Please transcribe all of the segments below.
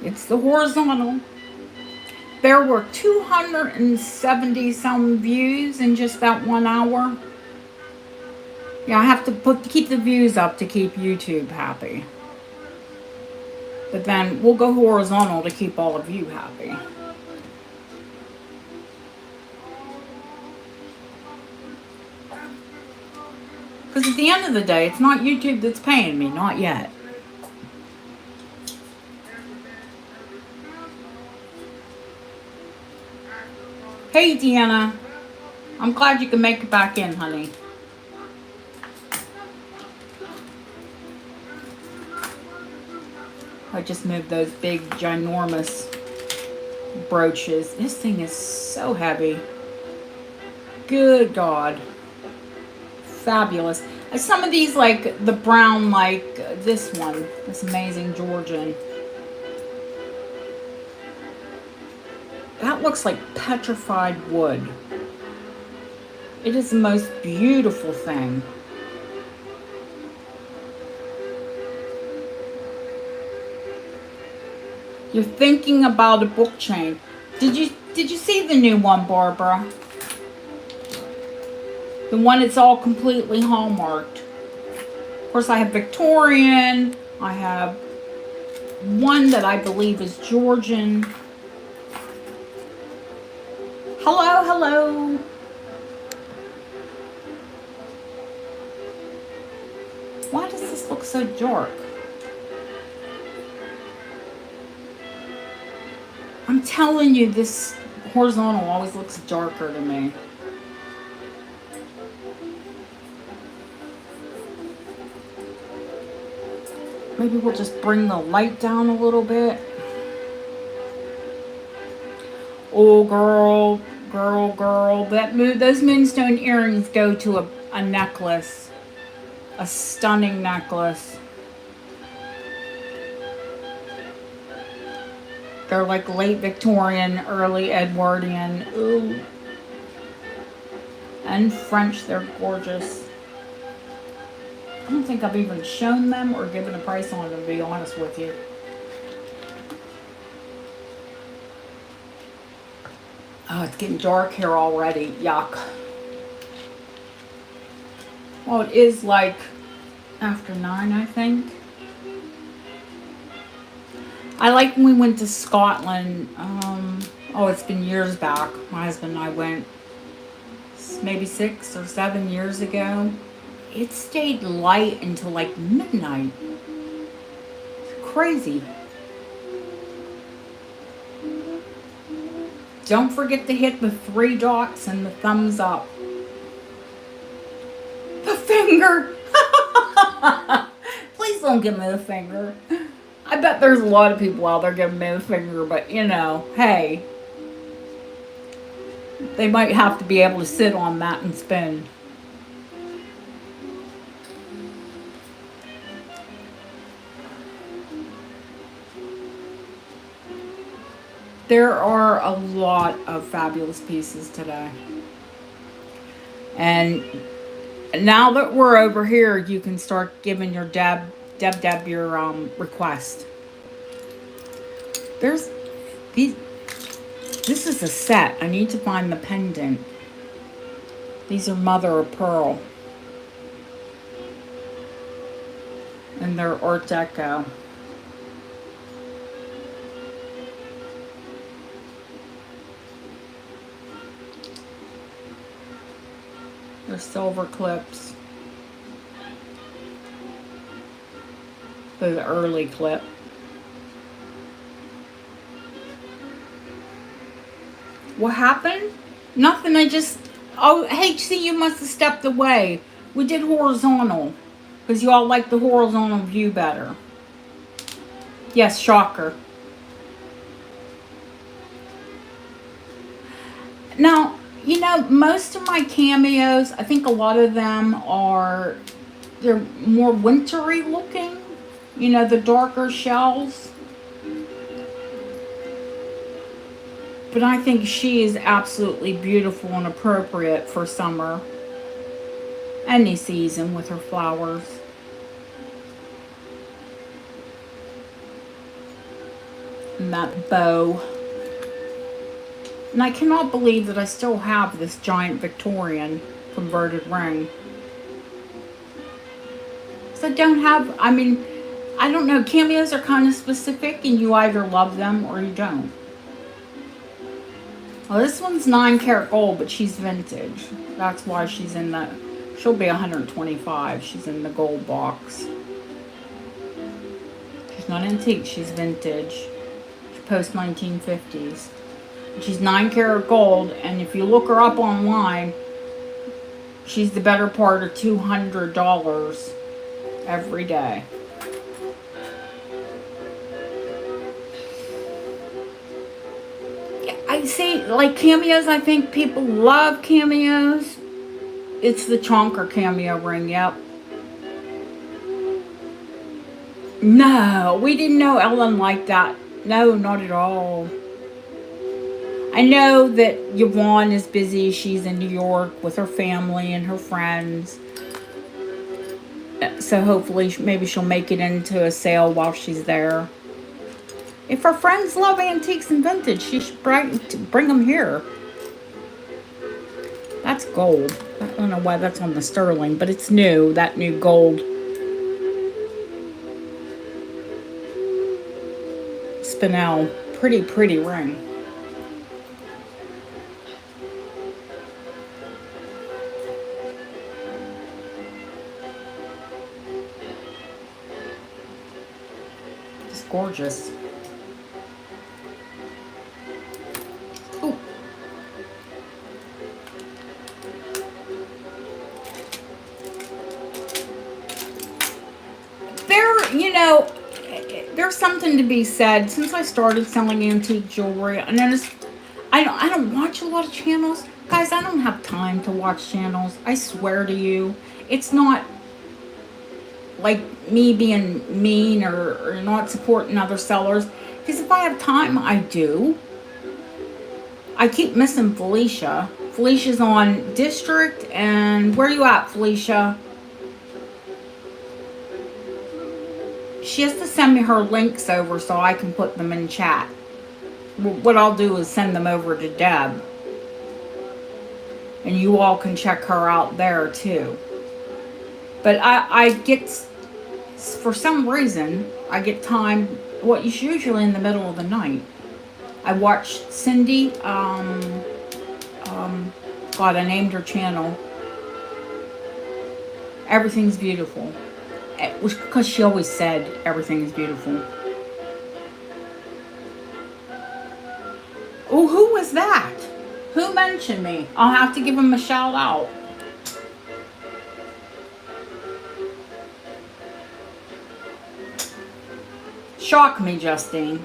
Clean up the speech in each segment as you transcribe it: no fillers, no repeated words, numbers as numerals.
It's the horizontal. There were 270 some views in just that 1 hour. Yeah, I have to keep the views up to keep YouTube happy. But then we'll go horizontal to keep all of you happy. Because at the end of the day, it's not YouTube that's paying me, not yet. Hey, Deanna. I'm glad you can make it back in, honey. I just moved those big, ginormous brooches. This thing is so heavy. Good God. Fabulous. Some of these, like the brown, like this one, this amazing Georgian. That looks like petrified wood. It is the most beautiful thing. You're thinking about a book chain. Did you see the new one, Barbara? The one that's all completely hallmarked. Of course, I have Victorian. I have one that I believe is Georgian. Hello, hello. Why does this look so dark? I'm telling you, this horizontal always looks darker to me. Maybe we'll just bring the light down a little bit. Oh, girl, girl, girl. Those Moonstone earrings go to a necklace. A stunning necklace. They're like late Victorian, early Edwardian. Ooh. And French, they're gorgeous. I don't think I've even shown them or given a price on them, to be honest with you. Oh, it's getting dark here already. Yuck. Well, it is like after 9, I think. I like when we went to Scotland. It's been years back. My husband and I went maybe 6 or 7 years ago. It stayed light until like midnight. It's crazy. Don't forget to hit the 3 dots and the thumbs up. The finger. Please don't give me the finger. I bet there's a lot of people out there giving me the finger, but you know, hey. They might have to be able to sit on that and spin. There are a lot of fabulous pieces today. And now that we're over here, you can start giving your Deb your request. There's these. This is a set. I need to find the pendant. These are mother of pearl. And they're Art Deco. They're silver clips. They're the early clip. What happened? Nothing. Oh, HC, you must have stepped away. We did horizontal because you all like the horizontal view better. Yes, shocker. Now, you know, most of my cameos, I think a lot of them they're more wintry looking. You know, the darker shells. But I think she is absolutely beautiful and appropriate for summer. Any season with her flowers. And that bow. And I cannot believe that I still have this giant Victorian converted ring. So I don't have, I mean, I don't know, cameos are kind of specific and you either love them or you don't. Well, this one's 9 karat gold, but she's vintage. That's why she's in the, she'll be 125. She's in the gold box. She's not antique, she's vintage. She's post 1950s. She's 9 karat gold, and if you look her up online, she's the better part of $200 every day. Yeah, I see, like cameos, I think people love cameos. It's the chonker cameo ring, yep. No, we didn't know Ellen liked that. No, not at all. I know that Yvonne is busy. She's in New York with her family and her friends. So hopefully maybe she'll make it into a sale while she's there. If her friends love antiques and vintage, she should bring them here. That's gold. I don't know why that's on the sterling, but it's new. That new gold. Spinel. Pretty, pretty ring. Gorgeous. Ooh. You know, there's something to be said. Since I started selling antique jewelry, I noticed I don't watch a lot of channels. Guys, I don't have time to watch channels. I swear to you. It's not like me being mean or not supporting other sellers, because if I have time, I do. I keep missing Felicia. Felicia's on District, and where you at, Felicia? She has to send me her links over so I can put them in chat. What I'll do is send them over to Deb, and you all can check her out there too. But I get, for some reason, I get time, what is usually in the middle of the night. I watched Cindy, God, I named her channel. Everything's Beautiful. It was because she always said everything is beautiful. Oh, who was that? Who mentioned me? I'll have to give him a shout out. Shock me, Justine.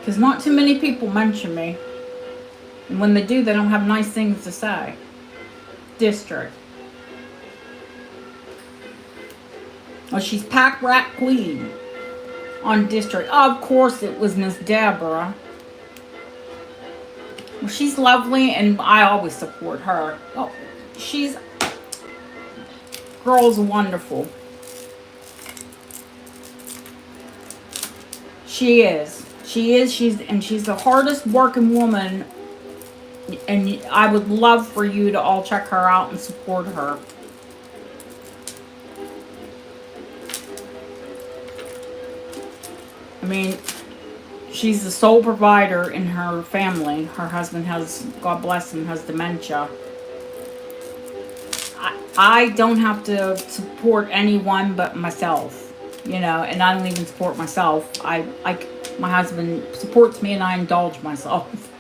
Because not too many people mention me. And when they do, they don't have nice things to say. District. Oh, she's Pack Rat Queen on District. Oh, of course it was Miss Deborah. Well, she's lovely, and I always support her. Oh, girl's wonderful. She is. She's the hardest working woman, and I would love for you to all check her out and support her. I mean, she's the sole provider in her family. Her husband has, God bless him, has dementia. I don't have to support anyone but myself, you know, and I don't even support myself. My husband supports me and I indulge myself.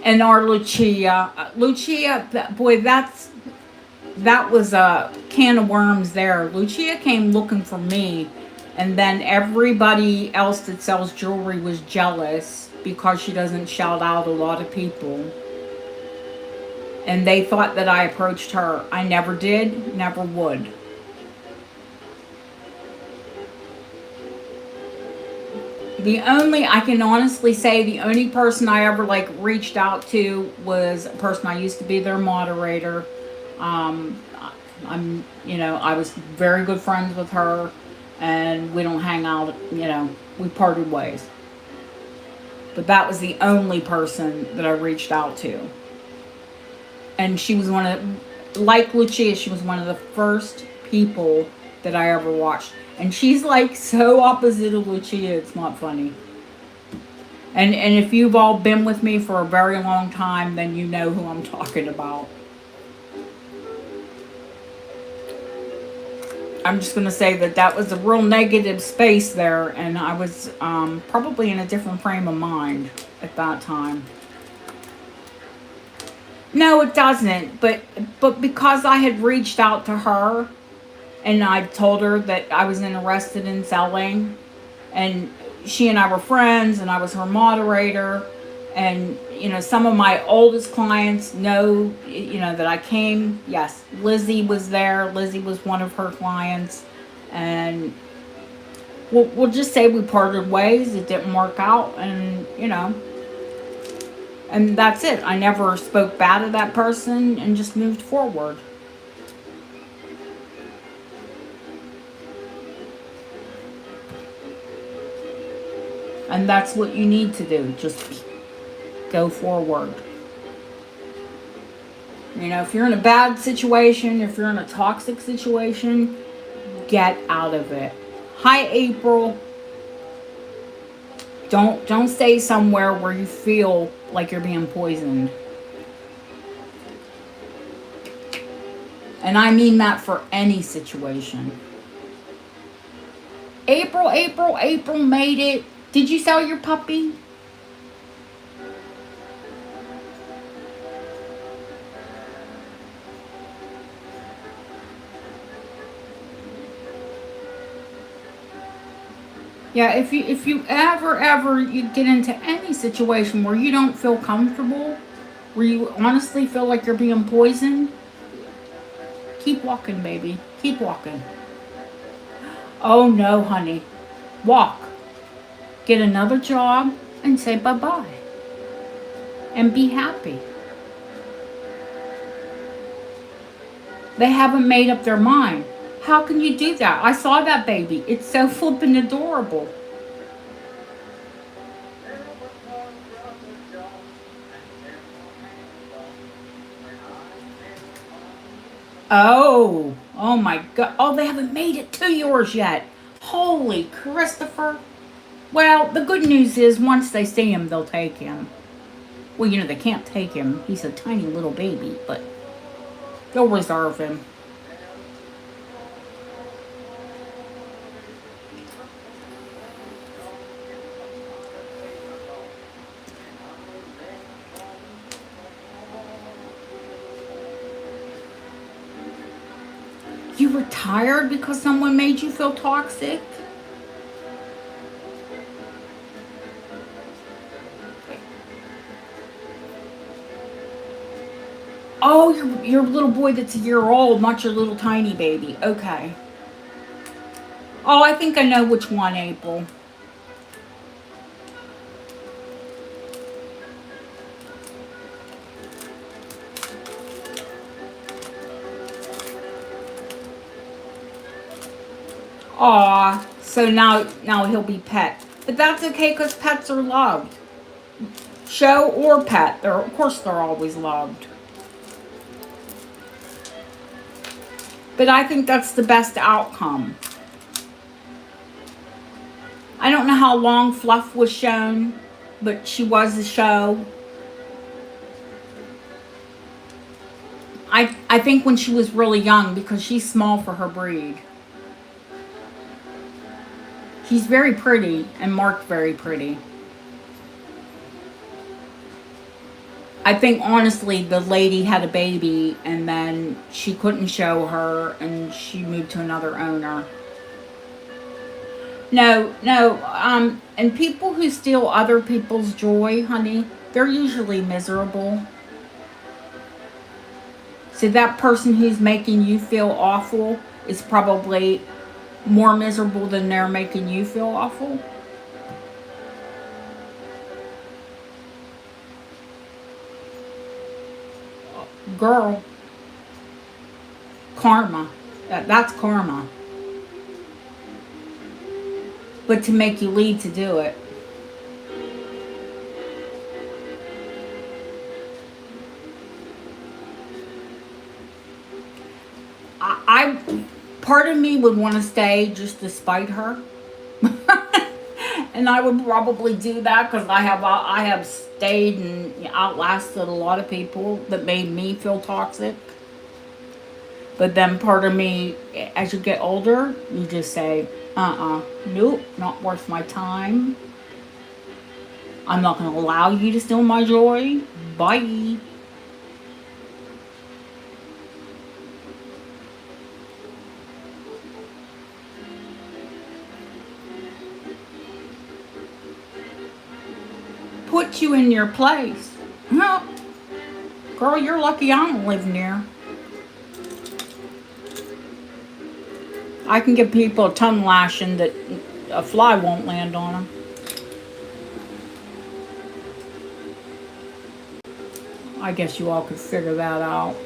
And our Lucia, boy, that was a can of worms there. Lucia came looking for me, and then everybody else that sells jewelry was jealous because she doesn't shout out a lot of people. And they thought that I approached her. I never did, never would. I can honestly say the only person I ever like reached out to was a person I used to be their moderator. Um, I was very good friends with her, and we don't hang out, we parted ways. But that was the only person that I reached out to. And she was like Lucia, she was one of the first people that I ever watched. And she's like so opposite of Lucia, it's not funny. And if you've all been with me for a very long time, then you know who I'm talking about. I'm just going to say that was a real negative space there, and I was probably in a different frame of mind at that time. No, it doesn't, but because I had reached out to her, and I told her that I was interested in selling, and she and I were friends, and I was her moderator, and some of my oldest clients know that I came. Yes, Lizzie was there. Lizzie was one of her clients, and we'll just say we parted ways. It didn't work out, and and that's it. I never spoke bad of that person and just moved forward. And that's what you need to do. Just go forward. If you're in a bad situation, if you're in a toxic situation, get out of it. Hi, April. Don't stay somewhere where you feel like you're being poisoned. And I mean that for any situation. April made it. Did you sell your puppy? Yeah, if you ever you get into any situation where you don't feel comfortable, where you honestly feel like you're being poisoned, keep walking, baby. Keep walking. Oh no, honey. Walk. Get another job and say bye-bye. And be happy. They haven't made up their mind. How can you do that? I saw that baby. It's so flippin' adorable. Oh my God. Oh, they haven't made it to yours yet. Holy Christopher. Well, the good news is once they see him, they'll take him. Well, they can't take him. He's a tiny little baby, but they'll reserve him. You retired because someone made you feel toxic? Oh, your little boy that's a year old, not your little tiny baby. Okay. Oh, I think I know which one, April. Aw, so now he'll be pet. But that's okay because pets are loved. Show or pet, of course they're always loved. But I think that's the best outcome. I don't know how long Fluff was shown, but she was a show. I think when she was really young, because she's small for her breed. She's very pretty and marked very pretty. I think honestly the lady had a baby and then she couldn't show her and she moved to another owner. No, and people who steal other people's joy, honey, they're usually miserable. So that person who's making you feel awful is probably more miserable than they're making you feel awful. Girl, karma. That's karma. But to make you leave to do it. I part of me would want to stay just to spite her. And I would probably do that because I have stayed and outlasted a lot of people that made me feel toxic. But then part of me, as you get older, you just say, nope, not worth my time. I'm not going to allow you to steal my joy. Bye. Put you in your place. Well, girl, you're lucky I don't live near. I can give people a tongue lashing that a fly won't land on them. I guess you all could figure that out.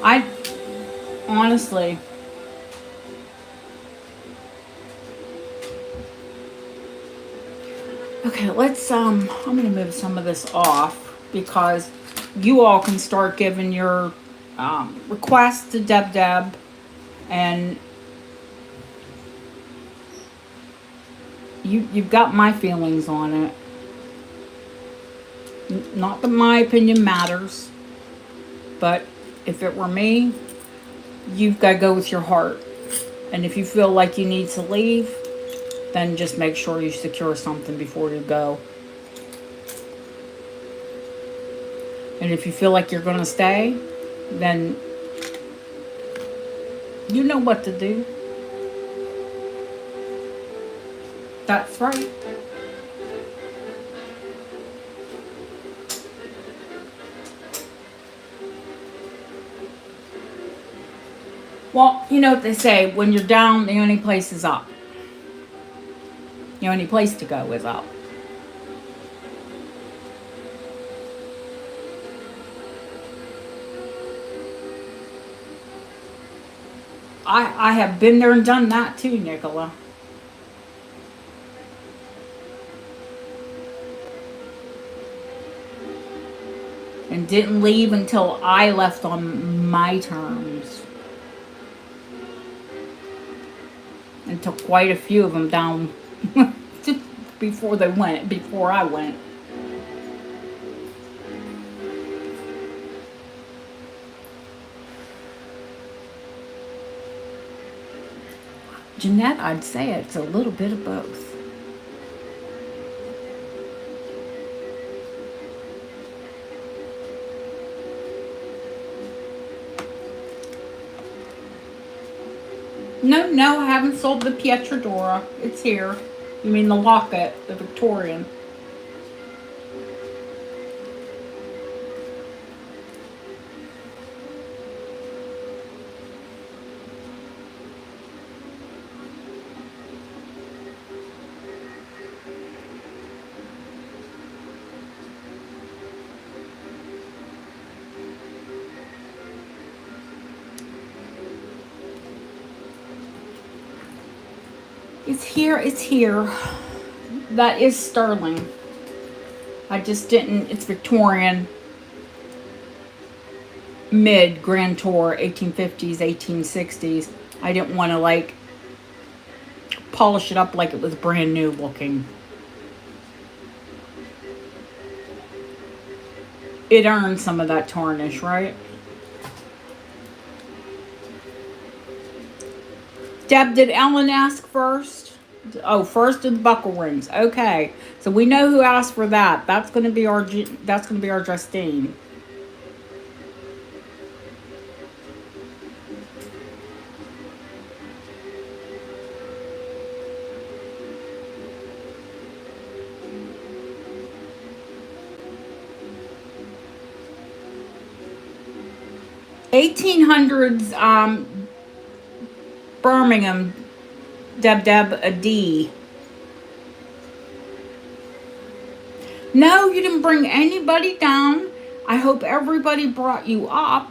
I honestly, okay, I'm gonna move some of this off because you all can start giving your requests to Deb, and you've got my feelings on it. Not that my opinion matters, but if it were me, you've got to go with your heart. And if you feel like you need to leave, then just make sure you secure something before you go. And if you feel like you're going to stay, then you know what to do. That's right. Well, you know what they say, when you're down, the only place is up. The only place to go is up. I have been there and done that too, Nicola. And didn't leave until I left on my terms. And took quite a few of them down before I went. Jeanette, I'd say it's a little bit of both. No, I haven't sold the Pietradora. It's here. You mean the locket, the Victorian. It's here. That is sterling. I just didn't, it's Victorian. Mid Grand Tour, 1850s, 1860s. I didn't want to like polish it up like it was brand new looking. It earned some of that tarnish, right? Deb, did Ellen ask first? Oh, first of the buckle rings. Okay, so we know who asked for that. That's going to be our Justine. $1800s Birmingham, Deb, a D. No, you didn't bring anybody down. I hope everybody brought you up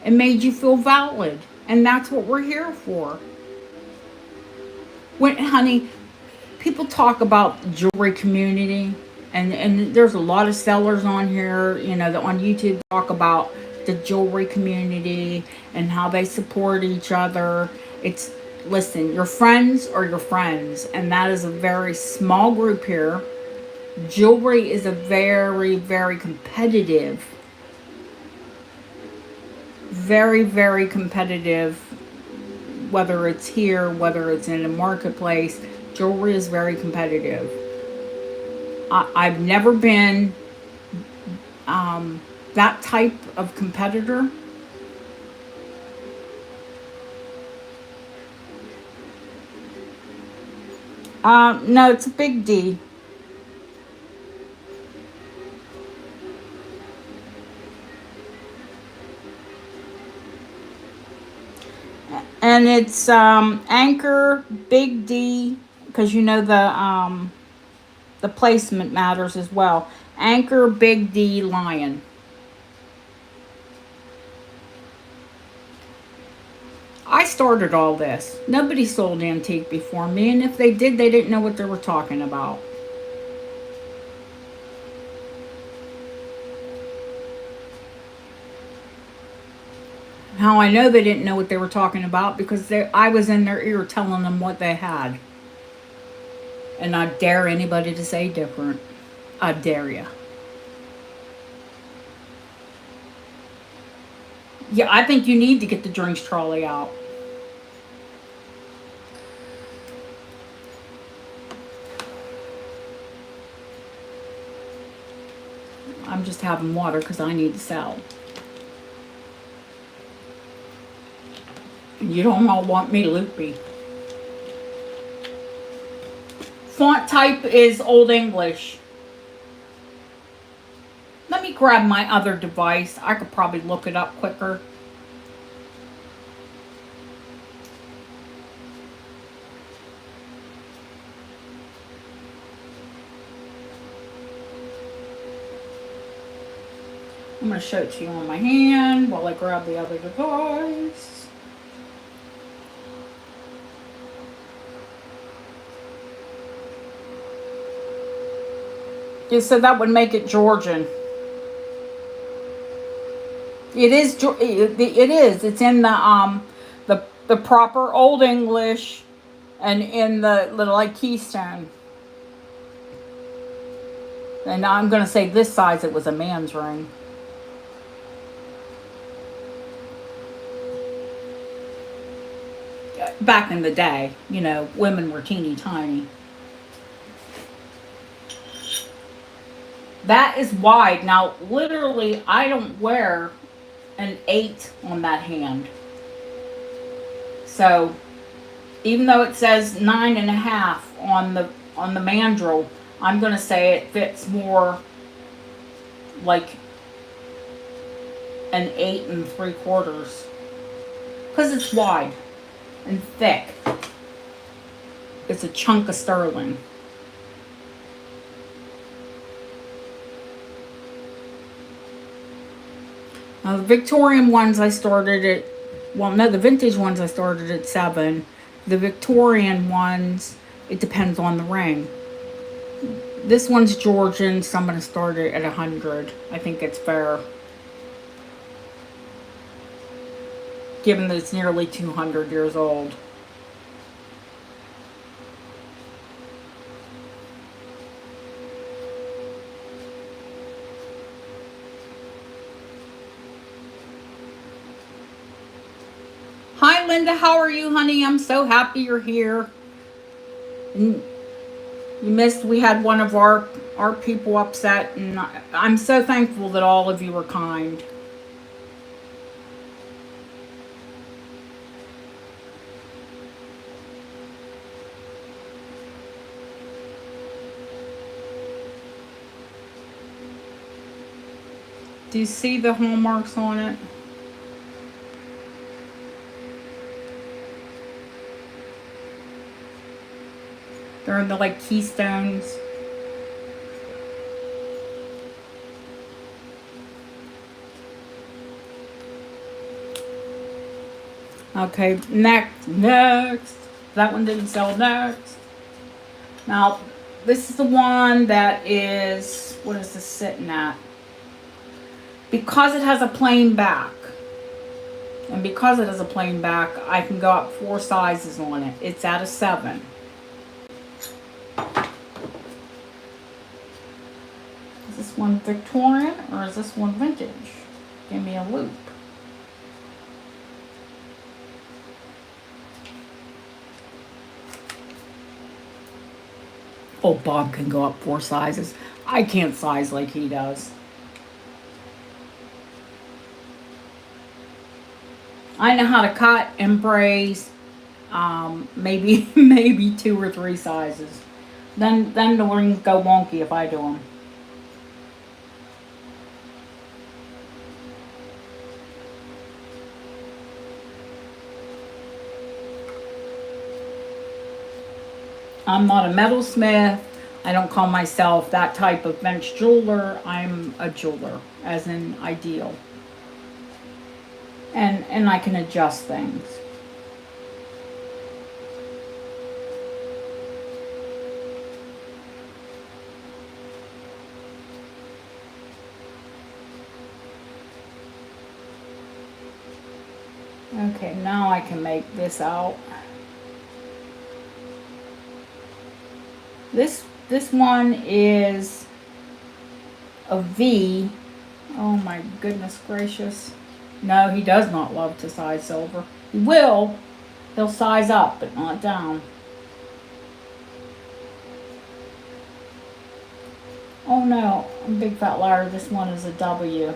and made you feel valid. And that's what we're here for. When, honey, people talk about the jewelry community, and there's a lot of sellers on here, that on YouTube talk about the jewelry community and how they support each other. It's Listen, your friends are your friends, and that is a very small group here. Jewelry is a very, very competitive, very, very competitive, whether it's here, whether it's in a marketplace. Jewelry is very competitive. I've never been that type of competitor. No, it's a big D. And it's Anchor Big D, because the placement matters as well. Anchor Big D Lion. I started all this. Nobody sold antique before me, and if they did, they didn't know what they were talking about. How I know they didn't know what they were talking about? Because I was in their ear telling them what they had. And I dare anybody to say different. I dare you. Yeah, I think you need to get the drinks trolley out. I'm just having water because I need to sell. You don't all want me loopy. Font type is Old English. Let me grab my other device. I could probably look it up quicker. I'm going to show it to you on my hand while I grab the other device. Yeah, so that would make it Georgian. It is. It is. It's in the proper Old English, and in the little like keystone. And I'm going to say this size. It was a man's ring. Back in the day, women were teeny tiny. That is wide. Now, literally, I don't wear an 8 on that hand. So, even though it says 9.5 on the mandrel, I'm going to say it fits more like an 8 3/4, because it's wide and thick. It's a chunk of sterling. The Victorian ones I started at, the vintage ones I started at 7. The Victorian ones, it depends on the ring. This one's Georgian, so I'm going to start it at 100. I think it's fair, given that it's nearly 200 years old. Hi, Linda. How are you, honey? I'm so happy you're here. And we had one of our people upset, and I'm so thankful that all of you were kind. Do you see the hallmarks on it? They're in the like keystones. Okay, next. That one didn't sell next. Now, this is the one that is, what is this sitting at? Because it has a plain back, and because it has a plain back, I can go up 4 sizes on it. It's at a 7. Is this one Victorian or is this one vintage? Give me a loop. Oh, Bob can go up 4 sizes. I can't size like he does. I know how to cut and braise, maybe maybe 2 or 3 sizes. Then the rings go wonky if I do them. I'm not a metalsmith. I don't call myself that type of bench jeweler. I'm a jeweler, as in ideal. And I can adjust things. Okay, now I can make this out. This one is a V. Oh my goodness gracious. No, he does not love to size silver. He will. He'll size up, but not down. Oh no, I'm a big fat liar. This one is a W.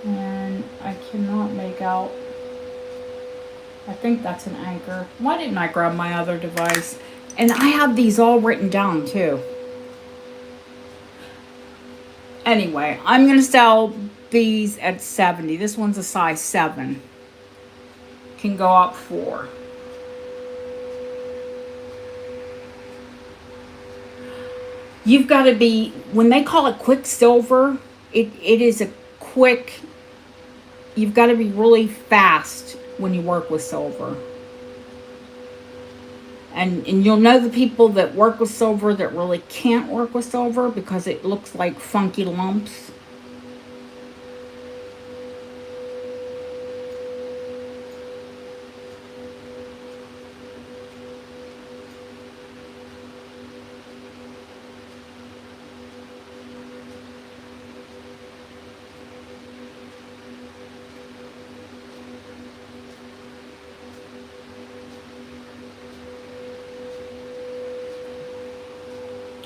And I cannot make out. I think that's an anchor. Why didn't I grab my other device? And I have these all written down too. Anyway, I'm going to sell these at 70. This one's a size 7. Can go up 4. You've got to be, when they call it quicksilver, it is a quick, you've got to be really fast when you work with silver. And you'll know the people that work with silver that really can't work with silver because it looks like funky lumps.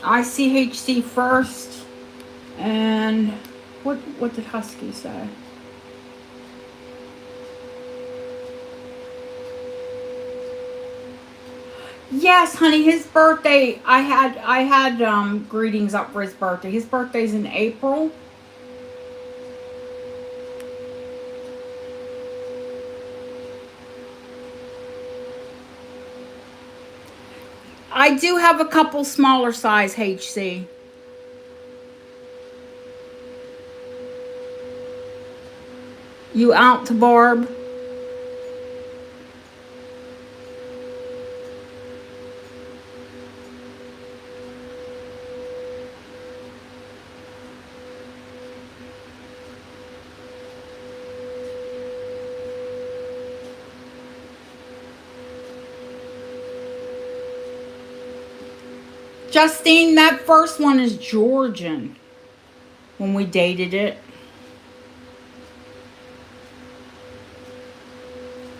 ICHC first, and what did Husky say? Yes, honey, his birthday. I had greetings up for his birthday. His birthday's in April. I do have a couple smaller size HC. You out to Barb? Justine, that first one is Georgian. When we dated it.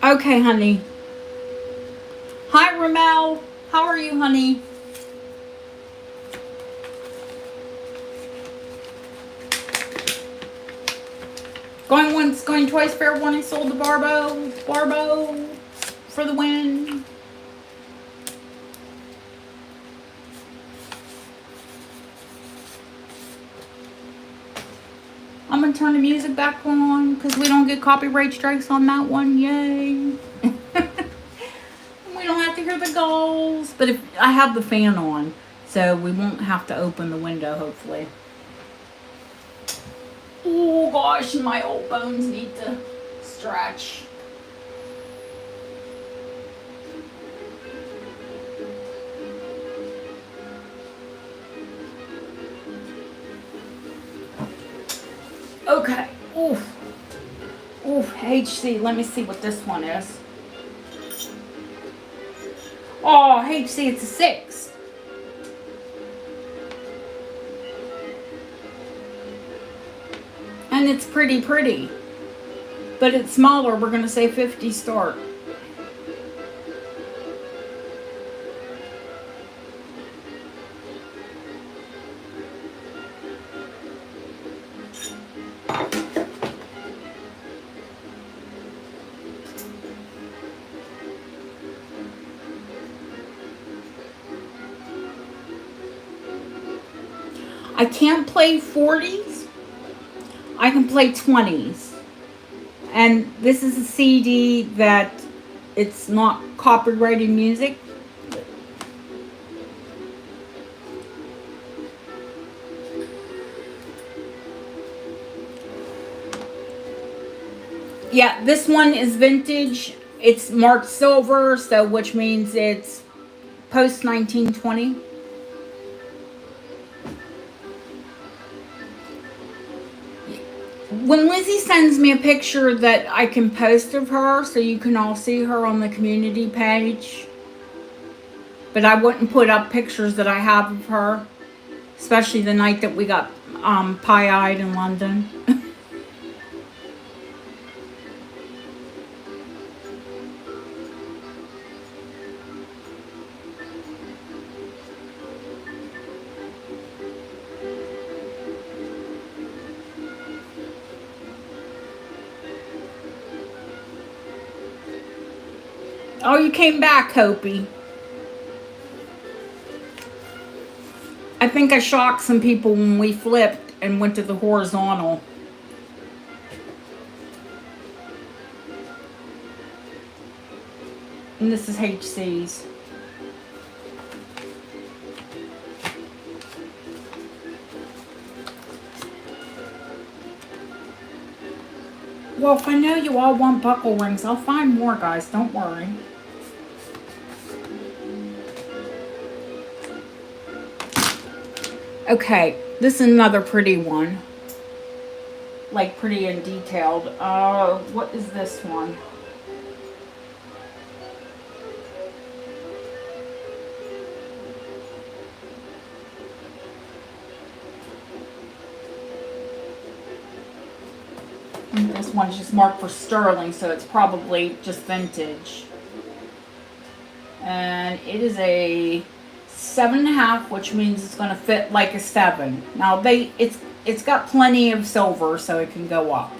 Okay, honey. Hi, Ramel. How are you, honey? Going once, going twice, fair warning, sold to Barbo. Barbo for the win. I'm going to turn the music back on because we don't get copyright strikes on that one. Yay. We don't have to hear the gulls. But if I have the fan on, so we won't have to open the window, hopefully. Oh gosh, my old bones need to stretch. Okay. Oof. Oof. HC. Let me see what this one is. Oh, HC, it's a 6. And it's pretty. But it's smaller. We're going to say 50 start. I can't play 40s. I can play 20s. And this is a CD that it's not copyrighted music. Yeah, this one is vintage. It's marked silver, so which means it's post 1920. When Lizzie sends me a picture that I can post of her so you can all see her on the community page. But I wouldn't put up pictures that I have of her, especially the night that we got pie-eyed in London. Oh, you came back, Hopi. I think I shocked some people when we flipped and went to the horizontal. And this is HC's. Well, if I know you all want buckle rings, I'll find more, guys. Don't worry. Okay, this is another pretty one. Like pretty and detailed. What is this one? This one's just marked for sterling, so it's probably just vintage. And it is a 7.5, which means it's going to fit like a 7. Now it's got plenty of silver, so it can go up.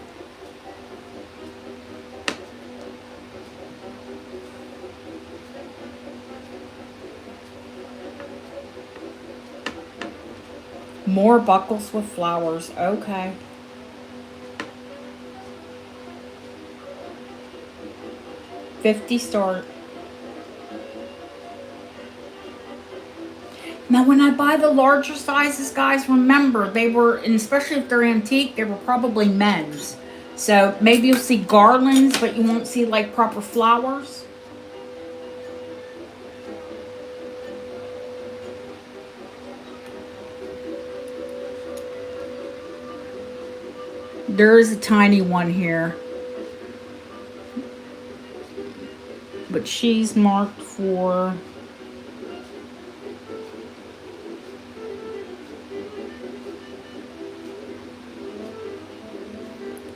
More buckles with flowers. Okay. $50 start. Now, when I buy the larger sizes, guys, remember they were, and especially if they're antique, they were probably men's. So maybe you'll see garlands, but you won't see like proper flowers. There is a tiny one here, but she's marked for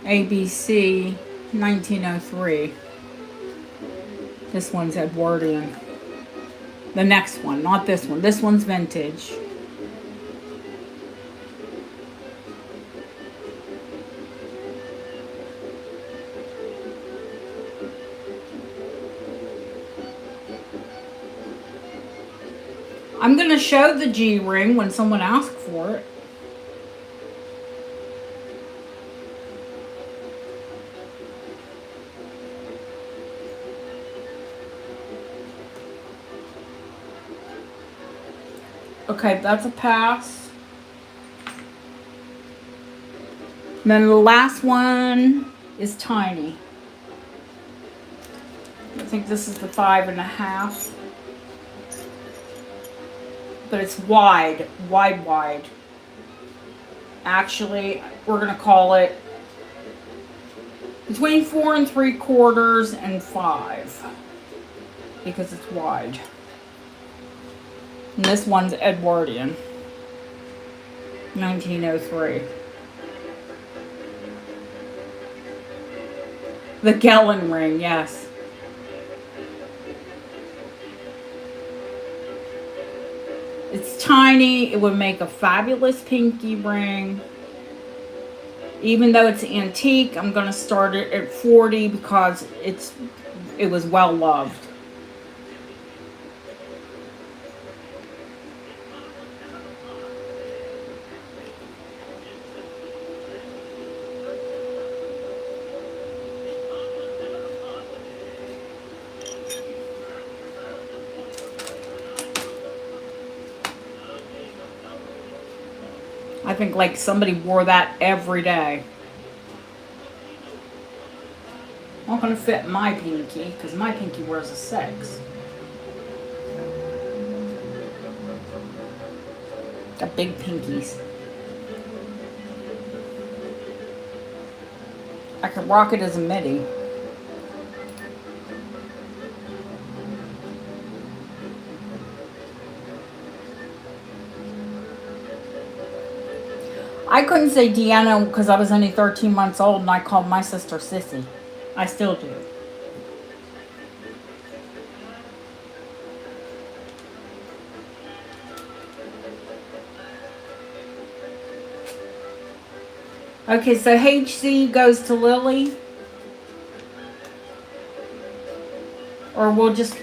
ABC 1903. This one's Edwardian. The next one, not this one. This one's vintage. I'm going to show the G ring when someone asks for it. Okay, that's a pass. And then the last one is tiny. I think this is the 5.5. But it's wide, wide, wide. Actually, we're going to call it between 4 3/4 and 5. Because it's wide. And this one's Edwardian. 1903. The Gellin ring, yes. It's tiny. It would make a fabulous pinky ring. Even though it's antique, I'm going to start it at 40 because it was well loved. I think like somebody wore that every day. Not going to fit my pinky because my pinky wears a 6. Got big pinkies. I could rock it as a midi. I couldn't say Deanna because I was only 13 months old and I called my sister Sissy. I still do. Okay, so HC goes to Lily. Or we'll just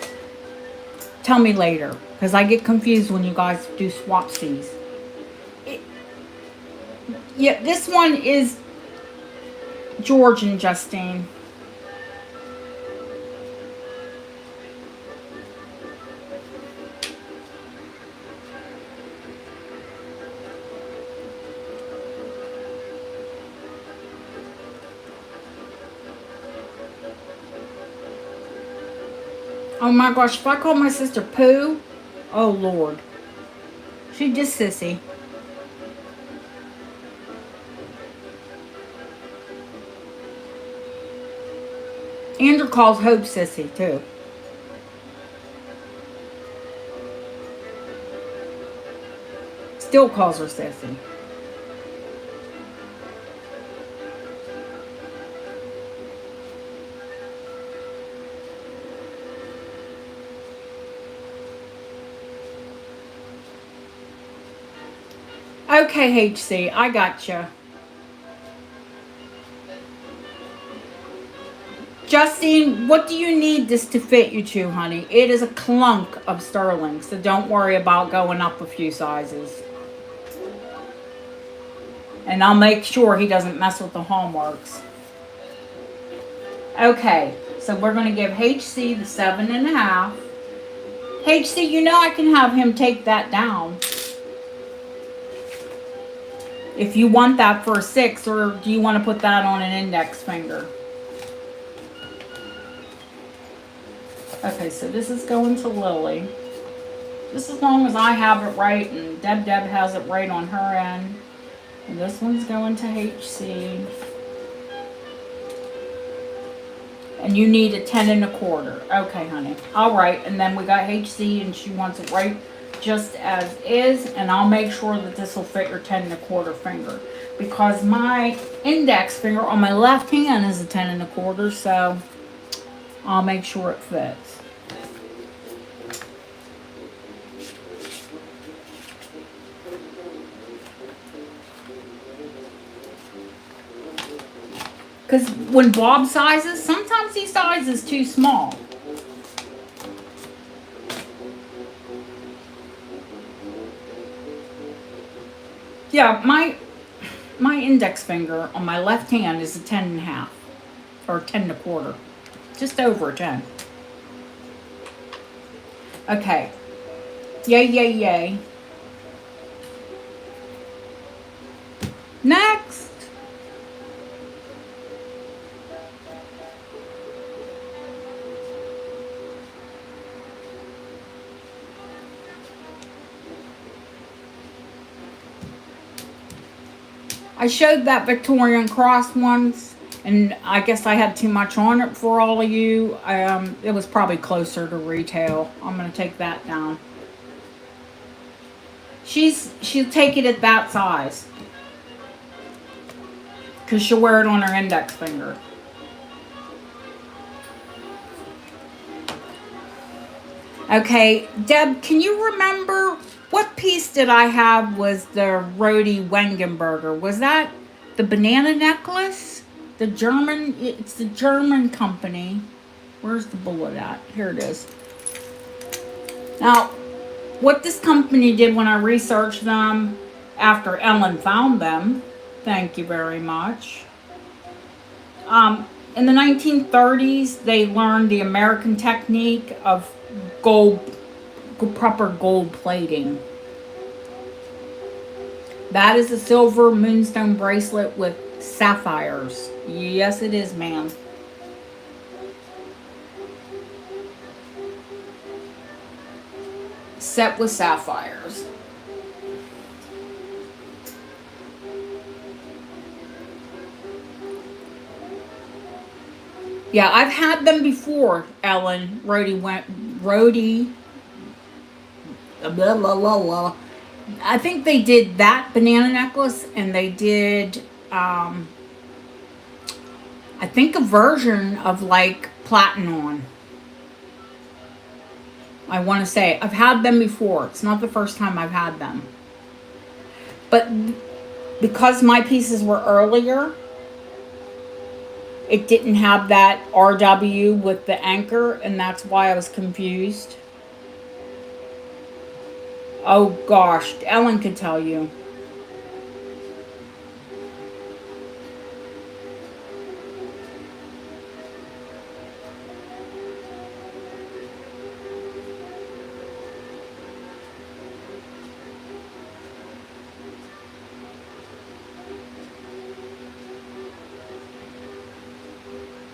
tell me later because I get confused when you guys do swapsies. Yeah, this one is Georgian, Justine. Oh my gosh, if I call my sister Pooh, oh Lord. She just sissy. Andrew calls Hope Sissy, too. Still calls her Sissy. Okay, HC, I gotcha. Justine, what do you need this to fit you to, honey? It is a clunk of sterling, so don't worry about going up a few sizes. And I'll make sure he doesn't mess with the hallmarks. Okay, so we're going to give HC the 7.5. HC, you know I can have him take that down. If you want that for a 6, or do you want to put that on an index finger? Okay, so this is going to Lily. Just as long as I have it right and Deb has it right on her end. And this one's going to HC. And you need a 10.25. Okay, honey. All right, and then we got HC and she wants it right just as is. And I'll make sure that this will fit your 10.25 finger. Because my index finger on my left hand is a 10.25, so I'll make sure it fits. Because when Bob sizes, sometimes he sizes too small. Yeah, my index finger on my left hand is a 10.5 or 10.25. Just over a 10. Okay. Yay, yay, yay. Next. I showed that Victorian cross once, and I guess I had too much on it for all of you. It was probably closer to retail. I'm gonna take that down. She'll take it at that size because she'll wear it on her index finger. Okay, Deb, can you remember what piece did I have was the Rodi Wengenberger? Was that the banana necklace? The German, it's the German company. Where's the bullet at? Here it is. Now, what this company did when I researched them after Ellen found them, thank you very much. In the 1930s, they learned the American technique of proper gold plating. That is a silver moonstone bracelet with sapphires. Yes, it is, ma'am. Set with sapphires. Yeah, I've had them before, Ellen. Rodi, blah, blah, blah, blah. I think they did that banana necklace, and they did, I think, a version of like platinum. I want to say I've had them before. It's not the first time I've had them, but because my pieces were earlier, it didn't have that RW with the anchor, and that's why I was confused. Oh gosh, Ellen could tell you.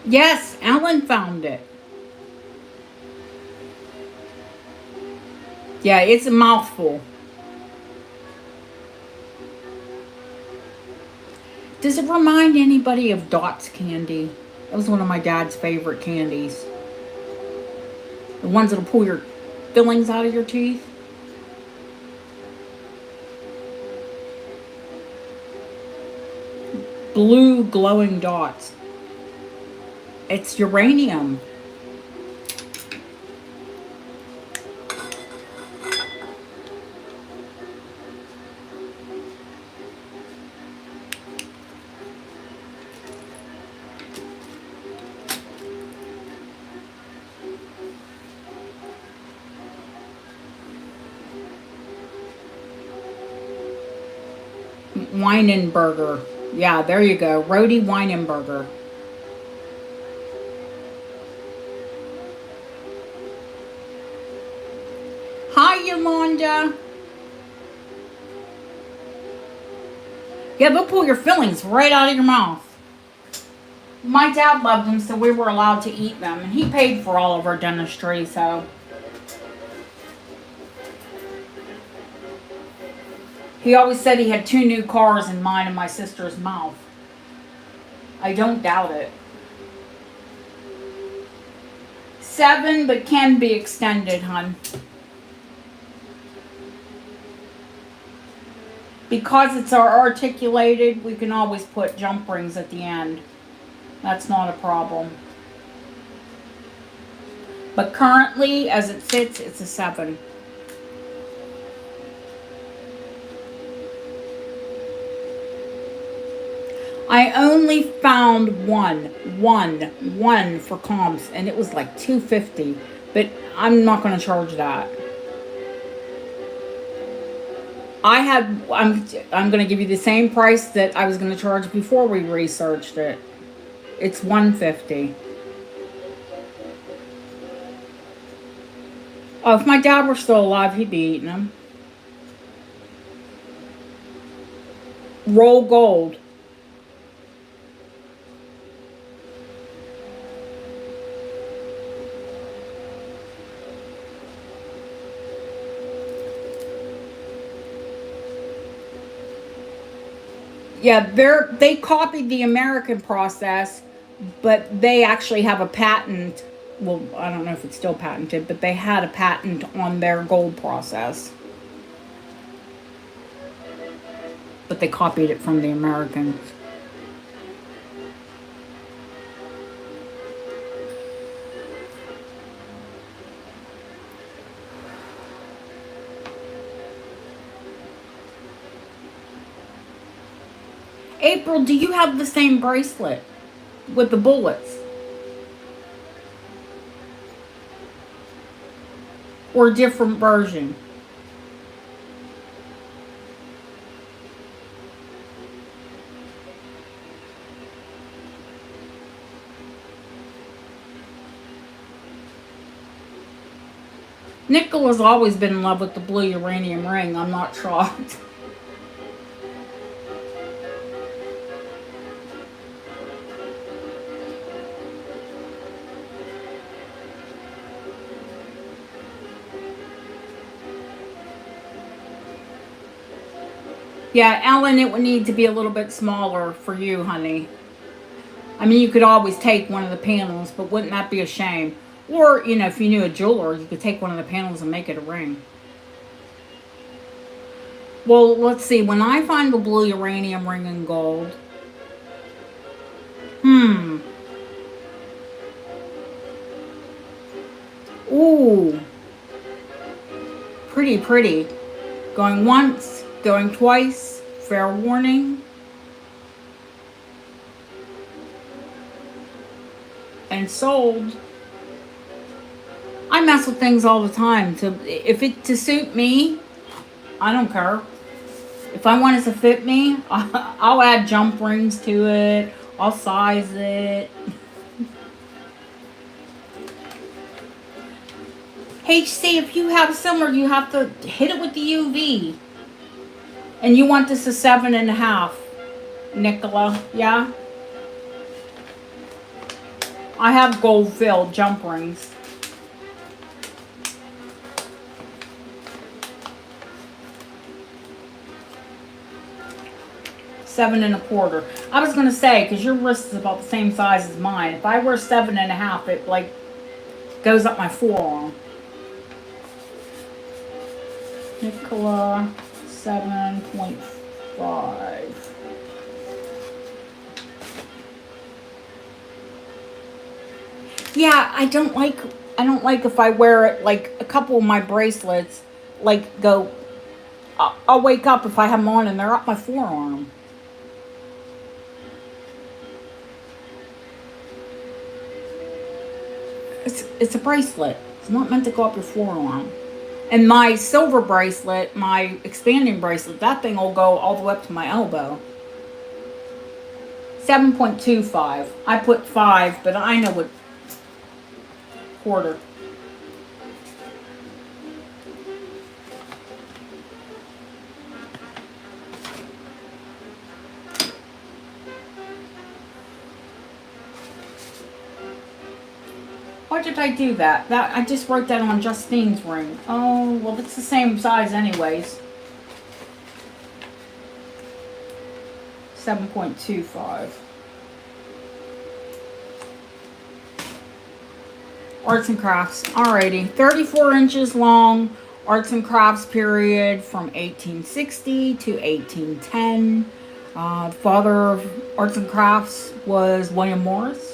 Yes, Ellen found it. Yeah, it's a mouthful. Does it remind anybody of Dots candy? That was one of my dad's favorite candies. The ones that'll pull your fillings out of your teeth. Blue glowing dots. It's uranium. Weinenberger. Yeah, there you go. Rodi Weinenberger. Hi, Yolanda. Yeah, they'll pull your fillings right out of your mouth. My dad loved them, so we were allowed to eat them. And he paid for all of our dentistry, so. He always said he had 2 new cars in mine and my sister's mouth. I don't doubt it. 7, but can be extended, hun. Because it's our articulated, we can always put jump rings at the end. That's not a problem. But currently, as it sits, it's a 7. I only found one for comps, and it was like $250. But I'm not going to charge that. I'm going to give you the same price that I was going to charge before we researched it. It's $150. Oh, if my dad were still alive, he'd be eating them. Roll gold. Yeah, they copied the American process, but they actually have a patent. Well, I don't know if it's still patented, but they had a patent on their gold process. But they copied it from the Americans. April, do you have the same bracelet with the bullets? Or different version? Nickel has always been in love with the blue uranium ring. I'm not shocked. Yeah, Ellen, it would need to be a little bit smaller for you, honey. I mean, you could always take one of the panels, but wouldn't that be a shame? Or, if you knew a jeweler, you could take one of the panels and make it a ring. Well, let's see. When I find the blue uranium ring in gold, hmm. Ooh. Pretty, pretty. Going once, going twice. Fair warning. And sold. I mess with things all the time. To suit me, I don't care. If I want it to fit me, I'll add jump rings to it. I'll size it. HC, if you have similar, you have to hit it with the UV. And you want this a 7.5, Nicola, yeah? I have gold filled jump rings. Seven and a quarter. I was gonna say, because your wrist is about the same size as mine. If I wear 7.5, it like goes up my forearm. Nicola, 7.5. Yeah, I don't like if I wear it, like a couple of my bracelets like go, I'll wake up if I have them on and they're up my forearm. It's a bracelet. It's not meant to go up your forearm. And my silver bracelet, my expanding bracelet, that thing will go all the way up to my elbow. 7.25. I put 5, but I know what quarter. Why did I do that? I just wrote that on Justine's ring. Oh, well, it's the same size anyways. 7.25. Arts and crafts. Alrighty. 34 inches long. Arts and crafts period from 1860 to 1810. The father of arts and crafts was William Morris.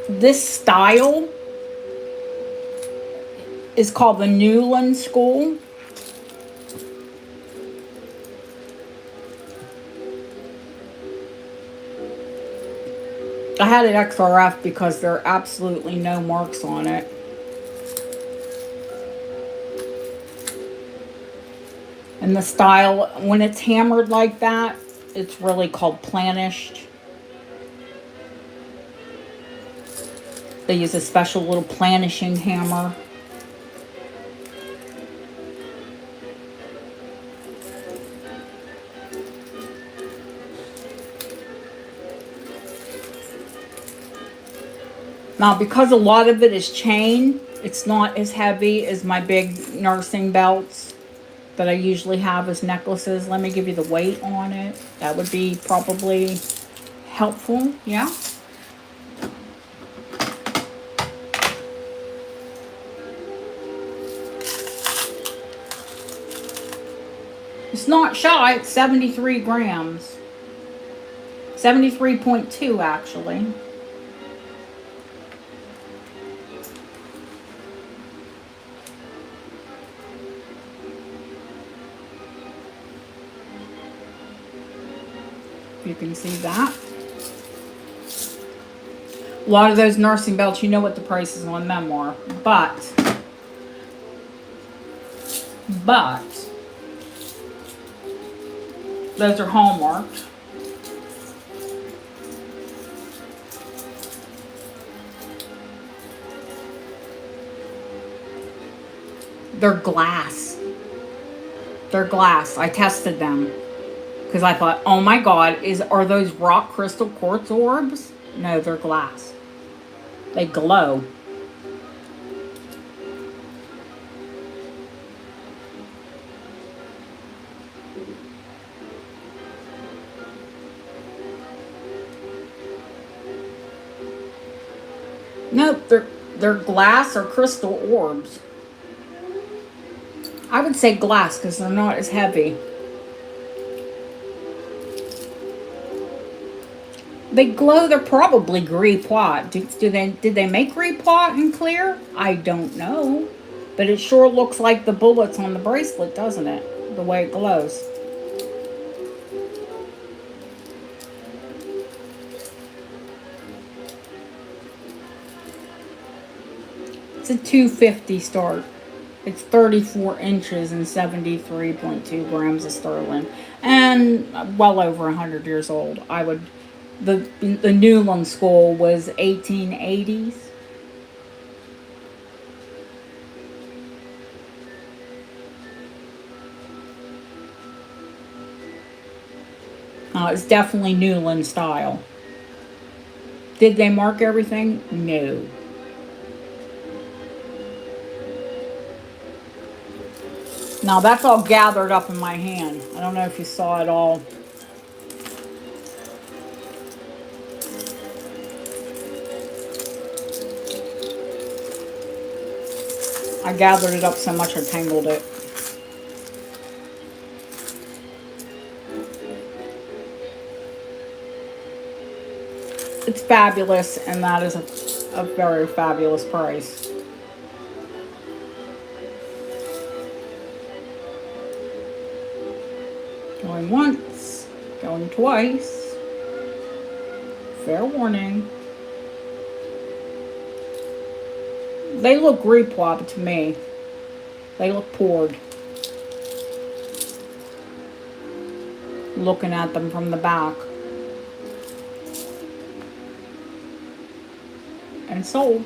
This style is called the Newland School. I had it XRF because there are absolutely no marks on it. And the style, when it's hammered like that, it's really called planished. They use a special little planishing hammer. Now, because a lot of it is chain, it's not as heavy as my big nursing belts. that I usually have as necklaces. Let me give you the weight on it. That would be probably helpful. Yeah. It's not shy, it's 73 grams. 73.2 actually. You can see that. A lot of those nursing belts, you know what the prices on them are. But those are hallmarked. They're glass. They're glass. I tested them. Because I thought, oh my God, are those rock crystal quartz orbs? No, they're glass. They glow. Nope, they're glass or crystal orbs. I would say glass because they're not as heavy. They glow. They're probably gris plot. Did they make gris plot in clear? I don't know, but it sure looks like the bullets on the bracelet, doesn't it? The way it glows. It's a 250 start. It's 34 inches and 73.2 grams of sterling, and well over 100 years old. The Newland School was 1880s. It's definitely Newland style. Did they mark everything? No. Now that's all gathered up in my hand. I don't know if you saw it all. I gathered it up so much I tangled it. It's fabulous, and that is a very fabulous price. Going once, going twice. Fair warning. They look replopped to me. They look poured. Looking at them from the back. And sold.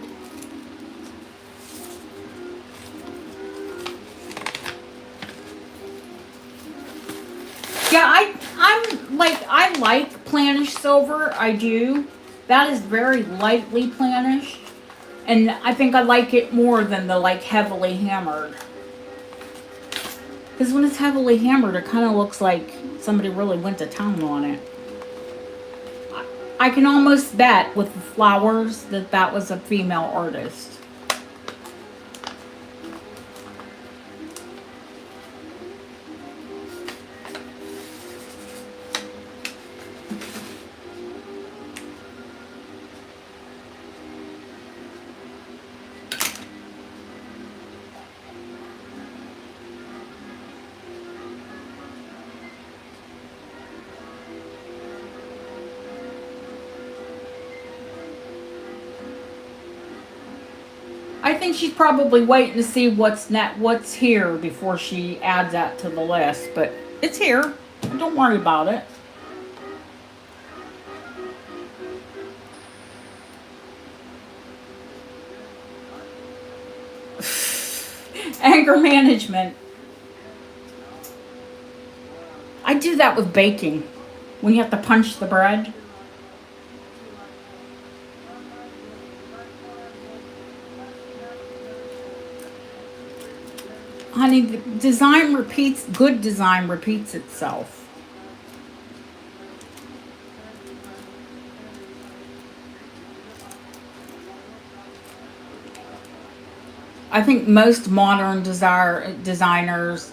Yeah, I like plannish silver. I do. That is very lightly plannished. And I think I like it more than the heavily hammered. Because when it's heavily hammered, it kind of looks like somebody really went to town on it. I can almost bet with the flowers that was a female artist. I think she's probably waiting to see what's here before she adds that to the list, but it's here. Don't worry about it. Anger management. I do that with baking. When you have to punch the bread. Honey, the design repeats, good design repeats itself. I think most modern designers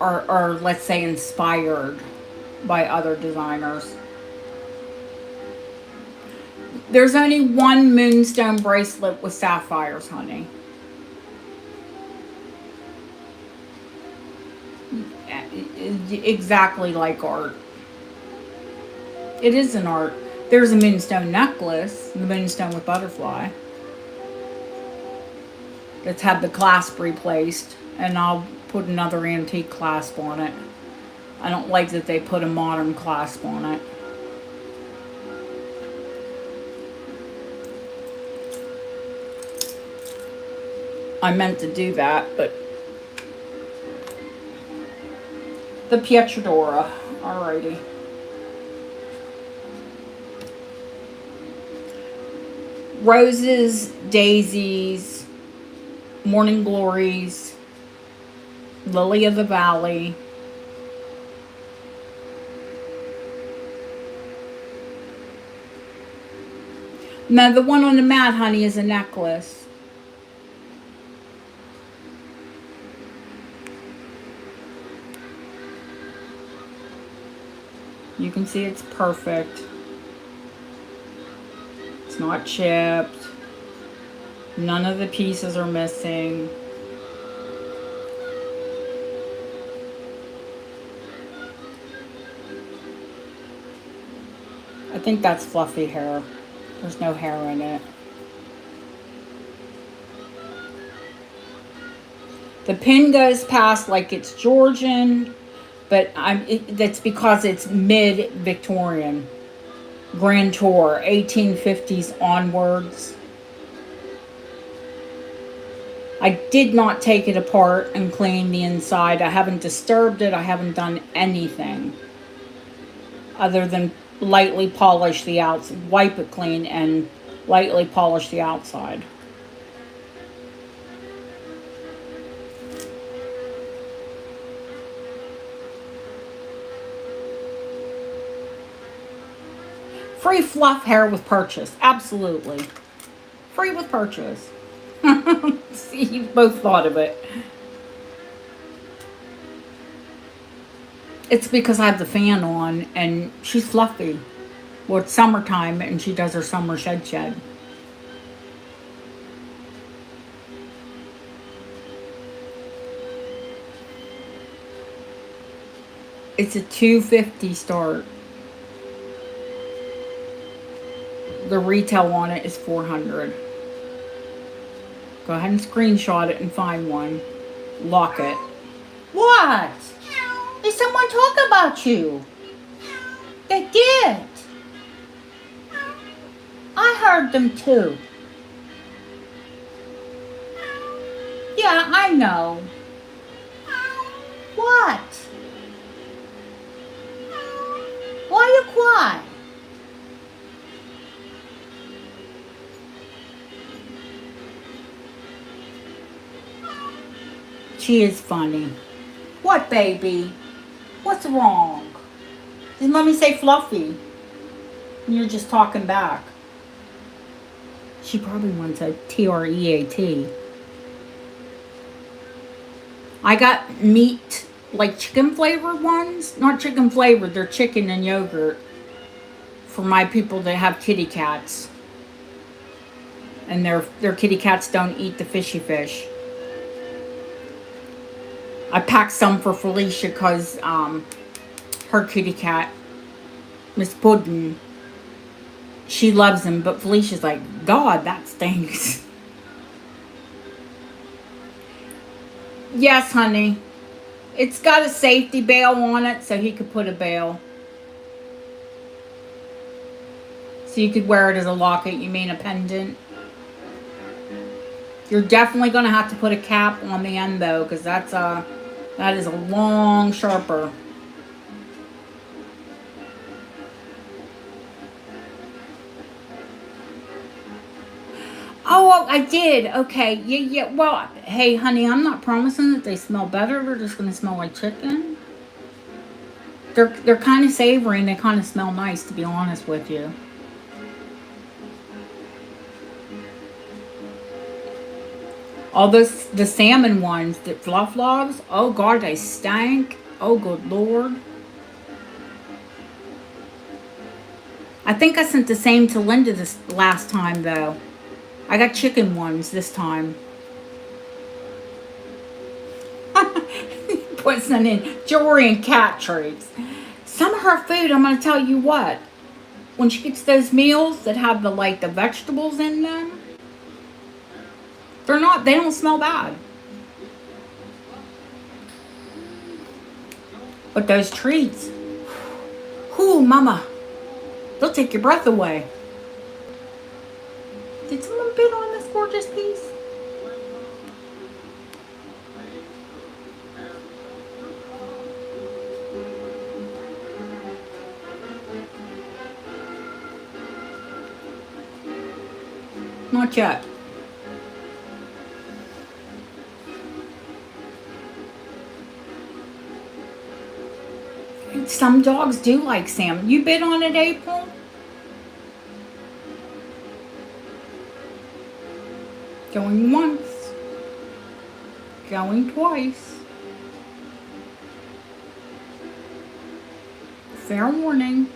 are, let's say, inspired by other designers. There's only one Moonstone bracelet with sapphires, honey. Exactly like art. It is an art. There's a Moonstone necklace, the Moonstone with butterfly, that's had the clasp replaced, and I'll put another antique clasp on it. I don't like that they put a modern clasp on it. I meant to do that, but the Pietrodora. Alrighty. Roses, daisies, morning glories, lily of the valley. Now the one on the mat, honey, is a necklace. You can see it's perfect. It's not chipped. None of the pieces are missing. I think that's fluffy hair. There's no hair in it. The pin goes past like it's Georgian, but that's because it's mid-Victorian. Grand Tour, 1850s onwards. I did not take it apart and clean the inside. I haven't disturbed it. I haven't done anything other than lightly polish the outside, wipe it clean and lightly polish the outside. Free fluff hair with purchase. Absolutely. Free with purchase. See, you both thought of it. It's because I have the fan on and she's fluffy. Well, it's summertime and she does her summer shed. It's a $250 start. The retail on it is $400. Go ahead and screenshot it and find one. Lock it. What? Did someone talk about you? They did. I heard them too. Yeah, I know. What? Why you quiet? She is funny. What, baby? What's wrong? Did mommy say fluffy? And you're just talking back. She probably wants a TREAT. I got meat, like chicken flavored ones. Not chicken flavored, they're chicken and yogurt. For my people that have kitty cats. And their kitty cats don't eat the fishy fish. I packed some for Felicia because her kitty cat, Miss Puddin', she loves them. But Felicia's like, God, that stinks. Yes, honey. It's got a safety bail on it, so he could put a bail. So you could wear it as a locket. You mean a pendant? You're definitely going to have to put a cap on the end, though, because that is a long sharper. Oh, Oh, I did. Okay. Yeah, yeah. Well, hey, honey, I'm not promising that they smell better. They're just gonna smell like chicken. They're kind of savory and they kind of smell nice, to be honest with you. All the salmon ones, the fluff logs. Oh God, they stank. Oh good Lord. I think I sent the same to Linda this last time though. I got chicken ones this time. Porcelain and Georgian cat treats. Some of her food, I'm gonna tell you what. When she gets those meals that have the vegetables in them, they don't smell bad. But those treats, whoo, mama, they'll take your breath away. Did someone bid on this gorgeous piece? Not yet. Some dogs do like salmon. You bid on it, April? Going once. Going twice. Fair warning.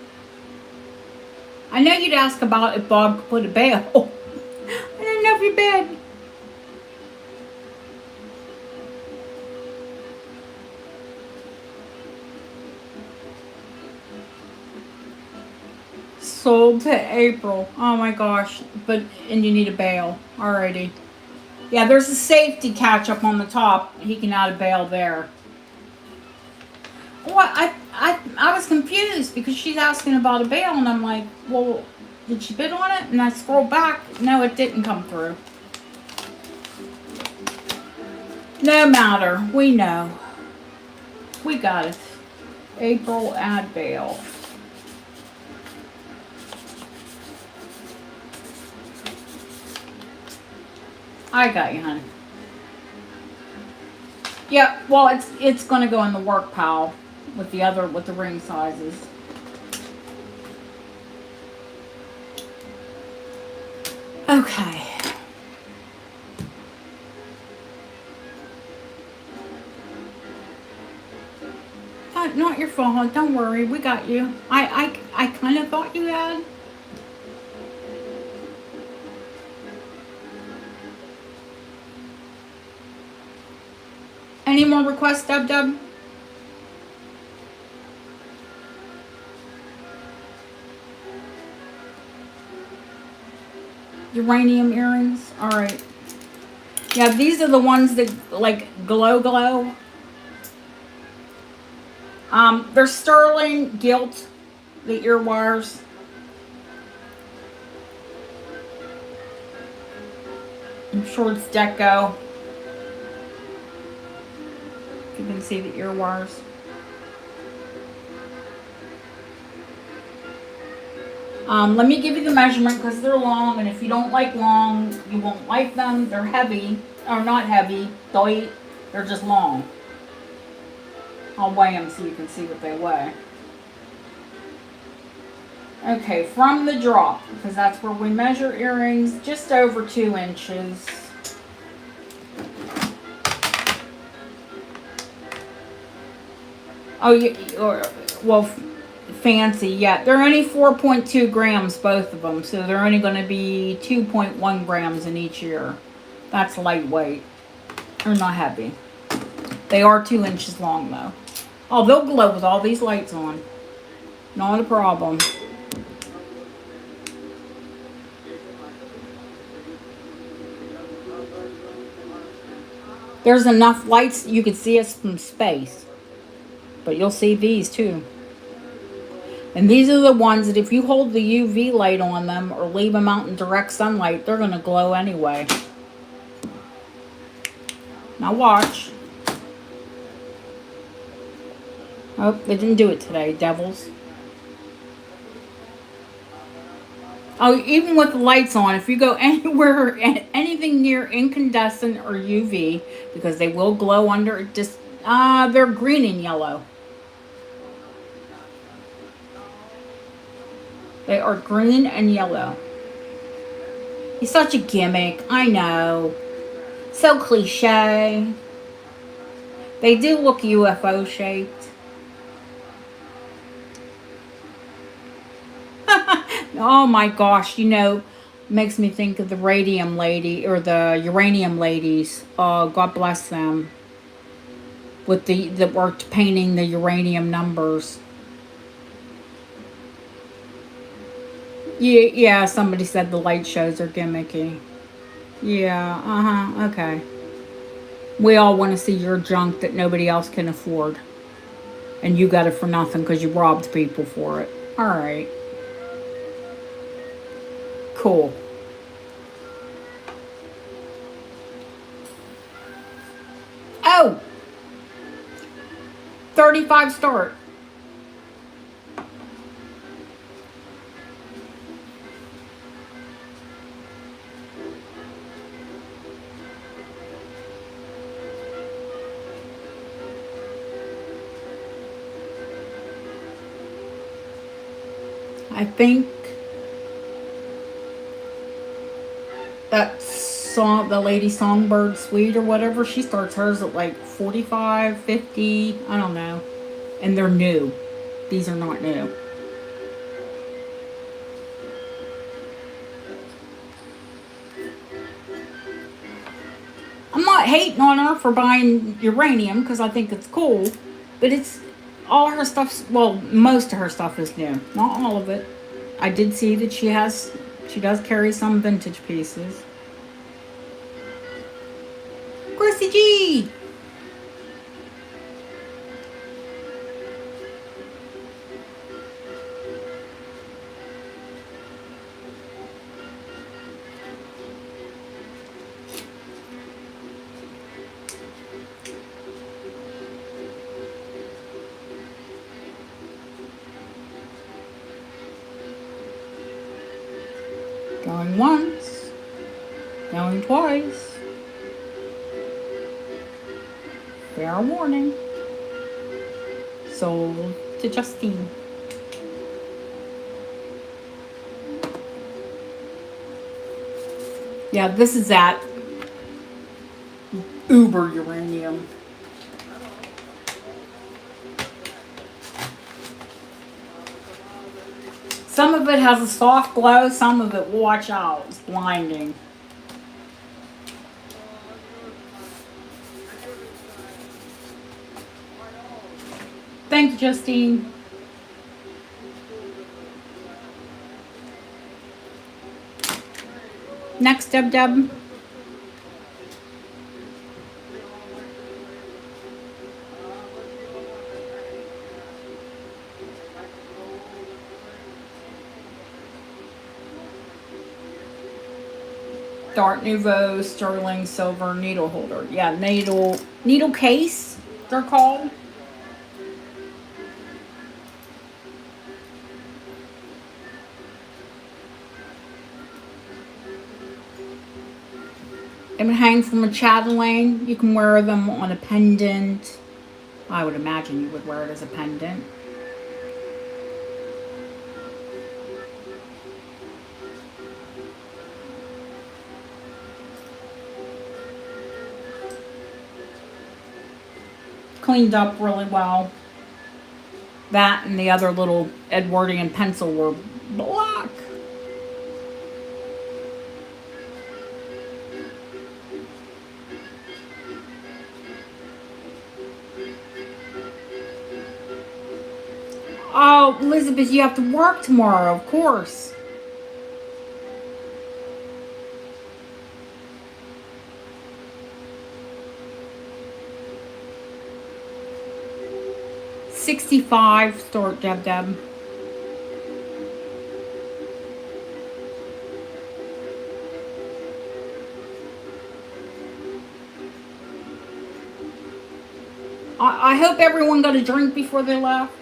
I know you'd ask about if Bob could put a bail. I didn't know if you bid. Sold to April. Oh my gosh. And you need a bail. Alrighty. Yeah, there's a safety catch up on the top. He can add a bail there. Well, I was confused because she's asking about a bail and I'm like, well, did she bid on it? And I scrolled back. No, it didn't come through. No matter. We know. We got it. April add bail. I got you, honey. Yeah, well, it's gonna go in the work pile with the ring sizes. Okay. Not your fault. Don't worry, we got you. I kind of thought you had. Any more requests, Dub? Uranium earrings. All right. Yeah, these are the ones that like glow. They're sterling gilt, the ear wires. I'm sure it's deco. You can see the ear wires. Let me give you the measurement because they're long, and if you don't like long, you won't like them. They're heavy, or not heavy, they're just long. I'll weigh them so you can see what they weigh. Okay, from the drop, because that's where we measure earrings, just over 2 inches. Oh, fancy, yeah. They're only 4.2 grams, both of them, so they're only going to be 2.1 grams in each ear. That's lightweight. They're not heavy. They are 2 inches long, though. Oh, they'll glow with all these lights on. Not a problem. There's enough lights you can see us from space. But you'll see these too. And these are the ones that if you hold the UV light on them or leave them out in direct sunlight, they're going to glow anyway. Now watch. Oh, they didn't do it today, devils. Oh, even with the lights on, if you go anywhere, anything near incandescent or UV, because they will glow under, just they're green and yellow. They are green and yellow. He's such a gimmick. I know. So cliche. They do look UFO shaped. Oh my gosh, makes me think of the radium lady or the uranium ladies. Oh, God bless them. With the that worked painting the uranium numbers. Yeah, yeah, somebody said the light shows are gimmicky. Yeah, uh-huh, okay. We all want to see your junk that nobody else can afford. And you got it for nothing because you robbed people for it. All right. Cool. Oh, 35 start. I think that song, the lady Songbird Suite or whatever, she starts hers at like 45, 50. I don't know. And they're new. These are not new. I'm not hating on her for buying uranium because I think it's cool, but it's all her stuff's, well, most of her stuff is new. Not all of it. I did see that she does carry some vintage pieces. Chrissy G! Going once, going twice. Fair warning. Sold to Justine. Yeah, this is that uber uranium. Some of it has a soft glow, some of it, watch out, it's blinding. Thank you, Justine. Next, Deb Deb. Dark Nouveau sterling silver needle holder. Yeah, needle case, they're called. They would hang from a chatelaine. You can wear them on a pendant. I would imagine you would wear it as a pendant. Cleaned up really well. That and the other little Edwardian pencil were black. Oh, Elizabeth, you have to work tomorrow, of course. $65 start, Deb Deb. I hope everyone got a drink before they left.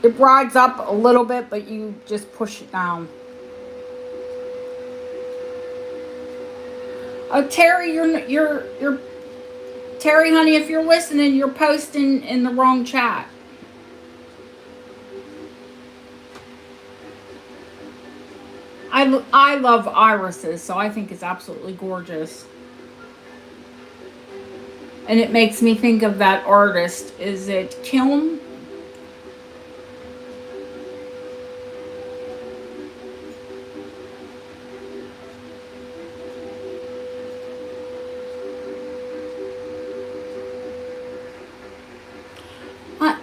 It rides up a little bit, but you just push it down. Oh, Terry, you're Terry, honey. If you're listening, you're posting in the wrong chat. I love irises, so I think it's absolutely gorgeous. And it makes me think of that artist. Is it Kilm?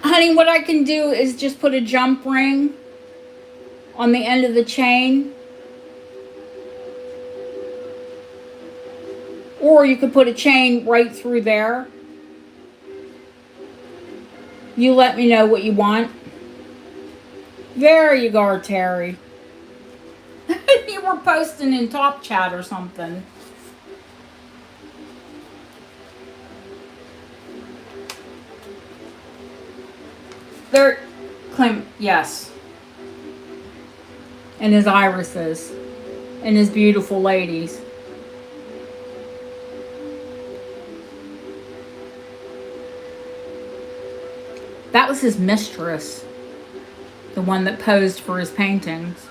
Honey, what I can do is just put a jump ring on the end of the chain. Or you could put a chain right through there. You let me know what you want. There you go, Terry. You were posting in Top Chat or something. There, claim, yes. And his irises. And his beautiful ladies. That was his mistress. The one that posed for his paintings.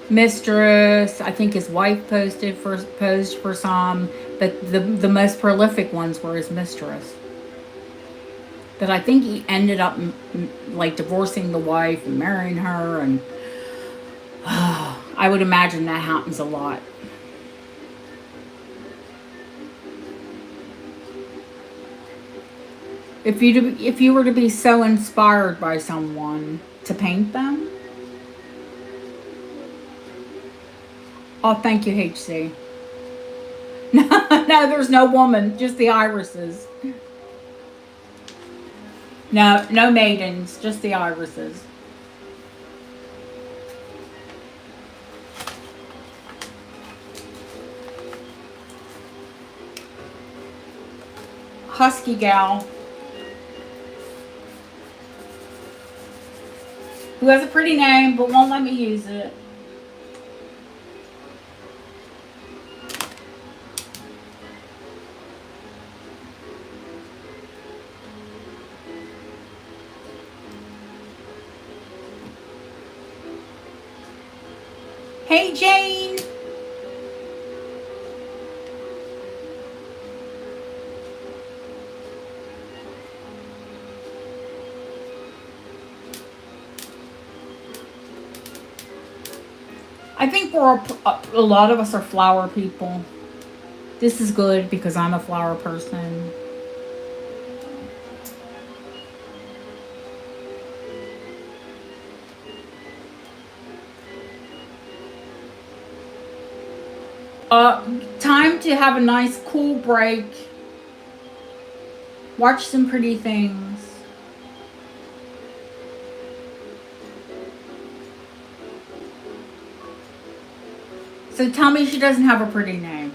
Mistress, I think his wife posed for some, but the most prolific ones were his mistress. But I think he ended up like divorcing the wife and marrying her, and I would imagine that happens a lot. If you were to be so inspired by someone to paint them. Oh, thank you, HC. No, there's no woman, just the irises. No maidens, just the irises. Husky gal. Who has a pretty name but won't let me use it. Hey, Jane. I think a lot of us are flower people. This is good because I'm a flower person. Time to have a nice cool break. Watch some pretty things. So tell me she doesn't have a pretty name.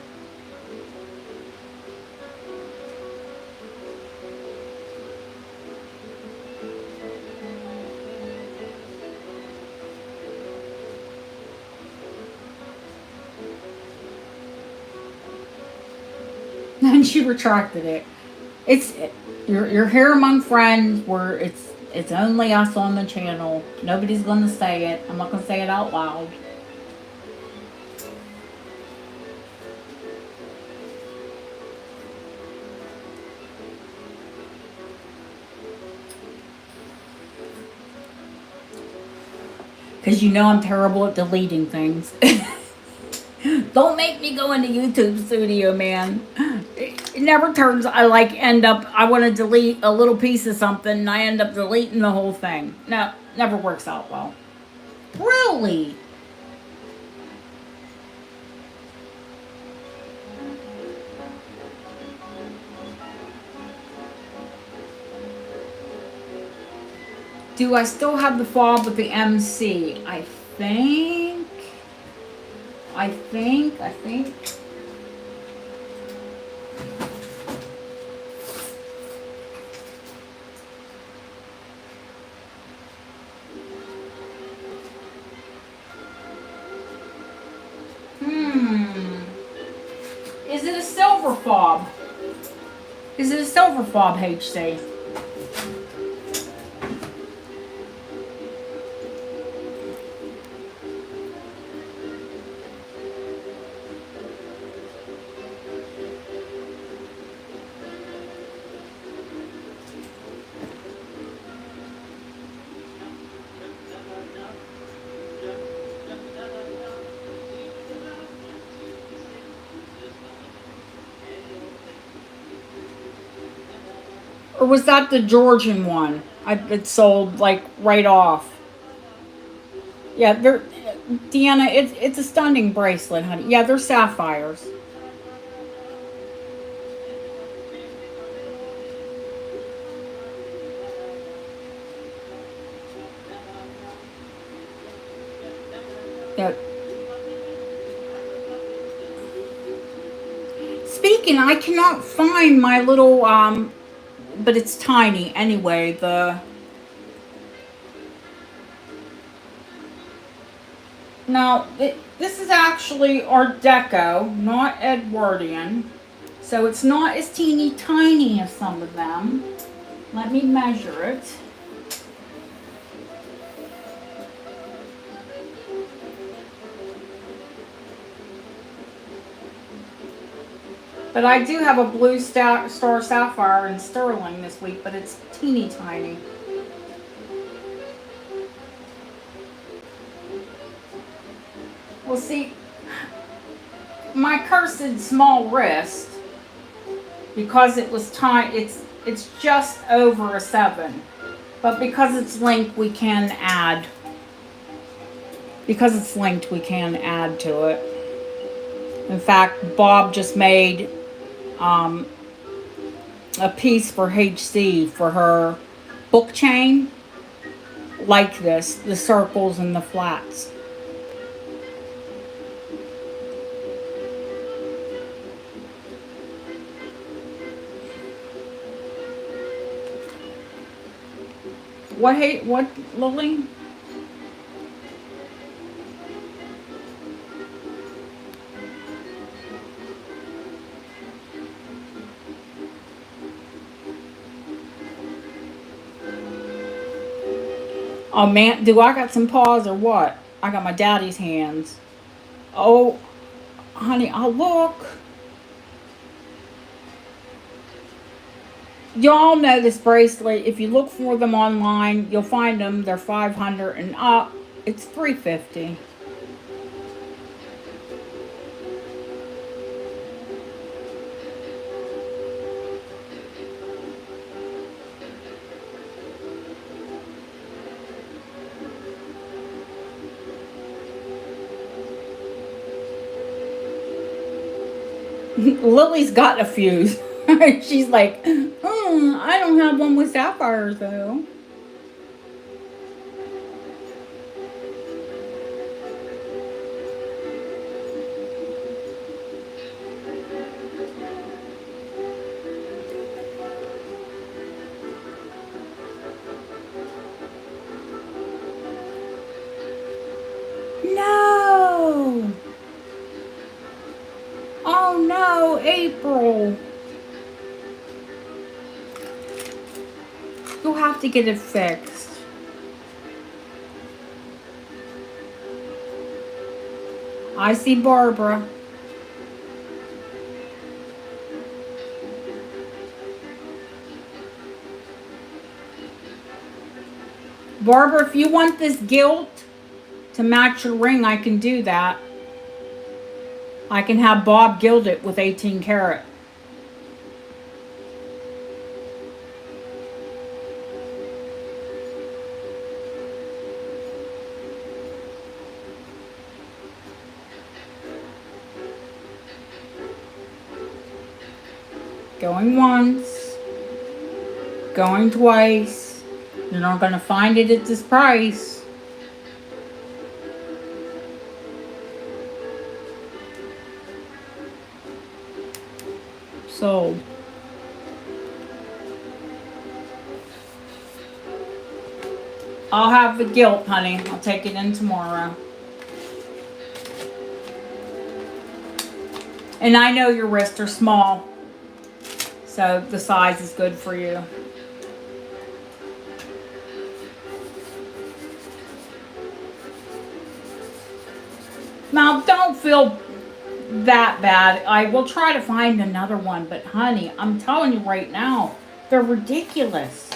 And she retracted it. You're here among friends where it's only us on the channel. Nobody's gonna say it. I'm not gonna say it out loud. Because you know I'm terrible at deleting things. Don't make me go into YouTube Studio, man. It never turns, I want to delete a little piece of something and I end up deleting the whole thing. No, never works out well. Really? Do I still have the fob with the MC? I think. silver fob. Is it a silver fob, HC? Or was that the Georgian one? It sold like right off. Yeah, they're Deanna. It's a stunning bracelet, honey. Yeah, they're sapphires. Yeah. Speaking, I cannot find my little but it's tiny anyway. This is actually Art Deco, not Edwardian. So it's not as teeny tiny as some of them. Let me measure it. But I do have a blue star sapphire in sterling this week, but it's teeny tiny. Well, see, my cursed small wrist, because it was tiny, it's just over a 7. But because it's linked, we can add. Because it's linked, we can add to it. In fact, Bob just made a piece for HC for her book chain, like this, the circles and the flats. What, Lily? Oh man, do I got some paws or what? I got my daddy's hands. Oh, honey, I'll look. Y'all know this bracelet. If you look for them online, you'll find them. They're 500 and up. It's 350. Lily's got a fuse. She's like, I don't have one with sapphires though. No. Oh no, April. You'll have to get it fixed. I see Barbara. Barbara, if you want this gilt to match your ring, I can do that. I can have Bob gild it with 18 karat. Going once, going twice. You're not going to find it at this price. Sold. I'll have the gilt, honey. I'll take it in tomorrow. And I know your wrists are small, so the size is good for you. Now, don't feel that bad. I will try to find another one, but honey, I'm telling you right now, they're ridiculous.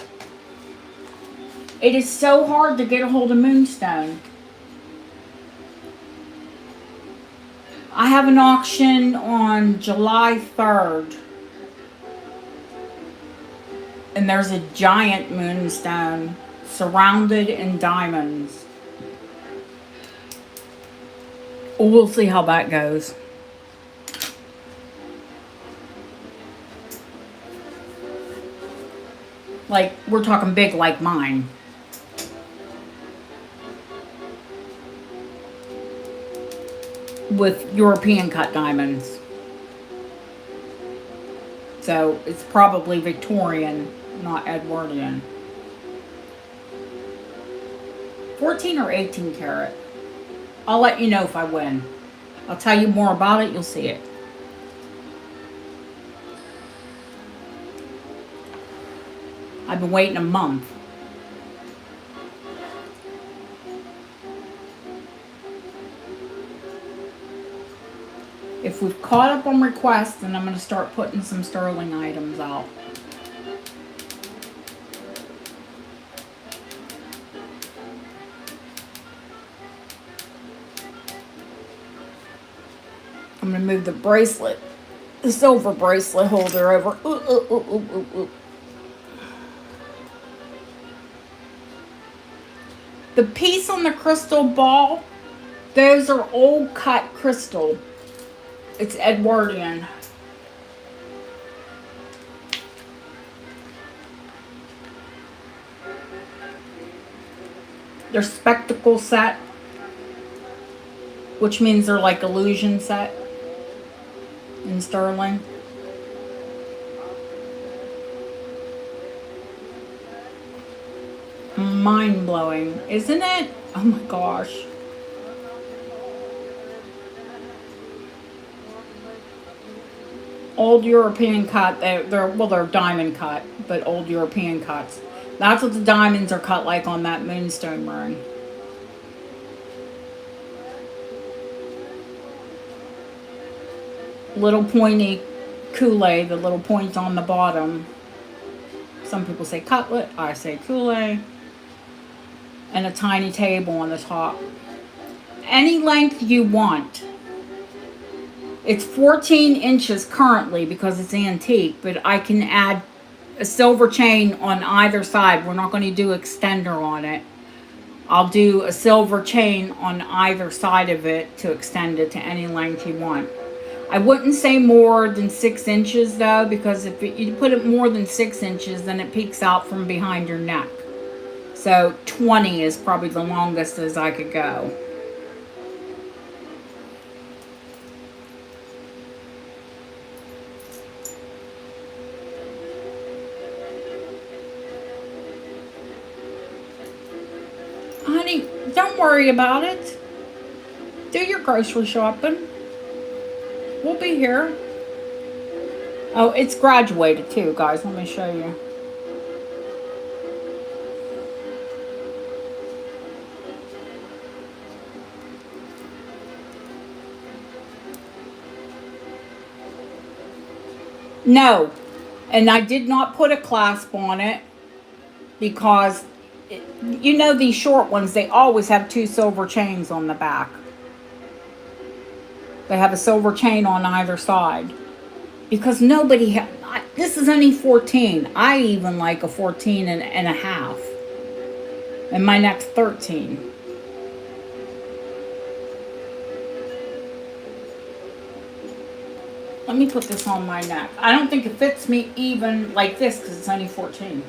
It is so hard to get a hold of Moonstone. I have an auction on July 3rd. And there's a giant moonstone surrounded in diamonds. We'll see how that goes. Like, we're talking big like mine. With European cut diamonds. So it's probably Victorian, not Edwardian. 14 or 18 karat. I'll let you know if I win. I'll tell you more about it, you'll see it. I've been waiting a month. If we've caught up on requests, then I'm going to start putting some sterling items out. I'm going to move the bracelet, the silver bracelet holder over. The piece on the crystal ball, those are old cut crystal. It's Edwardian. They're spectacle set, which means they're like illusion set in sterling. Mind blowing, isn't it? Oh my gosh. Old European cut. They're diamond cut, but old European cuts. That's what the diamonds are cut like on that Moonstone ring. Little pointy Kool-Aid, the little point on the bottom. Some people say cutlet, I say Kool-Aid. And a tiny table on the top. Any length you want. It's 14 inches currently because it's antique, but I can add a silver chain on either side. We're not going to do extender on it. I'll do a silver chain on either side of it to extend it to any length you want. I wouldn't say more than 6 inches though, because if you put it more than 6 inches, then it peeks out from behind your neck. So 20 is probably the longest as I could go. Honey, don't worry about it. Do your grocery shopping. We'll be here. Oh, it's graduated too, guys. Let me show you. No, and I did not put a clasp on it because, you know, these short ones, they always have 2 silver chains on the back. They have a silver chain on either side. Because nobody, this is only 14. I even like a 14 and a half. And my neck's 13. Let me put this on my neck. I don't think it fits me even like this because it's only 14.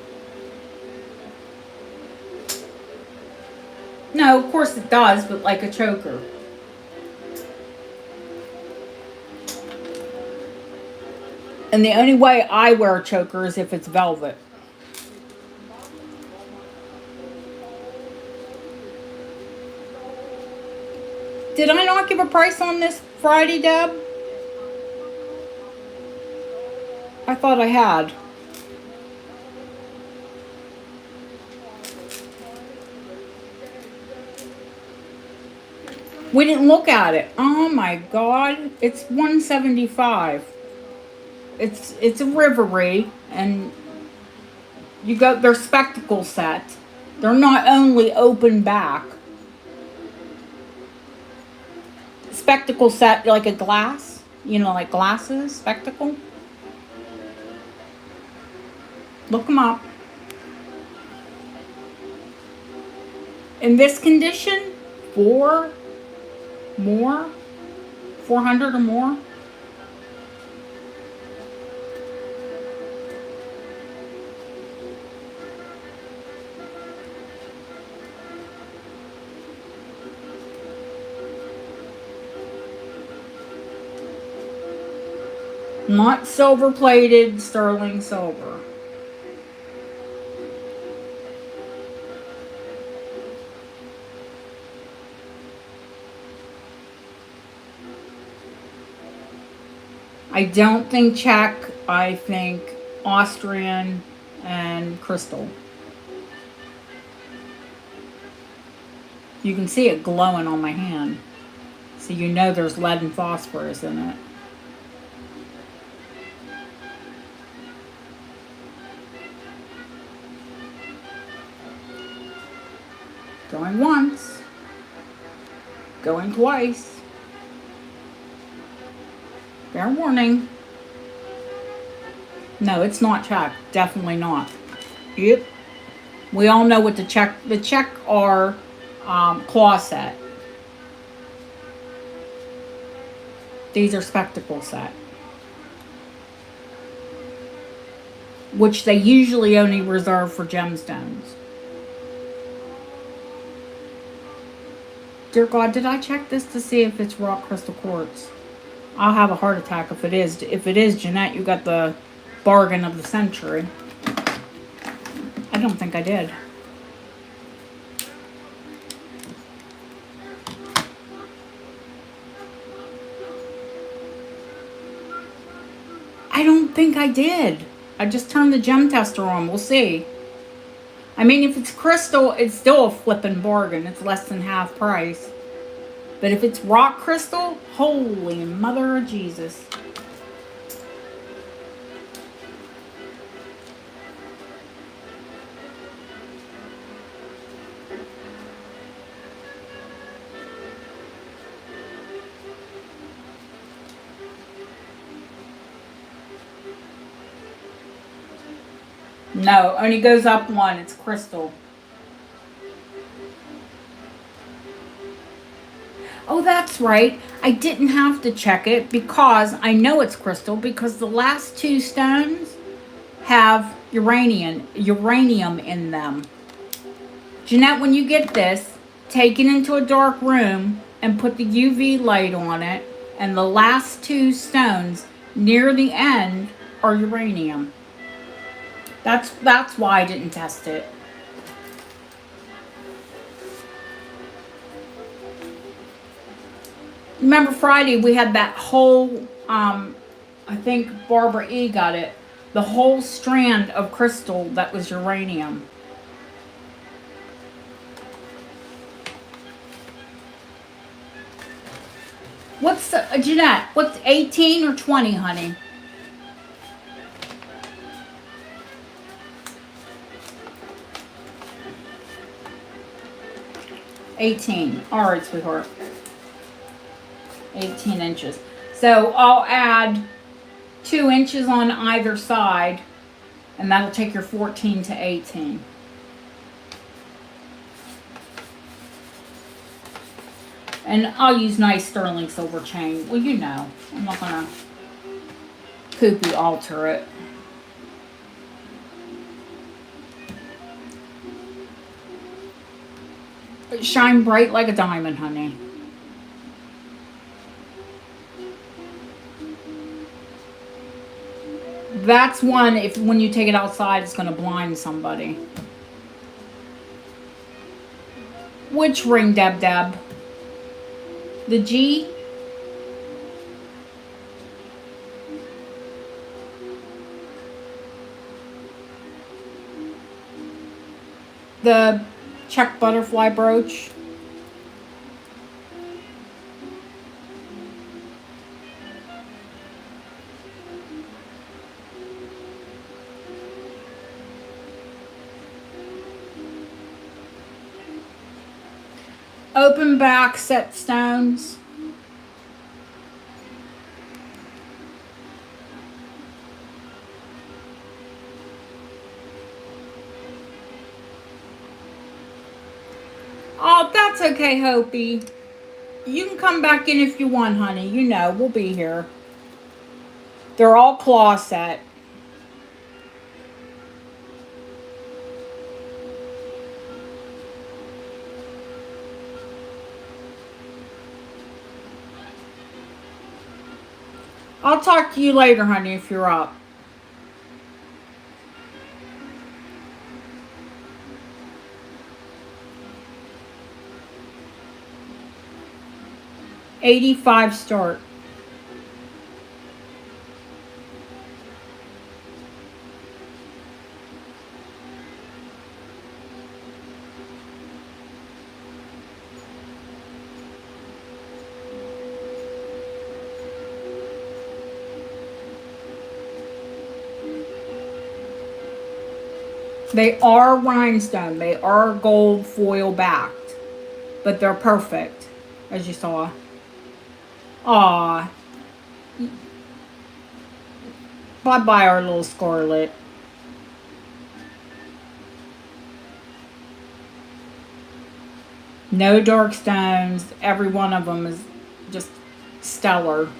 No, of course it does, but like a choker. And the only way I wear a choker is if it's velvet. Did I not give a price on this Friday, Deb? I thought I had. We didn't look at it. Oh my God. It's $175. It's a Riviere, and you got their spectacle set. They're not only open back. Spectacle set like a glass, you know, like glasses, spectacle. Look them up. In this condition, 400 or more. Not silver plated, sterling silver. I don't think Czech. I think Austrian and crystal. You can see it glowing on my hand. So you know there's lead and phosphorus in it. Going once. Going twice. Fair warning. No, it's not Czech. Definitely not. Yep. We all know what the Czech are claw set. These are spectacle set. Which they usually only reserve for gemstones. Dear God, did I check this to see if it's rock crystal quartz? I'll have a heart attack if it is. If it is, Jeanette, you got the bargain of the century. I don't think I did. I don't think I did. I just turned the gem tester on. We'll see. I mean, if it's crystal, it's still a flippin' bargain. It's less than half price. But if it's rock crystal, holy mother of Jesus. No, only goes up one. It's crystal. Oh, that's right. I didn't have to check it because I know it's crystal because the last two stones have uranium in them. Jeanette, when you get this, take it into a dark room and put the UV light on it, and the last two stones near the end are uranium. That's why I didn't test it. Remember Friday we had that whole, I think Barbara E got it, the whole strand of crystal that was uranium. What's, Jeanette, what's 18 or 20, honey? $18. All right, sweetheart. 18 inches. So I'll add 2 inches on either side, and that'll take your 14 to 18. And I'll use nice sterling silver chain. Well, you know, I'm not gonna poopy alter it. Shine bright like a diamond, honey. That's one, if when you take it outside, it's going to blind somebody. Which ring, Deb? The G? the check butterfly brooch. Open back set stones. Oh, that's okay, Hopi. You can come back in if you want, honey. You know, we'll be here. They're all claw set. I'll talk to you later, honey, if you're up. $85 start. They are rhinestone. They are gold foil backed. But they're perfect, as you saw. Aw. Bye-bye, our little Scarlet. No dark stones. Every one of them is just stellar.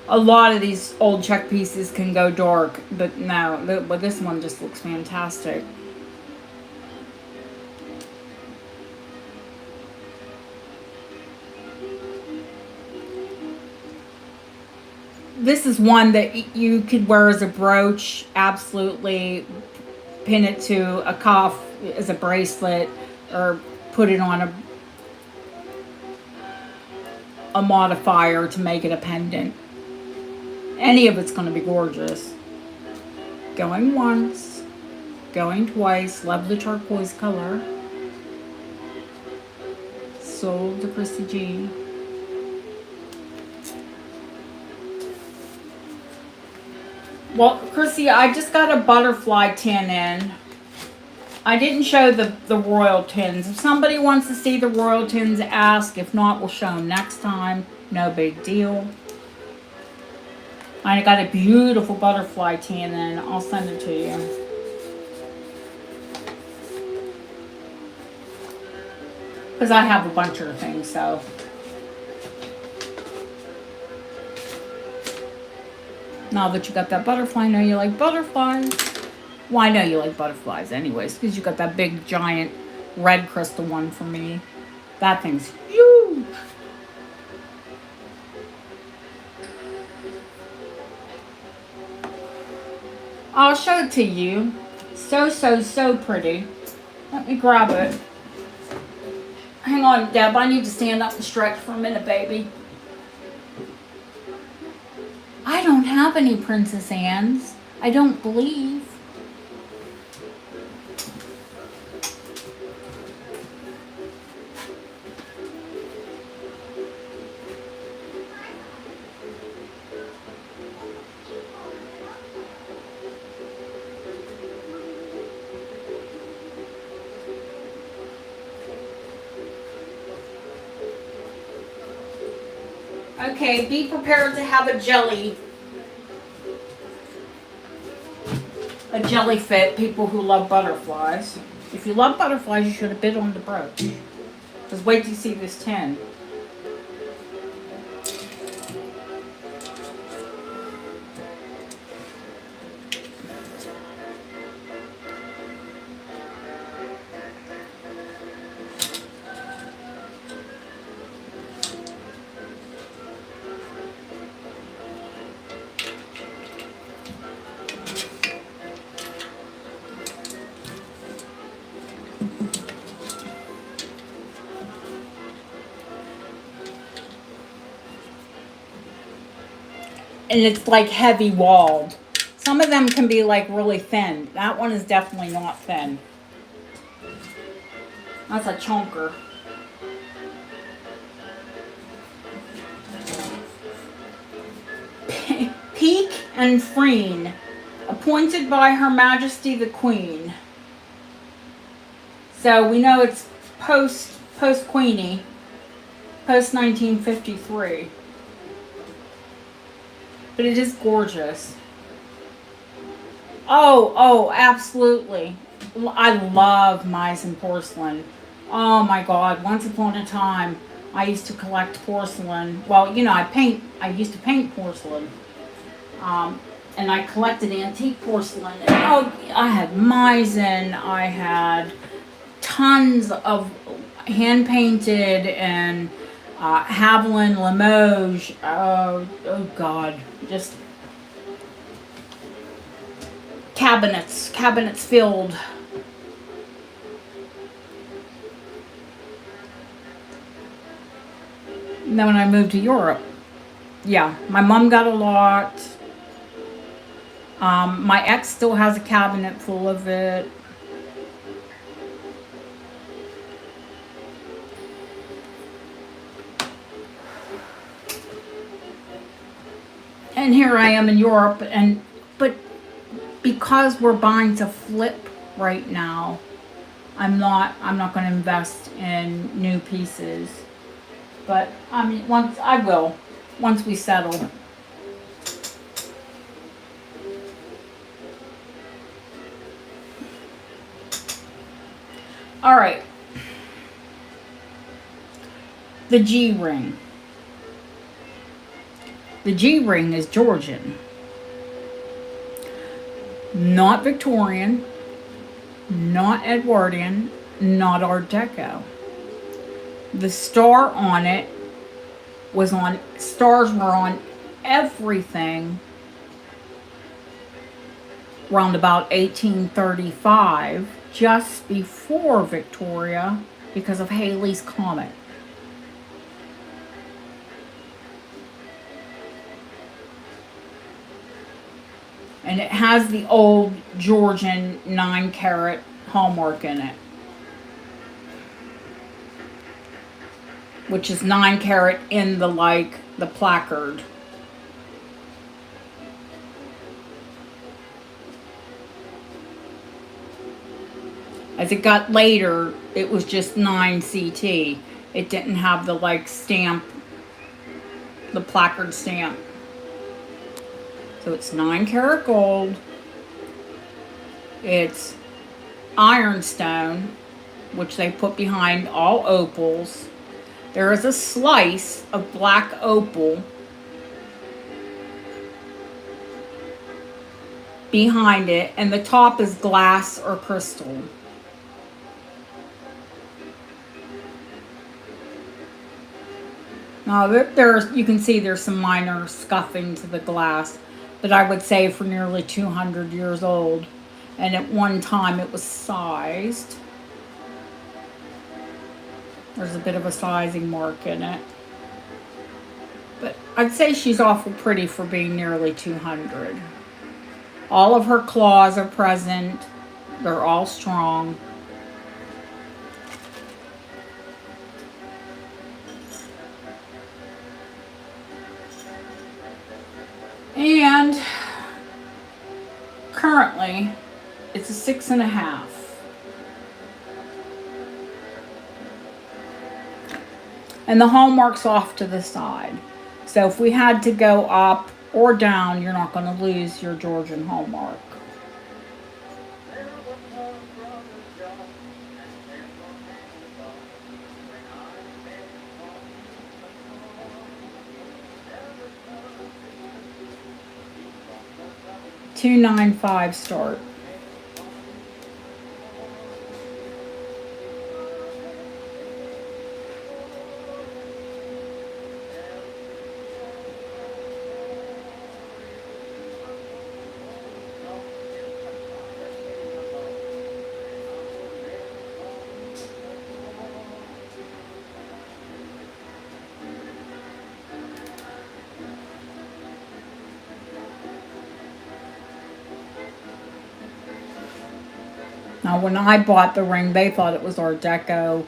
A lot of these old check pieces can go dark, but no, but this one just looks fantastic. This is one that you could wear as a brooch, absolutely. Pin it to a cuff as a bracelet, or put it on a modifier to make it a pendant. Any of it's going to be gorgeous. Going once, going twice. Love the turquoise color. Sold to Chrissy G. Well, Chrissy, I just got a butterfly tin in. I didn't show the royal tins. If somebody wants to see the royal tins, ask. If not, we'll show them next time. No big deal. I got a beautiful butterfly tin in. I'll send it to you. Because I have a bunch of things, so. Now that you got that butterfly, I know you like butterflies. Well, I know you like butterflies anyways, because you got that big, giant, red crystal one for me. That thing's huge. I'll show it to you. So pretty. Let me grab it. Hang on, Deb. I need to stand up and stretch for a minute, baby. I don't have any Princess Anne's. I don't believe. Okay, be prepared to have a jelly fit, people who love butterflies. If you love butterflies, you should have bid on the brooch. Just wait till you see this tin. and it's like heavy walled. Some of them can be like really thin. That one is definitely not thin. That's a chunker. Peak and Freen, appointed by Her Majesty the Queen. So we know it's post Queenie, post 1953. But it is gorgeous. Oh, absolutely. I love Meissen porcelain. Oh my God, once upon a time, I used to collect porcelain. Well, you know, I used to paint porcelain. And I collected antique porcelain. And, oh, I had Meissen, I had tons of hand-painted and Haviland, Limoges. Oh God, just cabinets filled. And then when I moved to Europe, yeah, my mom got a lot. My ex still has a cabinet full of it. And here I am in Europe, but because we're buying to flip right now, I'm not going to invest in new pieces. But I mean, once we settle. All right. The G ring. The G ring is Georgian. Not Victorian, not Edwardian, not Art Deco. The star on it stars were on everything around about 1835, just before Victoria, because of Halley's Comet. And it has the old Georgian 9-carat hallmark in it, which is 9-carat in the placard. As it got later, it was just 9CT. It didn't have the stamp, the placard stamp. So it's 9-carat gold. It's ironstone, which they put behind all opals. There is a slice of black opal behind it, and the top is glass or crystal. Now you can see there's some minor scuffing to the glass, but I would say for nearly 200 years old. And at one time it was sized. There's a bit of a sizing mark in it. But I'd say she's awful pretty for being nearly 200. All of her claws are present. They're all strong. And currently, it's a 6.5. And the hallmark's off to the side. So if we had to go up or down, you're not going to lose your Georgian hallmark. $295 start. Now, when I bought the ring, they thought it was Art Deco.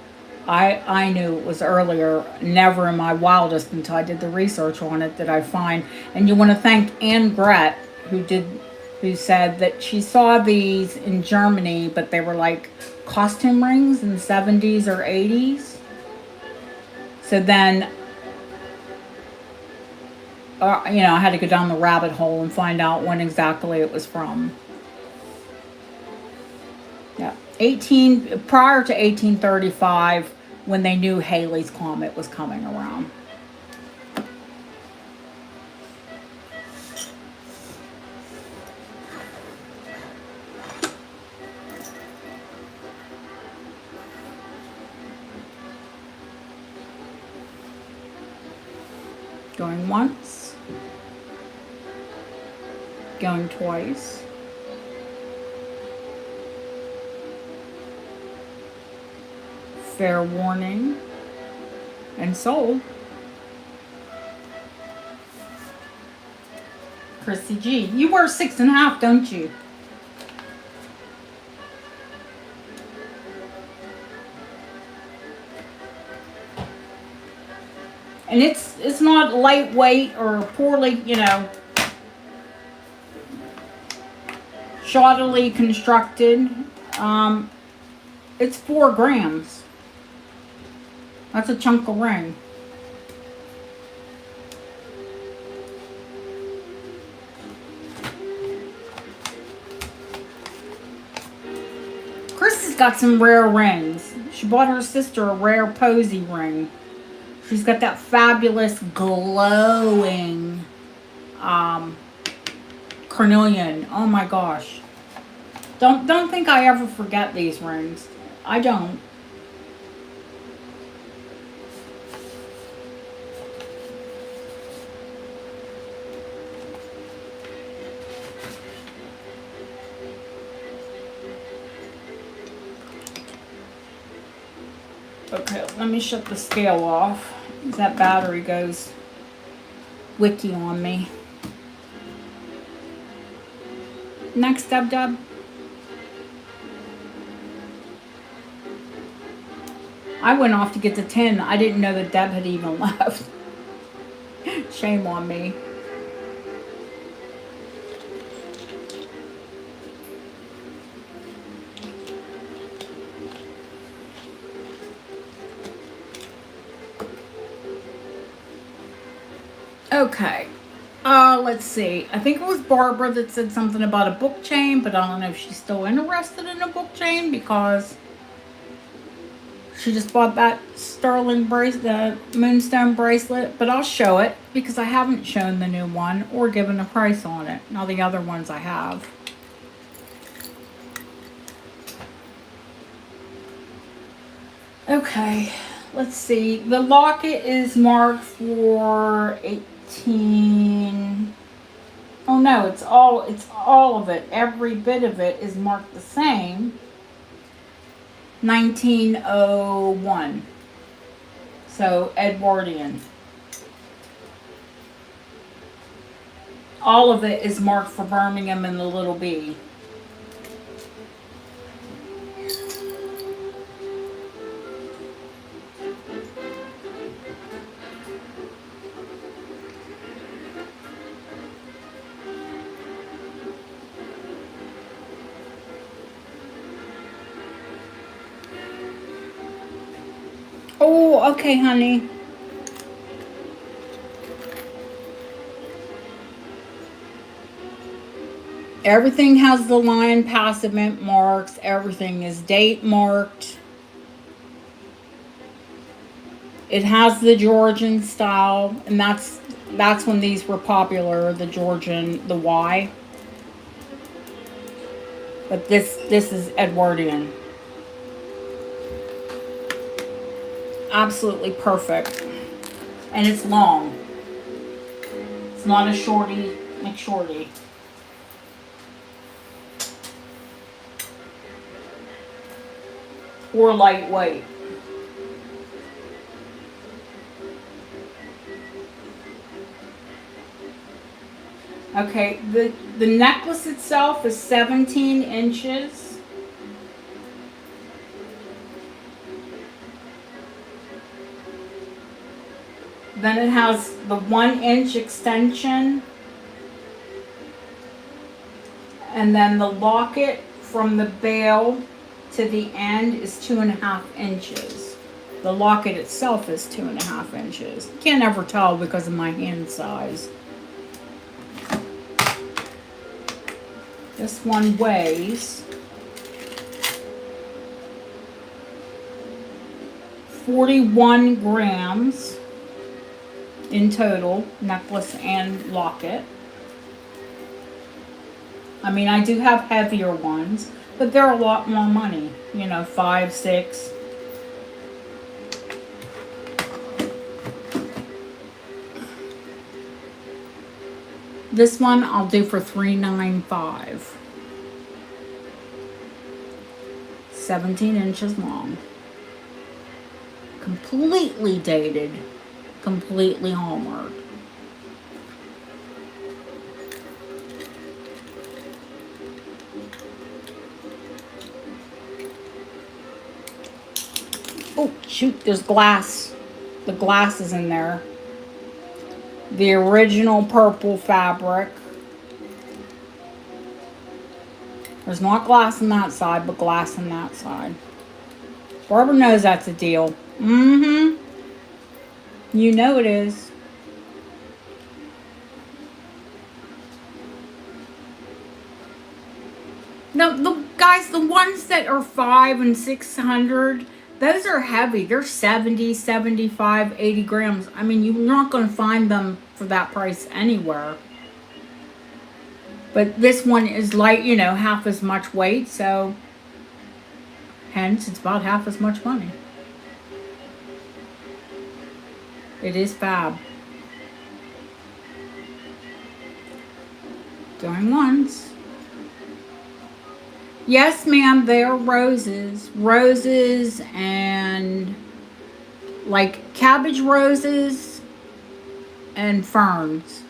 I knew it was earlier. Never in my wildest, until I did the research on it, did I find. And you want to thank Anne Gret, who said that she saw these in Germany, but they were like costume rings in the 70s or 80s. So then, I had to go down the rabbit hole and find out when exactly it was from. Yeah, prior to 1835, when they knew Halley's Comet was coming around. Going once, going twice. Fair warning, and sold. Chrissy G, you wear 6.5, don't you? And it's not lightweight or poorly, shoddily constructed. It's 4 grams. That's a chunk of ring. Chris has got some rare rings. She bought her sister a rare posy ring. She's got that fabulous glowing carnelian. Oh my gosh. Don't think I ever forget these rings. I don't. Okay, let me shut the scale off. That battery goes wiki on me. Next, Dub. I went off to get the 10. I didn't know that Deb had even left. Shame on me. Okay, let's see. I think it was Barbara that said something about a book chain, but I don't know if she's still interested in a book chain because she just bought that sterling the Moonstone bracelet. But I'll show it because I haven't shown the new one or given a price on it. Now the other ones I have. Okay, let's see. The locket is marked for 18. Oh no, it's all of it. Every bit of it is marked the same. 1901. So Edwardian. All of it is marked for Birmingham and the little B. Oh, okay, honey. Everything has the line passament marks. Everything is date marked. It has the Georgian style, and that's when these were popular, the Georgian, the Y. But this is Edwardian. Absolutely perfect. And it's long. It's not a shorty McShorty. Or lightweight. Okay, the necklace itself is 17 inches. Then it has the 1-inch extension. And then the locket from the bail to the end is 2.5 inches. The locket itself is 2.5 inches. Can't ever tell because of my hand size. This one weighs 41 grams in total, necklace and locket. I mean, I do have heavier ones, but they're a lot more money. You know, 5, 6. This one I'll do for $3.95. 17 inches long. Completely dated. Completely Hallmark. Oh, shoot, there's glass. The glass is in there. The original purple fabric. There's not glass on that side, but glass on that side. Barbara knows that's a deal. Mm-hmm. You know it is. No, the guys, the ones that are 500 and 600, those are heavy. They're 70, 75, 80 grams. I mean, you're not going to find them for that price anywhere. But this one is light, you know, half as much weight, so hence it's about half as much money. It is fab. Going once. Yes, ma'am, they're roses. Roses and like cabbage roses and ferns.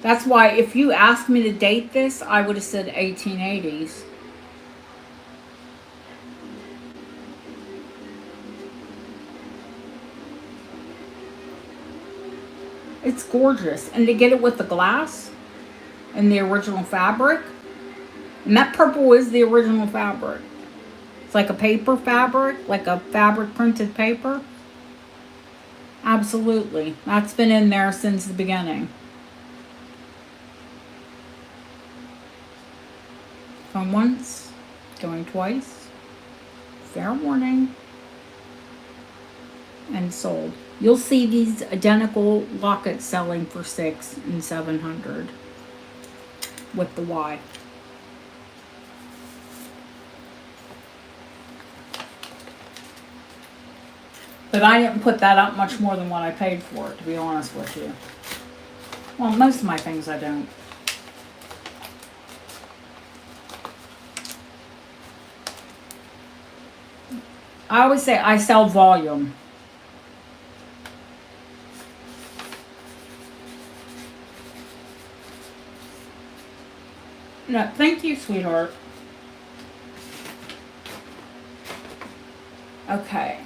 That's why if you asked me to date this, I would have said 1880s. It's gorgeous. And to get it with the glass and the original fabric. And that purple is the original fabric. It's like a paper fabric, like a fabric printed paper. Absolutely. That's been in there since the beginning. Going once, going twice. Fair warning. And sold. You'll see these identical lockets selling for $600 and $700 with the Y. But I didn't put that up much more than what I paid for it, to be honest with you. Well, most of my things I don't. I always say I sell volume. No, thank you, sweetheart. Okay.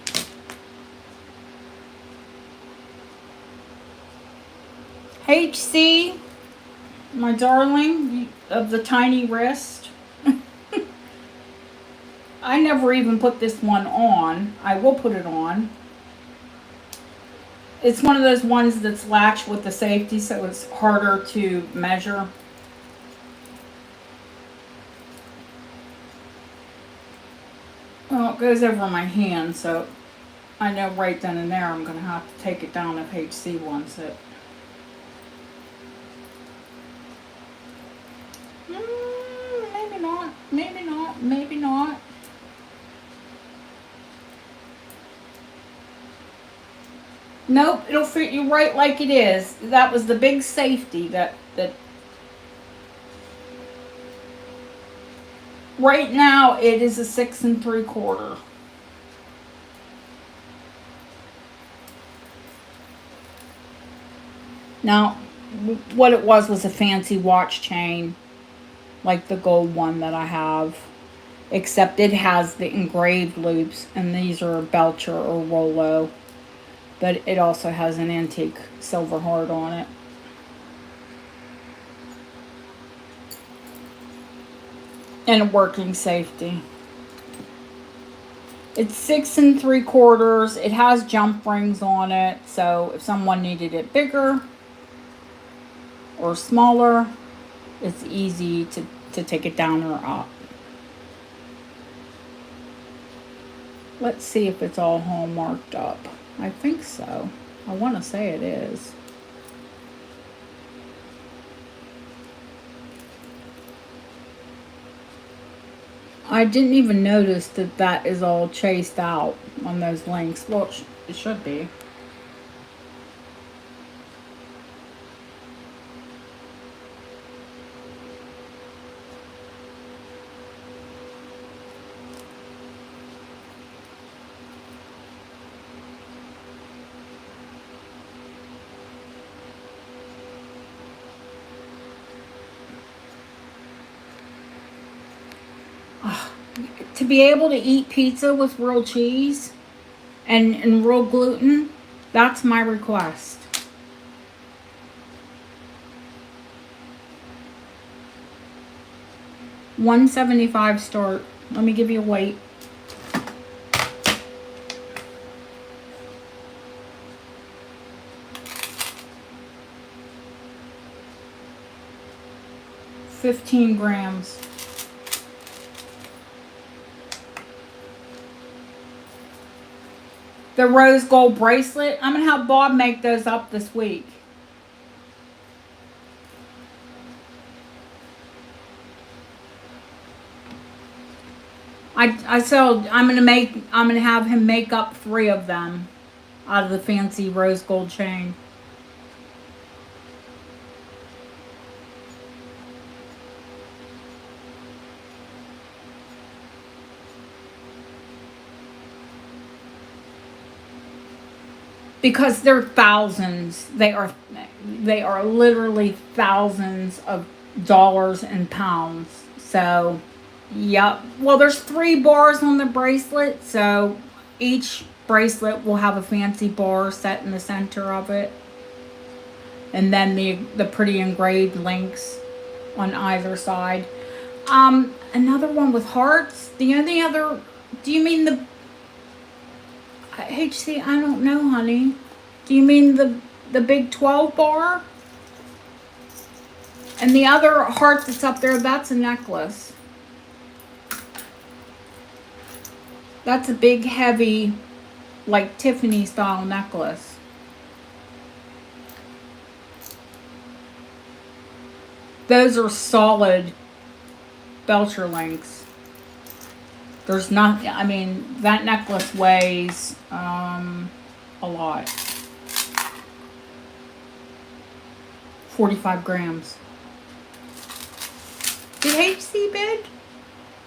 HC, my darling, of the tiny wrist. I never even put this one on. I will put it on. It's one of those ones that's latched with the safety, so it's harder to measure. Well, it goes over my hand, so I know right then and there I'm going to have to take it down if HC wants it. Maybe not, maybe not, maybe not. Nope, it'll fit you right like it is. That was the big safety that right now it is a 6 3/4. Now, what it was a fancy watch chain, like the gold one that I have, except it has the engraved loops, and these are Belcher or Rollo. but it also has an antique silver heart on it. And a working safety. It's 6 3/4. It has jump rings on it, so if someone needed it bigger or smaller, it's easy to take it down or up. Let's see if it's all hallmarked up. I think so. I want to say it is. I didn't even notice that that is all chased out on those links. Well, it should be. To be able to eat pizza with real cheese and real gluten, that's my request. $175 start. Let me give you a weight. $15 grams. The rose gold bracelet, I'm going to have Bob make those up this week. I'm going to have him make up 3 of them out of the fancy rose gold chain. Because they're thousands. They are literally thousands of dollars and pounds. So, yep. Well, there's 3 bars on the bracelet, so each bracelet will have a fancy bar set in the center of it. And then the pretty engraved links on either side. Another one with hearts. The only other, do you mean the HC, I don't know, honey. Do you mean the big 12 bar? And the other heart that's up there, that's a necklace. That's a big, heavy, like Tiffany style necklace. Those are solid Belcher links. There's not, I mean, that necklace weighs a lot. 45 grams. Did HC bid?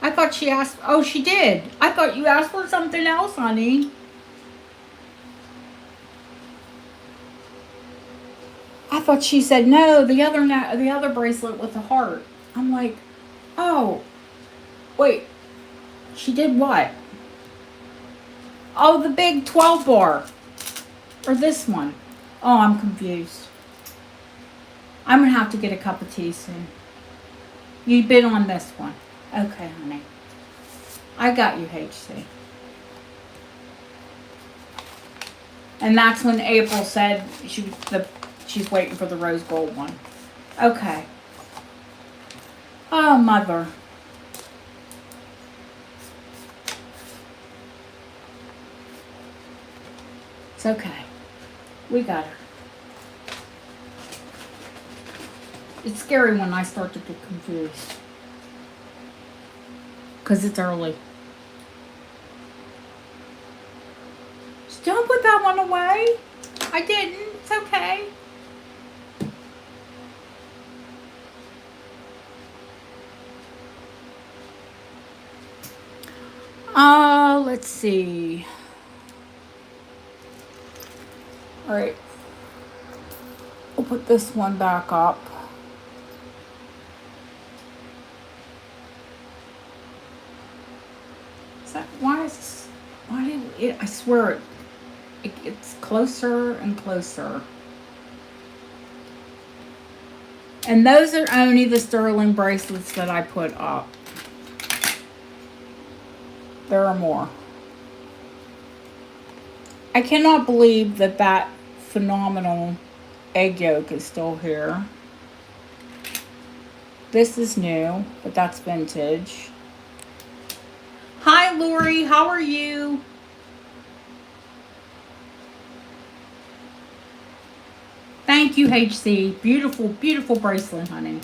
I thought she asked, oh, she did. I thought you asked for something else, honey. I thought she said, no, the other bracelet with the heart. I'm like, oh, wait. She did what? Oh, the big 12 bar. Or this one. Oh, I'm confused. I'm going to have to get a cup of tea soon. You bid on this one. Okay, honey. I got you, HC. And that's when April said she's waiting for the rose gold one. Okay. Oh, mother. It's okay. We got her. It's scary when I start to get confused. Because it's early. Just don't put that one away. I didn't. It's okay. Let's see. All right. We'll put this one back up. Is that, why did it, I swear It gets closer and closer. And those are only the sterling bracelets that I put up. There are more. I cannot believe that that phenomenal egg yolk is still here. This is new, but that's vintage. Hi, Lori. How are you? Thank you, HC. Beautiful, beautiful bracelet, honey.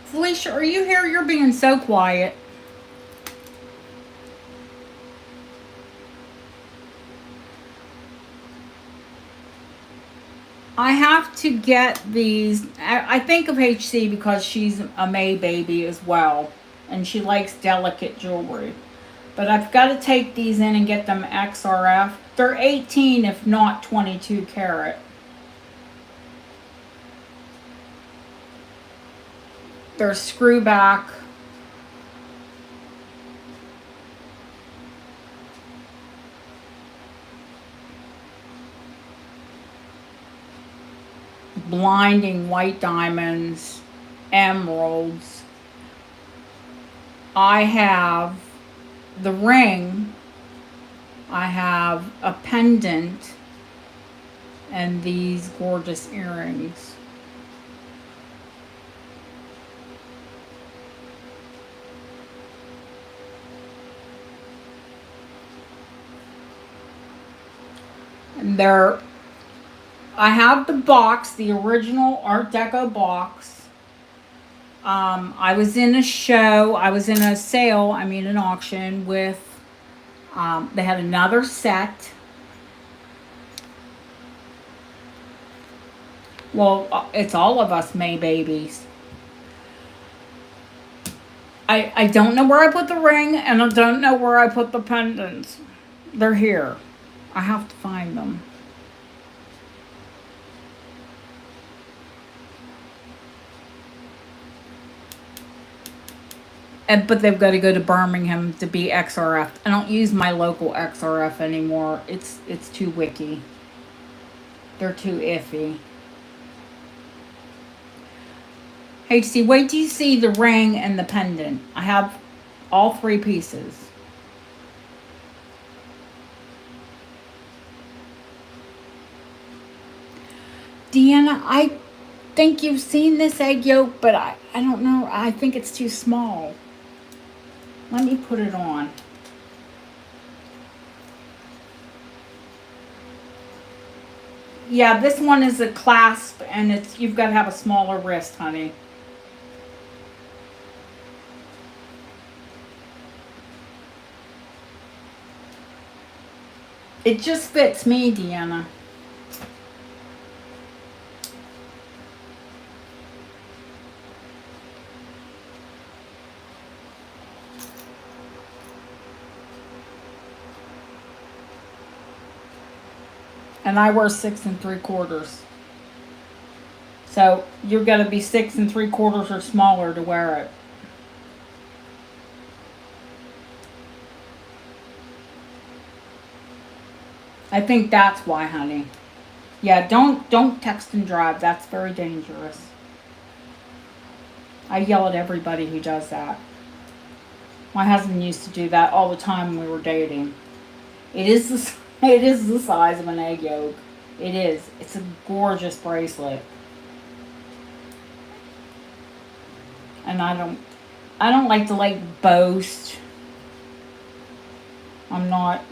Felicia, are you here? You're being so quiet. I have to get these. I think of HC because she's a May baby as well, and she likes delicate jewelry. But I've got to take these in and get them XRF. They're 18, if not 22 karat. They're screw back. Blinding white diamonds, emeralds. I have the ring. I have a pendant and these gorgeous earrings. And I have the box, the original Art Deco box. I was in a show, I was in a sale, an auction with, they had another set. Well, it's all of us May babies. I don't know where I put the ring, and I don't know where I put the pendants. They're here. I have to find them. But they've got to go to Birmingham to be XRF. I don't use my local XRF anymore. It's too wicky. They're too iffy. HC, wait till you see the ring and the pendant. I have all three pieces. Deanna, I think you've seen this egg yolk, but I don't know. I think it's too small. Let me put it on. Yeah, this one is a clasp, and you've got to have a smaller wrist, honey. It just fits me, Deanna. And I wear 6 3/4. So you're going to be 6 3/4 or smaller to wear it. I think that's why, honey. Yeah, don't text and drive. That's very dangerous. I yell at everybody who does that. My husband used to do that all the time when we were dating. It is the size of an egg yolk. It is. It's a gorgeous bracelet. And I don't like to boast. I'm not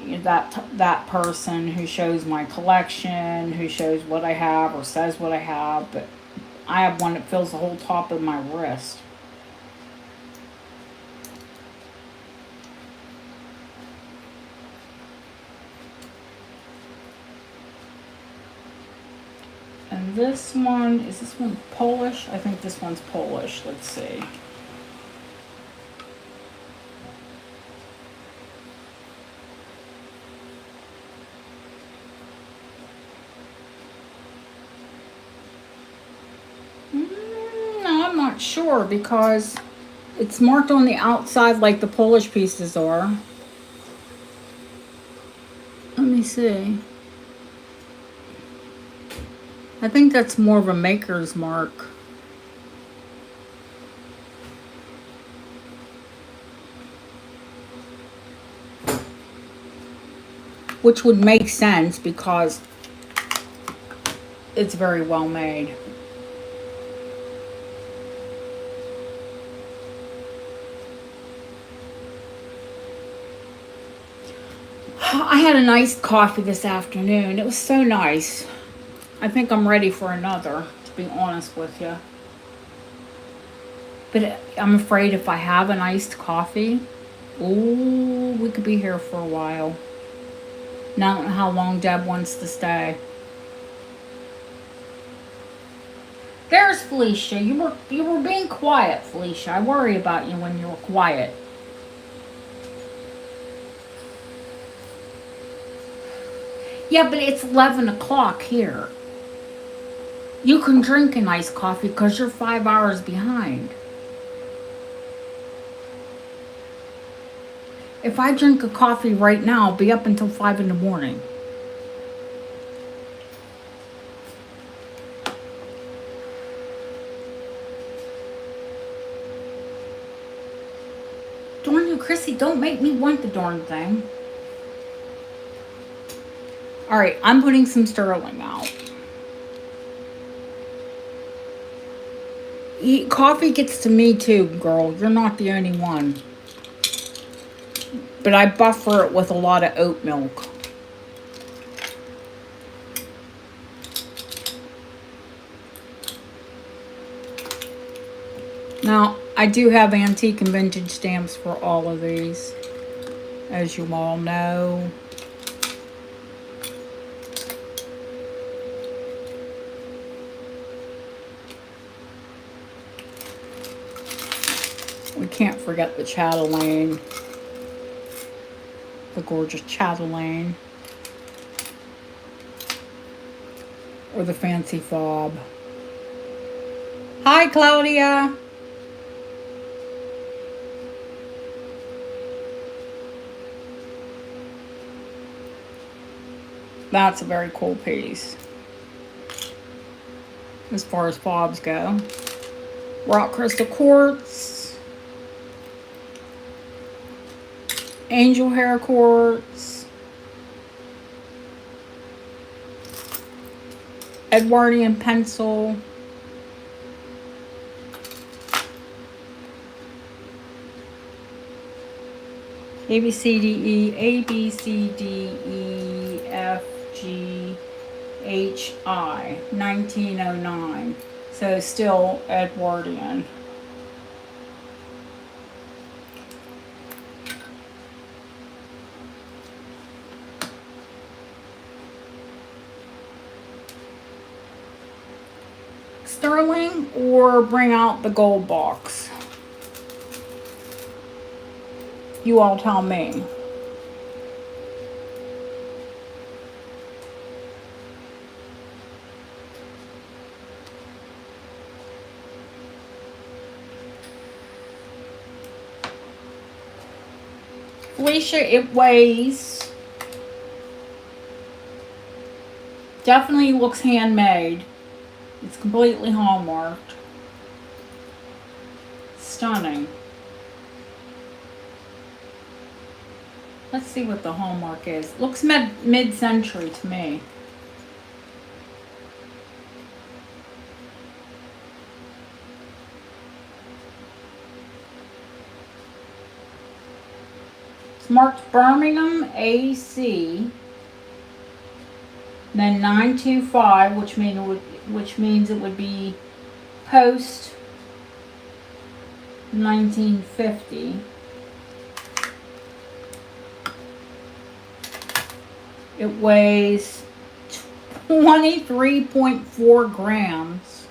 that person who shows my collection, who shows what I have or says what I have, but I have one that fills the whole top of my wrist. And this one, is this one Polish? I think this one's Polish. Let's see. not sure because it's marked on the outside like the Polish pieces are. Let me see. I think that's more of a maker's mark. Which would make sense because it's very well made. I had an iced coffee this afternoon. It was so nice. I think I'm ready for another, to be honest with you. But I'm afraid if I have an iced coffee, ooh, we could be here for a while. Now I don't know how long Deb wants to stay. There's Felicia. You were being quiet, Felicia. I worry about you when you're quiet. Yeah, but it's 11 o'clock here. You can drink an iced coffee because you're 5 hours behind. If I drink a coffee right now, I'll be up until 5 in the morning. Darn you, Chrissy, don't make me want the darn thing. Alright, I'm putting some sterling out. Coffee gets to me too, girl. You're not the only one. But I buffer it with a lot of oat milk. Now, I do have antique and vintage stamps for all of these, as you all know. We can't forget the chatelaine. The gorgeous chatelaine. Or the fancy fob. Hi, Claudia. That's a very cool piece. As far as fobs go. Rock crystal quartz. Angel hair quartz. Edwardian pencil. A, B, C, D, E, A, B, C, D, E, F, G, H, I, 1909. So still Edwardian. Sterling or bring out the gold box? You all tell me. Felicia, it weighs. Definitely looks handmade. It's completely hallmarked. Stunning. Let's see what the hallmark is. Looks mid-century to me. It's marked Birmingham AC. Then 925, which means it would be post 1950. It weighs 23.4 grams.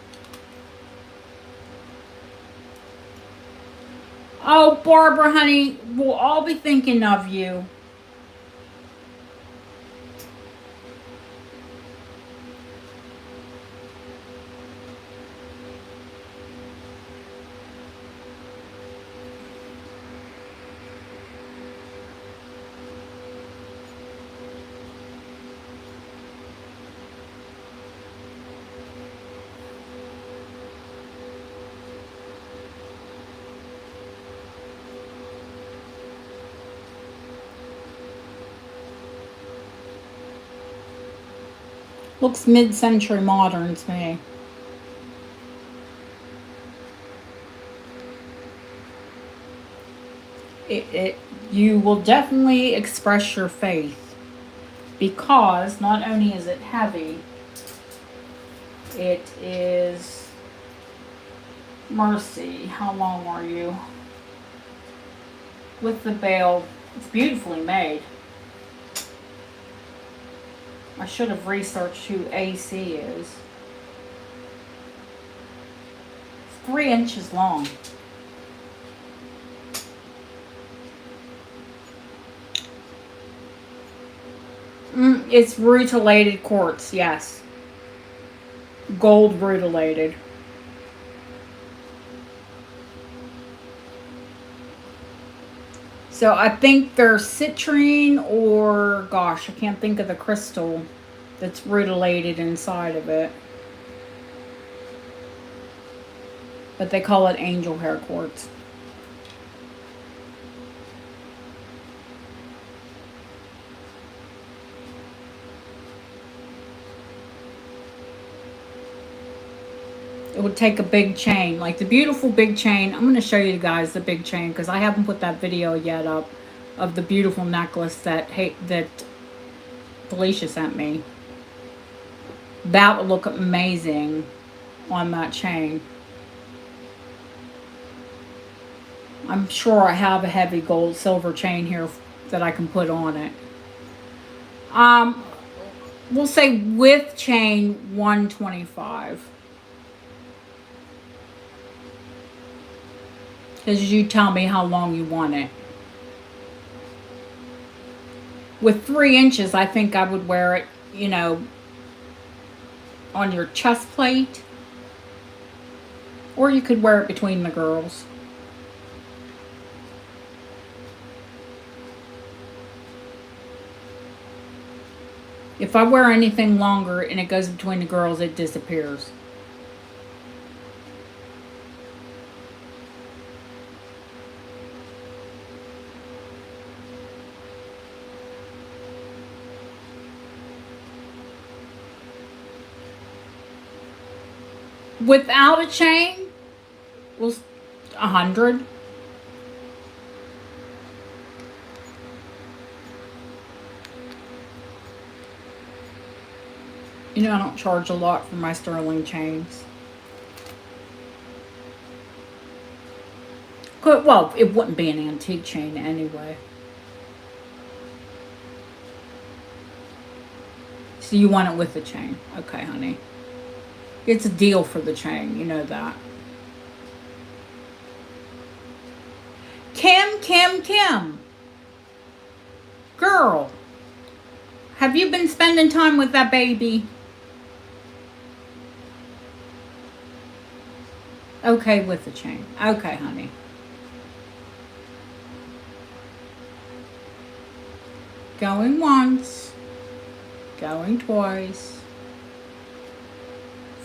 Oh, Barbara, honey, we'll all be thinking of you. Looks mid-century modern to me. You will definitely express your faith because not only is it heavy, it is mercy. How long are you? With the bail, it's beautifully made. I should have researched who AC is. It's 3 inches long. It's rutilated quartz, yes. Gold rutilated. So I think they're citrine or, gosh, I can't think of the crystal that's rutilated inside of it. But they call it angel hair quartz. It would take a big chain, like the beautiful big chain. I'm going to show you guys the big chain because I haven't put that video yet up of the beautiful necklace that Felicia sent me. That would look amazing on that chain. I'm sure I have a heavy gold silver chain here that I can put on it. We'll say with chain 125. Because you tell me how long you want it. With 3 inches, I think I would wear it, you know, on your chest plate. Or you could wear it between the girls. If I wear anything longer and it goes between the girls, it disappears. Without a chain, was 100. You know, I don't charge a lot for my sterling chains. Well, it wouldn't be an antique chain anyway. So you want it with the chain. Okay, honey. It's a deal for the chain. You know that. Kim. Girl. Have you been spending time with that baby? Okay, with the chain. Okay, honey. Going once. Going twice.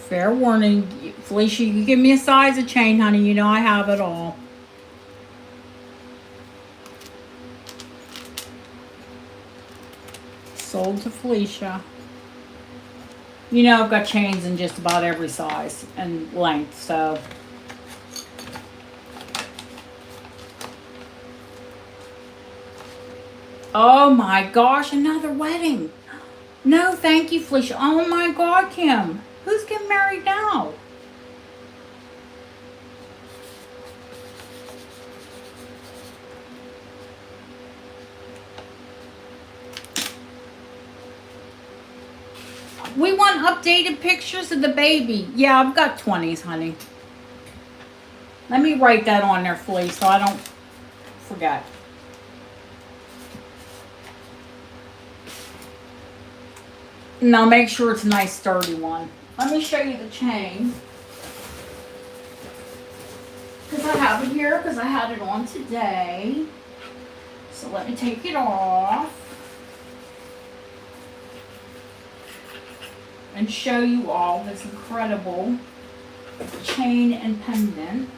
Fair warning. Felicia, you give me a size of chain, honey. You know I have it all. Sold to Felicia. You know I've got chains in just about every size and length, so. Oh my gosh, another wedding. No, thank you, Felicia. Oh my God, Kim. Who's getting married now? We want updated pictures of the baby. Yeah, I've got 20s, honey. Let me write that on there for you so I don't forget. Now make sure it's a nice sturdy one. Let me show you the chain. Because I have it here because I had it on today. So let me take it off. And show you all this incredible chain and pendant.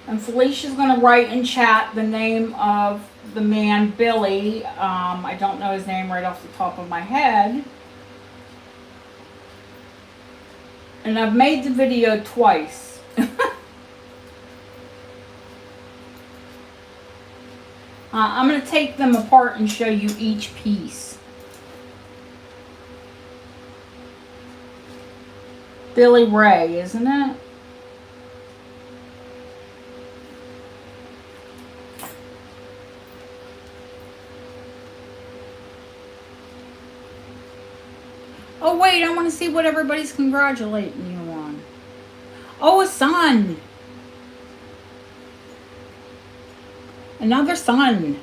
And Felicia's going to write in chat the name of the man Billy. I don't know his name right off the top of my head. And I've made the video twice. I'm going to take them apart and show you each piece. Billy Ray, isn't it? Oh wait, I want to see what everybody's congratulating you on. Oh, a son. Another son.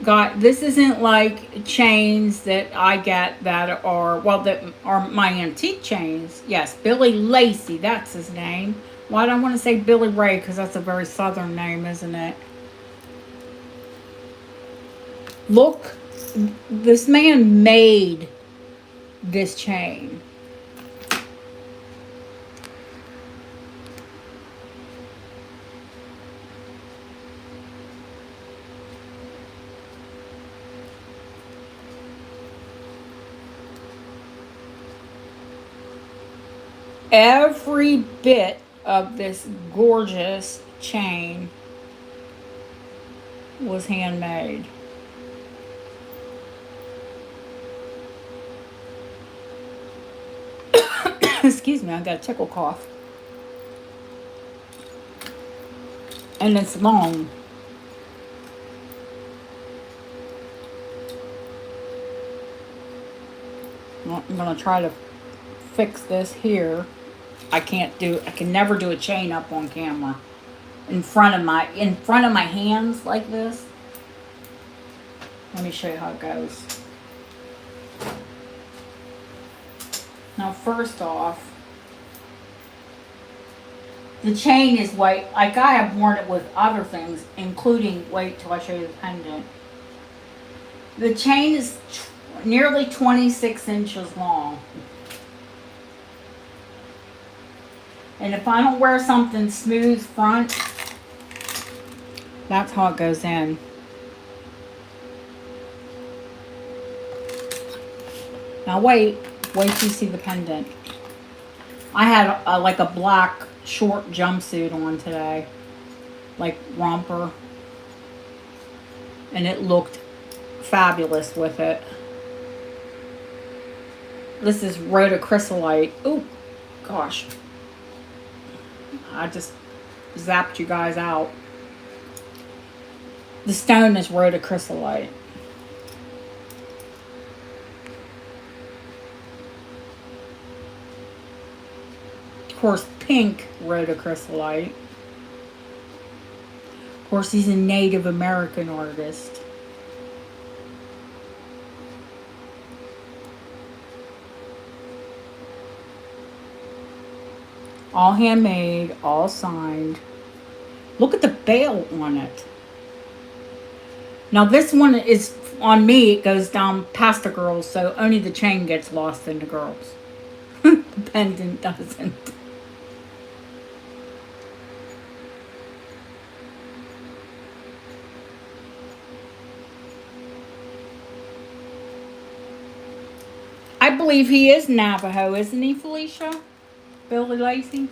God, this isn't like chains that I get that are, well, that are my antique chains. Yes, Billy Lacey, that's his name. Why do I want to say Billy Ray? Because that's a very southern name, isn't it? Look, this man made this chain. Every bit of this gorgeous chain was handmade. Excuse me, I got a tickle cough. And it's long. Well, I'm going to try to fix this here. I can never do a chain up on camera. In front of my hands like this. Let me show you how it goes. Now first off, the chain is white. Like I have worn it with other things, including, wait till I show you the pendant. The chain is nearly 26 inches long. And if I don't wear something smooth front, that's how it goes in. Now wait till you see the pendant. I had like a black short jumpsuit on today, like romper, and it looked fabulous with it. This is rhodochrysallite. Oh gosh, I just zapped you guys out. The stone is rhodochrysallite. Of course, pink rhodochrysallite. Of course, he's a Native American artist. All handmade, all signed. Look at the bail on it. Now this one is, on me, it goes down past the girls, so only the chain gets lost in the girls. The pendant doesn't. I believe he is Navajo, isn't he, Felicia? Billy Lacey?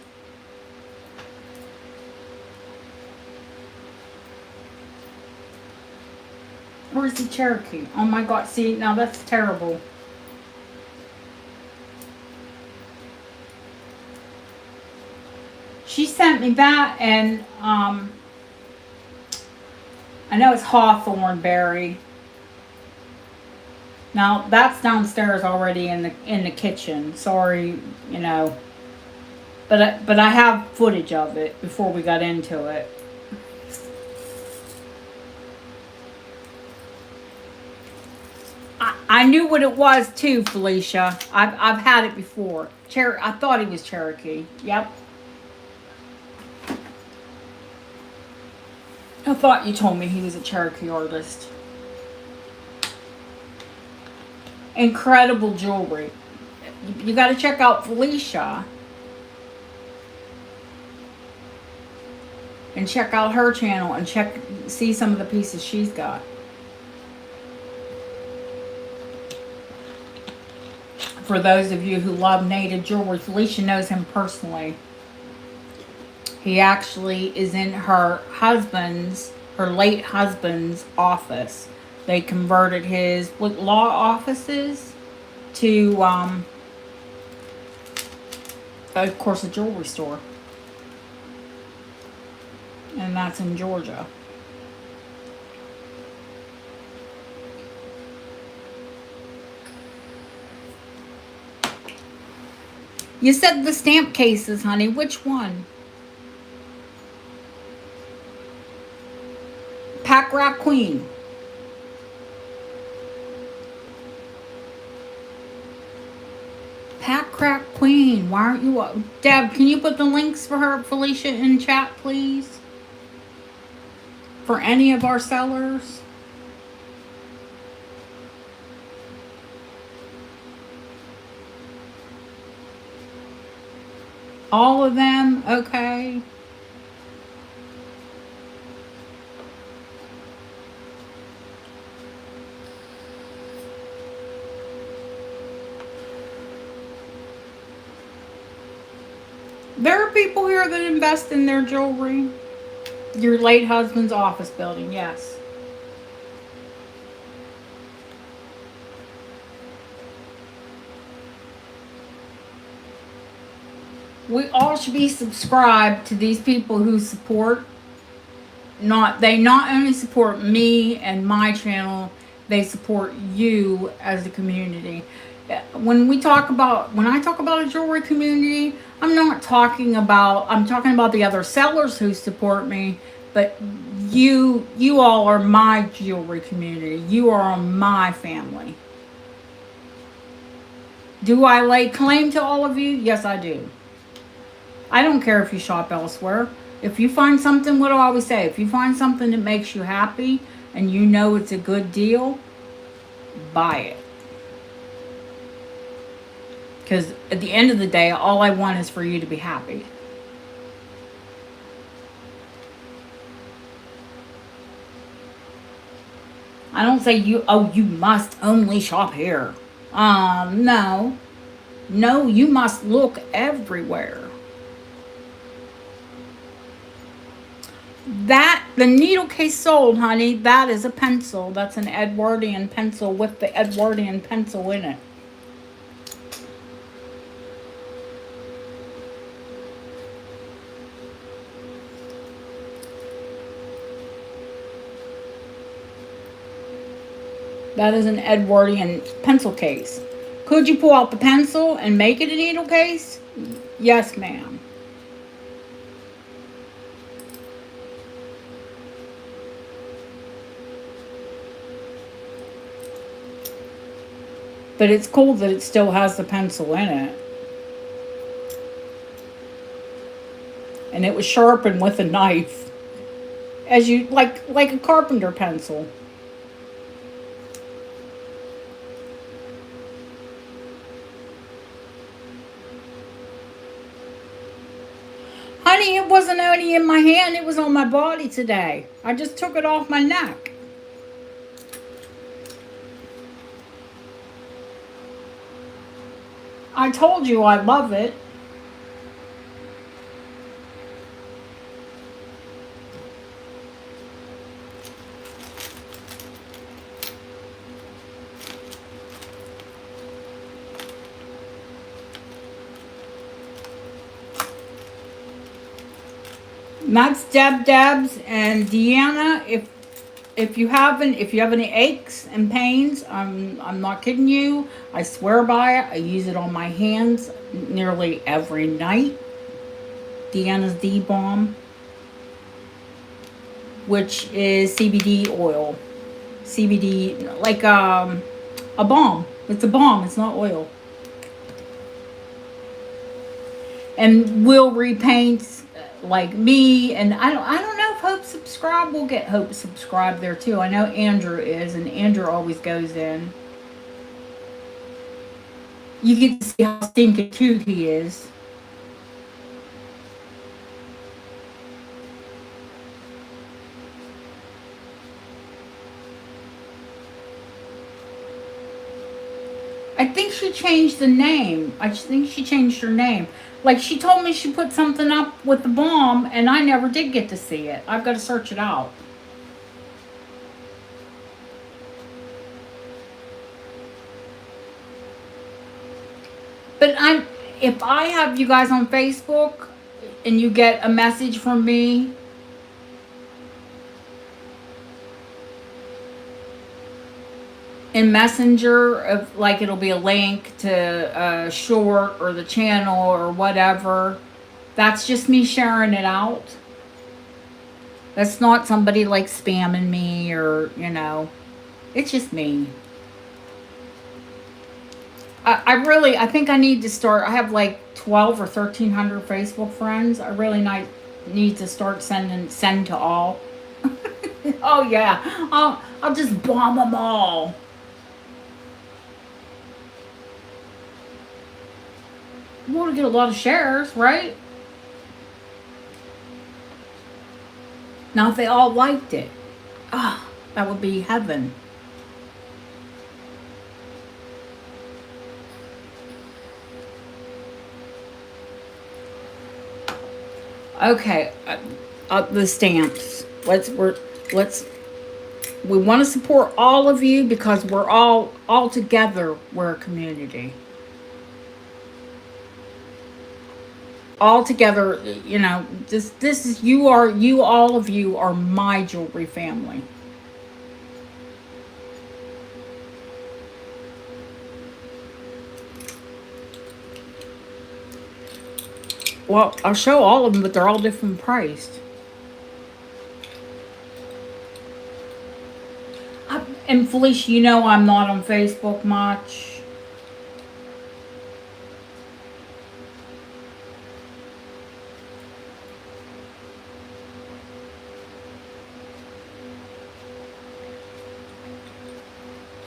Or is he Cherokee? Oh my God, see, now that's terrible. She sent me that, and I know it's Hawthorne berry. Now that's downstairs already in the kitchen. Sorry, you know. But I have footage of it before we got into it. I knew what it was too, Felicia. I've had it before. I thought he was Cherokee. Yep. I thought you told me he was a Cherokee artist. Incredible jewelry. You got to check out Felicia. and check out her channel and see some of the pieces she's got. For those of you who love native jewelry, Felicia knows him personally. He actually is in her late husband's office. They converted his law offices to, of course, a jewelry store. And that's in Georgia. You said the stamp cases, honey. Which one? Pack Rat Queen. Pack Rat Queen. Why aren't you... Deb, can you put the links for her, Felicia, in chat, please? For any of our sellers? All of them? Okay. There are people here that invest in their jewelry. Your late husband's office building, yes. We all should be subscribed to these people who support. They not only support me and my channel, they support you as a community. When I talk about a jewelry community, I'm talking about the other sellers who support me, but you all are my jewelry community. You are my family. Do I lay claim to all of you? Yes, I do. I don't care if you shop elsewhere. If you find something, what do I always say? If you find something that makes you happy and you know it's a good deal, buy it. Because at the end of the day, all I want is for you to be happy. I don't say you must only shop here. No. No, you must look everywhere. The needle case sold, honey, that is a pencil. That's an Edwardian pencil with the Edwardian pencil in it. That is an Edwardian pencil case. Could you pull out the pencil and make it a needle case? Yes, ma'am. But it's cool that it still has the pencil in it. And it was sharpened with a knife. As you like a carpenter pencil. Honey, it wasn't only in my hand, it was on my body today. I just took it off my neck. I told you I love it. And that's Deb's and Deanna. If you have any aches and pains, I'm not kidding you. I swear by it. I use it on my hands nearly every night. Deanna's D-Balm, which is CBD oil. CBD, like a balm. It's a balm. It's not oil. And will repaint like me, and I don't know if Hope Subscribe will get Hope Subscribe there too. I know Andrew is, and Andrew always goes in. You get to see how stinking cute he is. I think she changed the name. I think she changed her name. Like she told me she put something up with the bomb and I never did get to see it. I've got to search it out. But if I have you guys on Facebook and you get a message from me, in Messenger, of like it'll be a link to a short or the channel or whatever. That's just me sharing it out. That's not somebody like spamming me or, it's just me. I think I need to start. I have like 12 or 1300 Facebook friends. I really need to start send to all. Oh yeah, I'll just bomb them all. We want to get a lot of shares, right? Now, if they all liked it, that would be heaven. Okay, the stamps. Let's. We want to support all of you because we're all together. We're a community. All together, this is all of you are my jewelry family. Well, I'll show all of them, but they're all different priced. And Felicia, I'm not on Facebook much.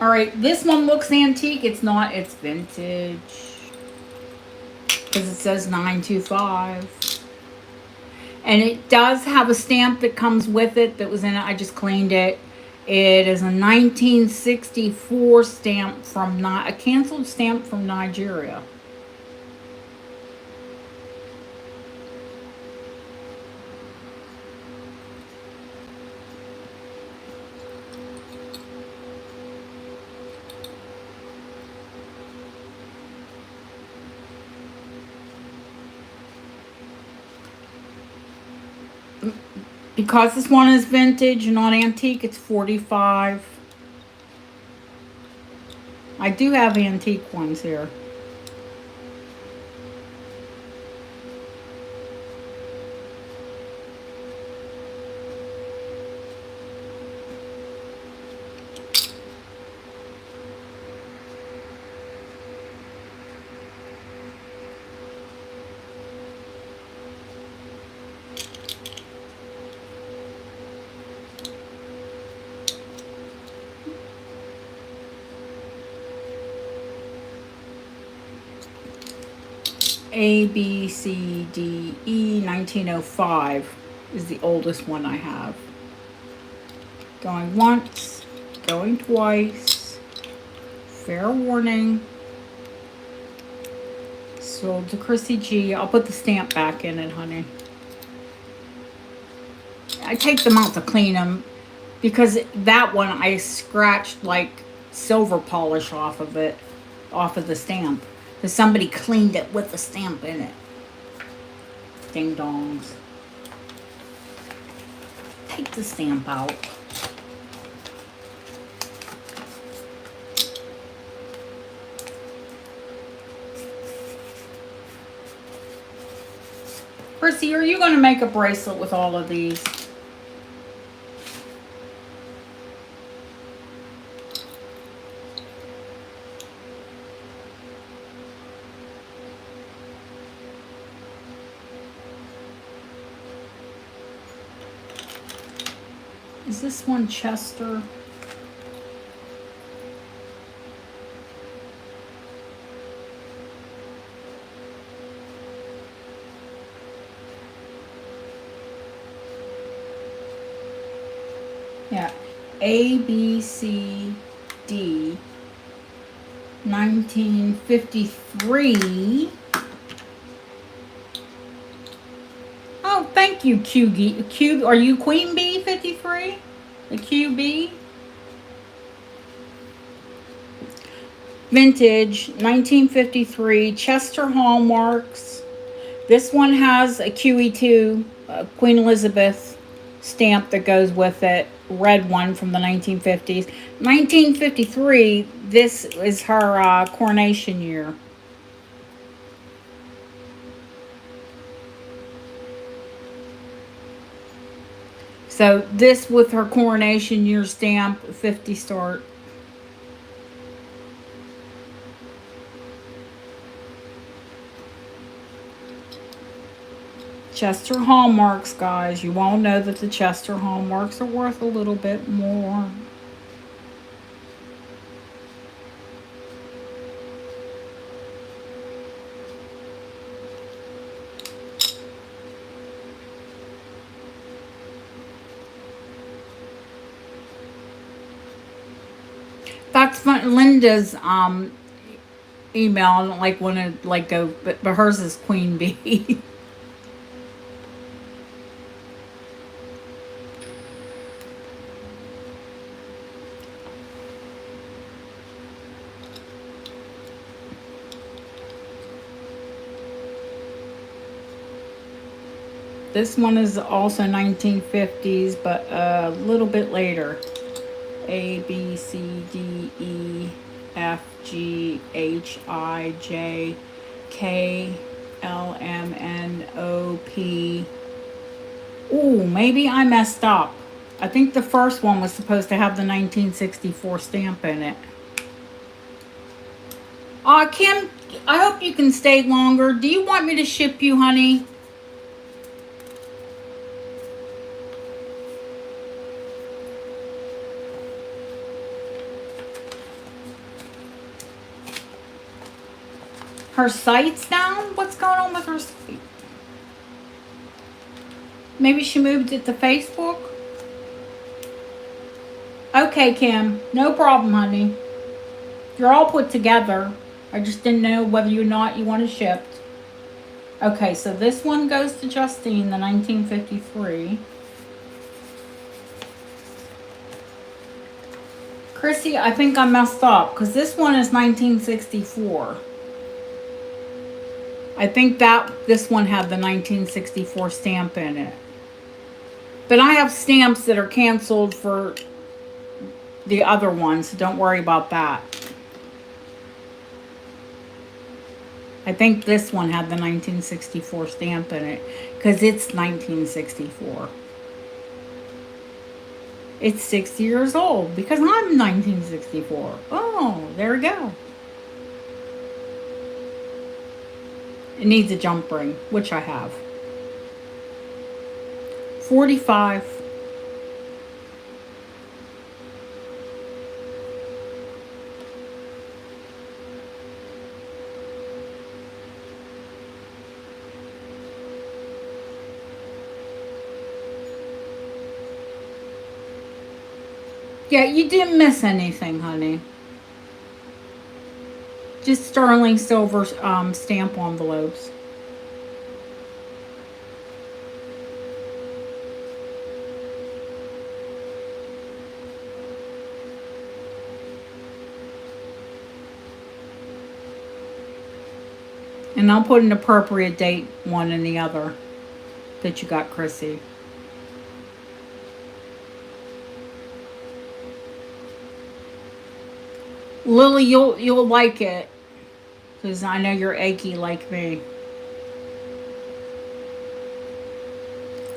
All right, this one looks antique. It's not. It's vintage. Because it says 925. And it does have a stamp that comes with it that was in it. I just cleaned it. It is a 1964 stamp from a canceled stamp from Nigeria. Because this one is vintage, not antique, it's 45. I do have antique ones here. A, B, C, D, E, 1905 is the oldest one I have. Going once, going twice. Fair warning. Sold to Chrissy G. I'll put the stamp back in it, honey. I take them out to clean them because that one I scratched like silver polish off of it, off of the stamp. Because somebody cleaned it with the stamp in it. Ding dongs. Take the stamp out. Chrissy, are you going to make a bracelet with all of these? Is this one Chester? Yeah, A, B, C, D. 1953. Oh, thank you, Q. Are you Queen Bee 53? The QB? Vintage 1953 Chester Hallmarks. This one has a QE2 Queen Elizabeth stamp that goes with it. Red one from the 1950s. 1953, this is her coronation year. So this with her coronation year stamp, 50 start. Chester Hallmarks, guys. You all know that the Chester Hallmarks are worth a little bit more. That's fun. Linda's email. I don't like want to like go, but hers is Queen Bee. This one is also 1950s, but a little bit later. A, B, C, D, E, F, G, H, I, J, K, L, M, N, O, P. Ooh, maybe I messed up. I think the first one was supposed to have the 1964 stamp in it. Kim, I hope you can stay longer. Do you want me to ship you, honey? Her site's down? What's going on with her site? Maybe she moved it to Facebook? Okay, Kim. No problem, honey. You're all put together. I just didn't know whether or not you want it shipped. Okay, so this one goes to Justine, the 1953. Chrissy, I think I messed up because this one is 1964. I think that this one had the 1964 stamp in it. But I have stamps that are canceled for the other ones, so don't worry about that. I think this one had the 1964 stamp in it because it's 1964. It's 60 years old because I'm 1964. Oh, there we go. It needs a jump ring, which I have. 45. Yeah, you didn't miss anything, honey. Just sterling silver stamp envelopes. And I'll put an appropriate date one in the other that you got, Chrissy. Lily, you'll like it. Because I know you're achy like me.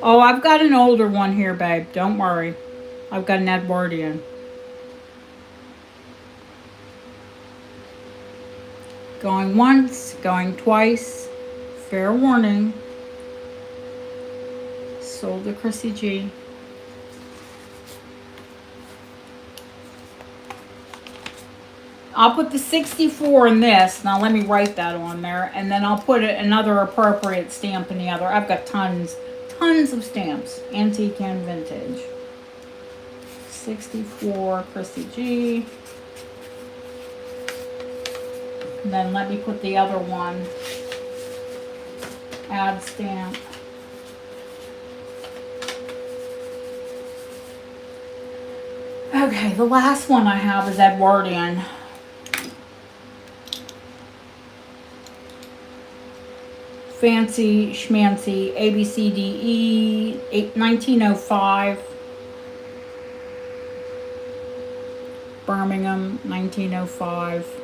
Oh, I've got an older one here, babe. Don't worry. I've got an Edwardian. Going once, going twice. Fair warning. Sold to Chrissy G. I'll put the 64 in this. Now let me write that on there. And then I'll put another appropriate stamp in the other. I've got tons of stamps. Antique and vintage. 64, Chrissy G. Then let me put the other one. Add stamp. Okay, the last one I have is Edwardian. Fancy schmancy ABCDE 1905. Birmingham 1905.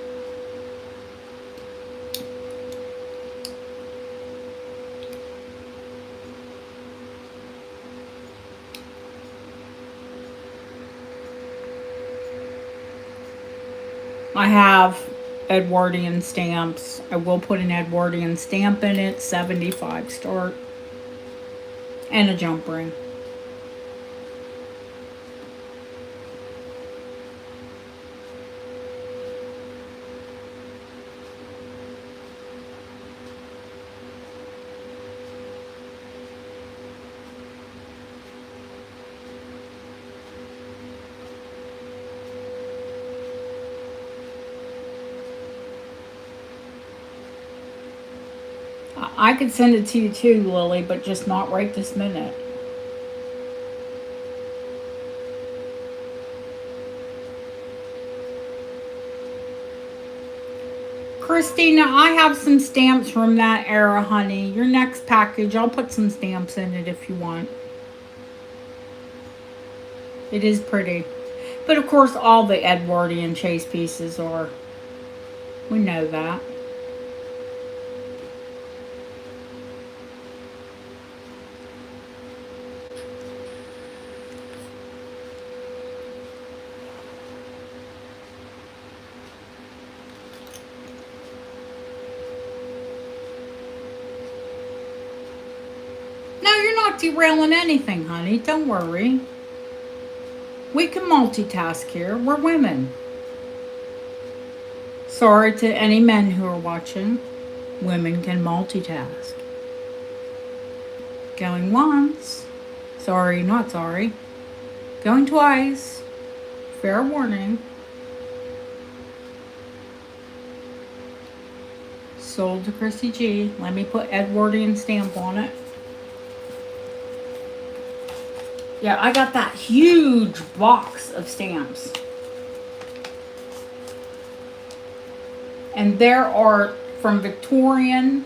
I have Edwardian stamps. I will put an Edwardian stamp in it, 75 start, and a jump ring. I could send it to you too, Lily, but just not right this minute. Christina, I have some stamps from that era, honey. Your next package, I'll put some stamps in it if you want. It is pretty. But of course, all the Edwardian chase pieces are. We know that. No, you're not derailing anything, honey. Don't worry. We can multitask here. We're women. Sorry to any men who are watching. Women can multitask. Going once. Sorry, not sorry. Going twice. Fair warning. Sold to Chrissy G. Let me put Edwardian stamp on it. Yeah, I got that huge box of stamps. And there are from Victorian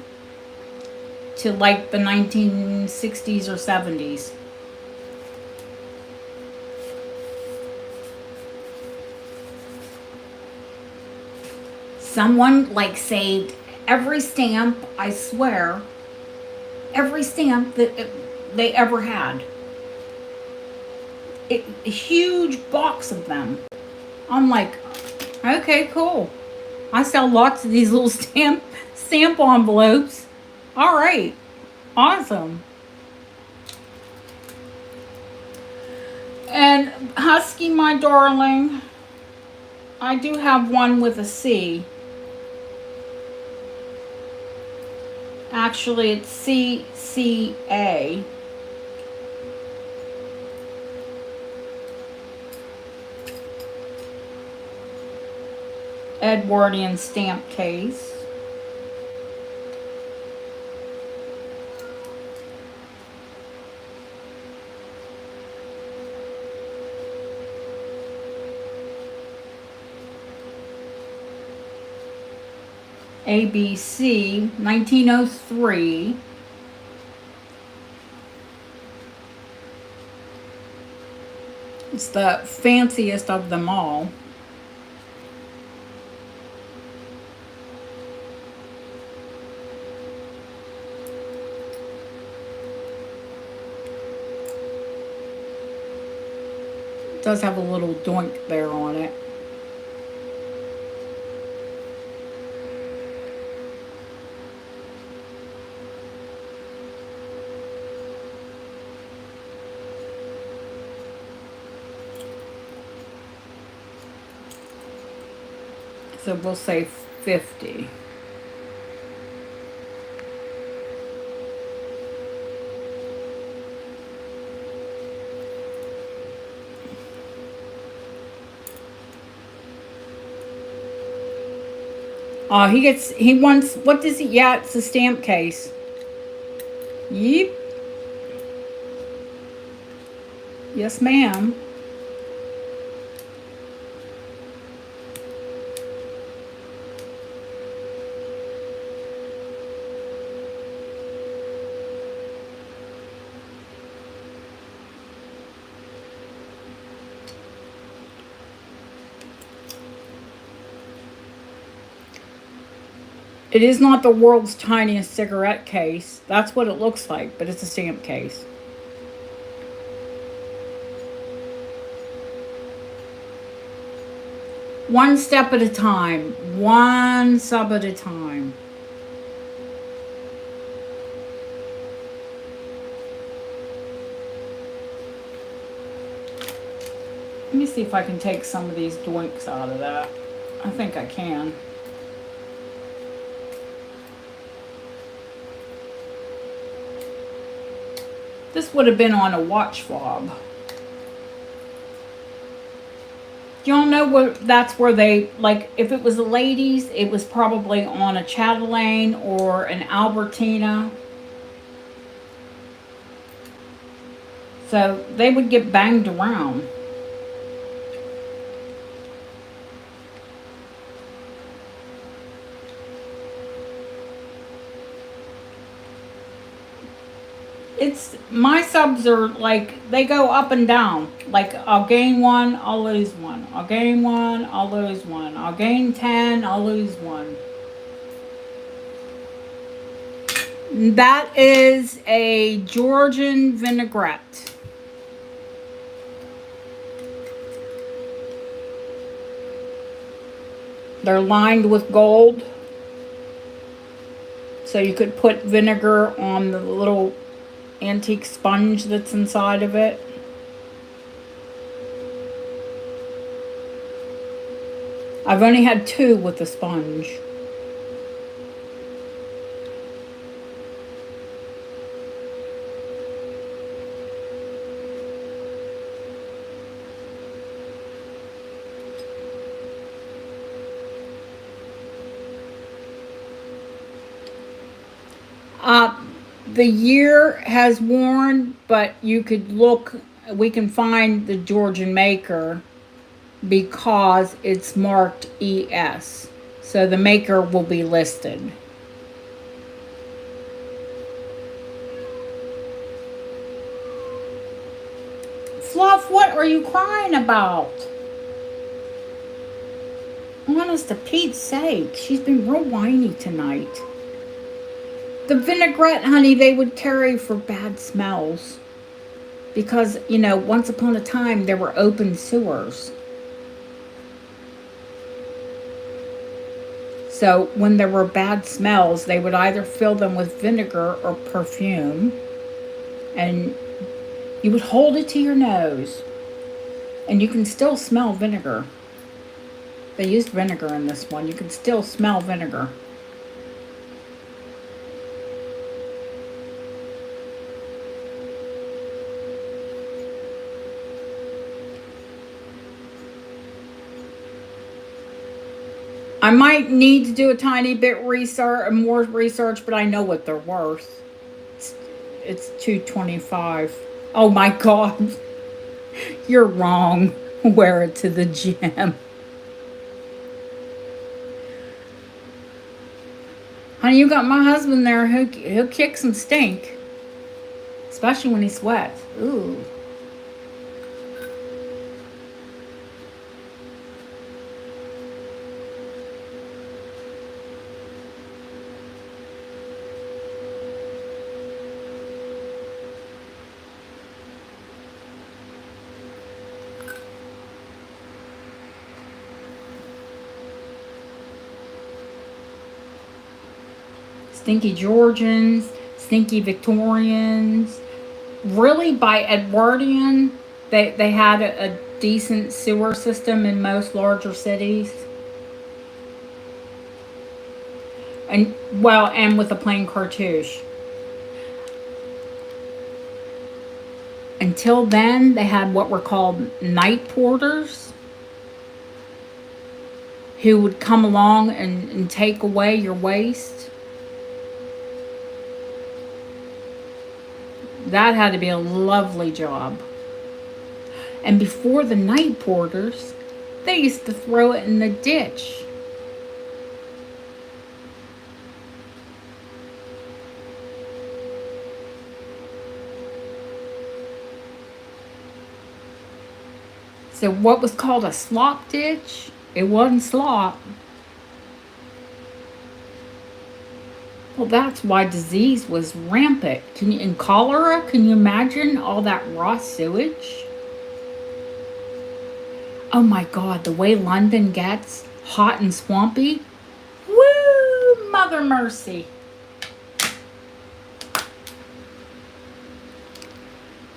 to like the 1960s or 70s. Someone like saved every stamp, I swear, every stamp that they ever had. A huge box of them. I'm like, okay, cool. I sell lots of these little stamp envelopes. All right, awesome. And Husky, my darling, I do have one with a C. Actually, it's CCA. Edwardian stamp case. ABC 1903. It's the fanciest of them all. It does have a little doink there on it. So we'll say 50. He wants, what does he, yeah, it's a stamp case. Yep. Yes, ma'am. It is not the world's tiniest cigarette case. That's what it looks like, but it's a stamp case. One step at a time. One sub at a time. Let me see if I can take some of these doinks out of that. I think I can. This would have been on a watch fob. Y'all know what, that's where they, like, if it was the ladies, it was probably on a chatelaine or an Albertina. So they would get banged around. It's, my subs are like, they go up and down. Like, I'll gain one, I'll lose one. I'll gain one, I'll lose one. I'll gain 10, I'll lose one. That is a Georgian vinaigrette. They're lined with gold. So you could put vinegar on the little antique sponge that's inside of it. I've only had 2 with the sponge. The year has worn, but you could look, we can find the Georgian maker because it's marked ES. So the maker will be listed. Fluff, what are you crying about? Honest to Pete's sake, she's been real whiny tonight. The vinaigrette, honey, they would carry for bad smells. Because, you know, once upon a time there were open sewers. So when there were bad smells, they would either fill them with vinegar or perfume. And you would hold it to your nose. And you can still smell vinegar. They used vinegar in this one. You can still smell vinegar. I might need to do a tiny bit more research, but I know what they're worth. It's $225. Oh my God. You're wrong. Wear it to the gym. Honey, you got my husband there. He'll kick some stink. Especially when he sweats. Ooh. Stinky Georgians, Stinky Victorians. Really, by Edwardian, they had a decent sewer system in most larger cities. And, well, and with a plain cartouche. Until then, they had what were called night porters. who would come along and take away your waste. That had to be a lovely job. And before the night porters, they used to throw it in the ditch. So what was called a slop ditch, it wasn't slop. Well, that's why disease was rampant. In cholera, can you imagine all that raw sewage? Oh my God, the way London gets hot and swampy. Woo, Mother Mercy.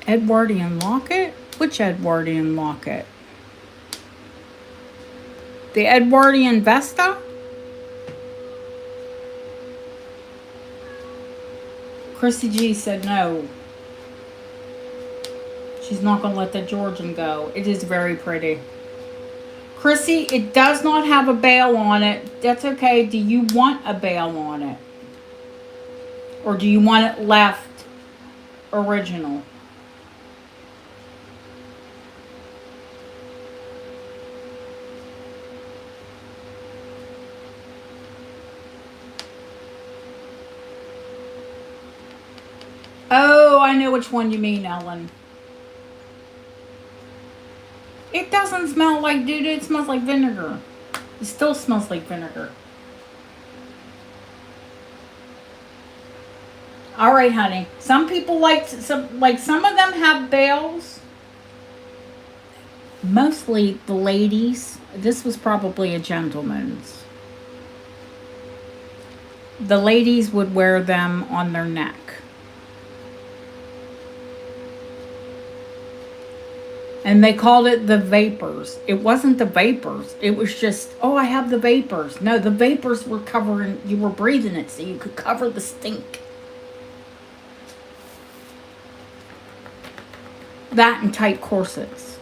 Edwardian locket? Which Edwardian locket? The Edwardian Vesta? Chrissy G said no. She's not going to let the Georgian go. It is very pretty. Chrissy, it does not have a bail on it. That's okay. Do you want a bail on it? Or do you want it left original? Oh, I know which one you mean, Ellen. It doesn't smell like doo-doo. It smells like vinegar. It still smells like vinegar. All right, honey. Some people some of them have bails. Mostly the ladies. This was probably a gentleman's. The ladies would wear them on their neck. And they called it the vapors. It wasn't the vapors. It was just, oh, I have the vapors. No, the vapors were covering, you were breathing it so you could cover the stink. That and tight corsets.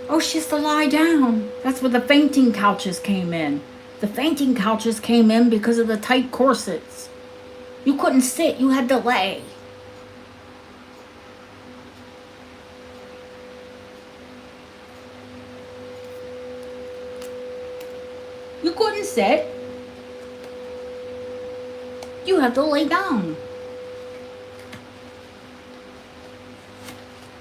Oh, she has to lie down. That's where the fainting couches came in. The fainting couches came in because of the tight corsets. You couldn't sit, you had to lay. You couldn't sit. You had to lay down.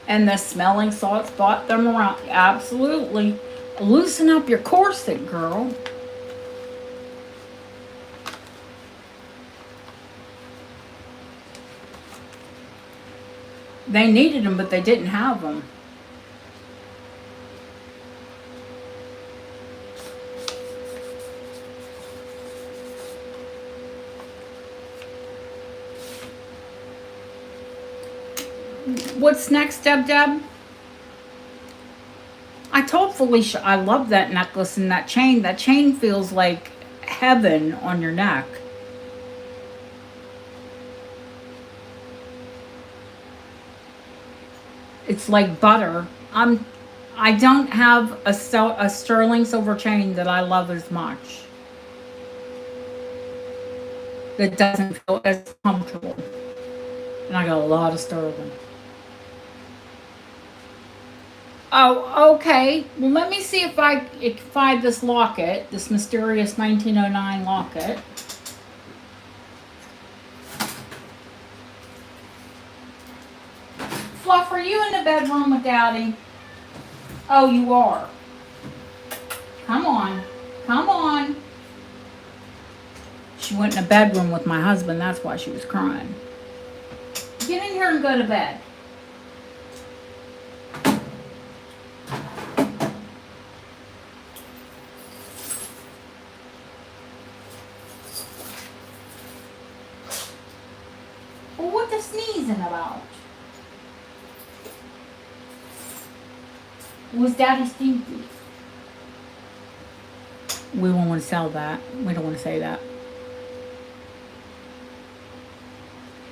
And the smelling salts brought them around. Absolutely. Loosen up your corset, girl. They needed them, but they didn't have them. What's next, Deb? I told Felicia I love that necklace and that chain. That chain feels like heaven on your neck. It's like butter. I don't have a sterling silver chain that I love as much. That doesn't feel as comfortable. And I got a lot of sterling. Oh, okay. Well, let me see if I can find this locket, this mysterious 1909 locket. Fluff, are you in the bedroom with Daddy? Oh, you are. Come on. Come on. She went in the bedroom with my husband. That's why she was crying. Get in here and go to bed. Well, what the sneezing about? Was Daddy stinky? We don't want to sell that. We don't want to say that.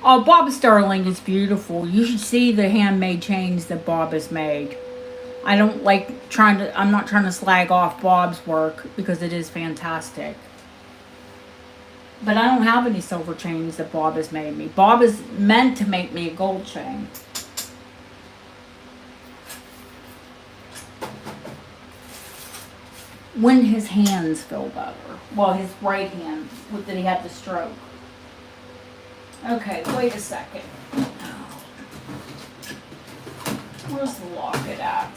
Oh, Bob Sterling is beautiful. You should see the handmade chains that Bob has made. I don't like I'm not trying to slag off Bob's work because it is fantastic. But I don't have any silver chains that Bob has made me. Bob is meant to make me a gold chain. When his hands feel better. Well, his right hand, that he had the stroke. Okay, wait a second. Where's the locket at?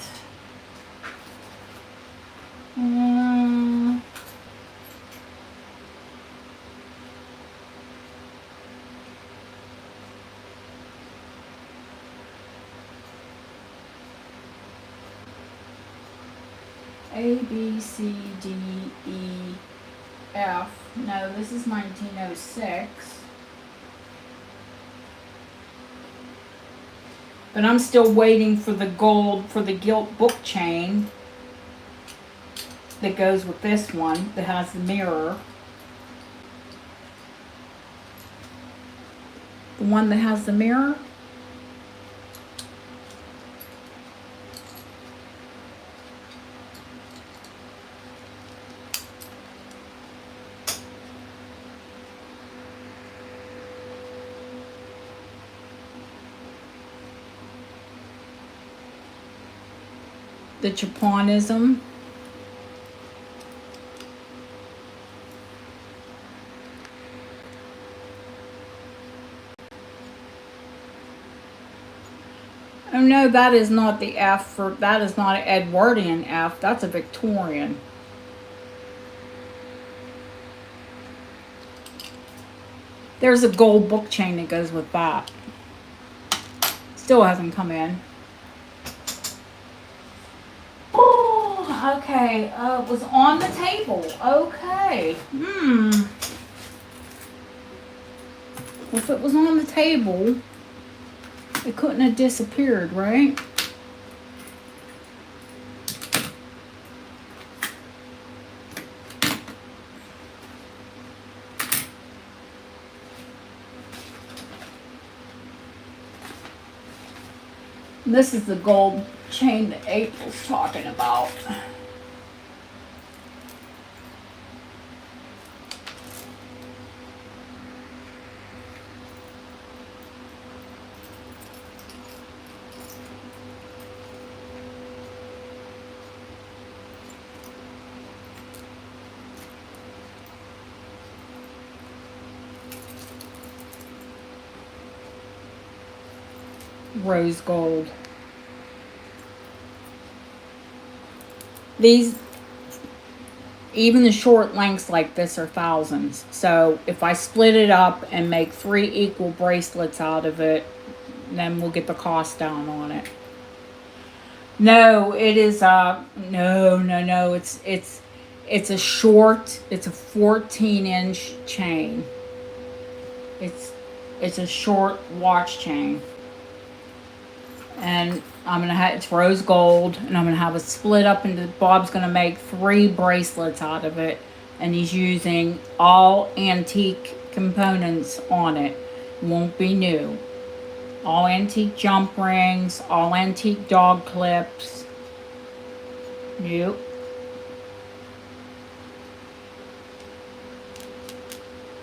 A, B, C, D, E, F. No, this is 1906. But I'm still waiting for the gold, for the gilt book chain that goes with this one that has the mirror. The one that has the mirror. The Japonism. Oh no, that is not the F for, that is not an Edwardian F, that's a Victorian. There's a gold book chain that goes with that. Still hasn't come in. Oh, okay, it was on the table. Okay. If it was on the table, it couldn't have disappeared, right? This is the gold chain that April's talking about. Rose gold. These, even the short lengths like this, are thousands. So if I split it up and make 3 equal bracelets out of it, then we'll get the cost down on it. No, it is no. It's a short. It's a 14-inch chain. It's a short watch chain. And I'm gonna have, it's rose gold, and I'm gonna have it split up into, Bob's gonna make 3 bracelets out of it, and he's using all antique components on it. Won't be new. All antique jump rings, all antique dog clips. Yep.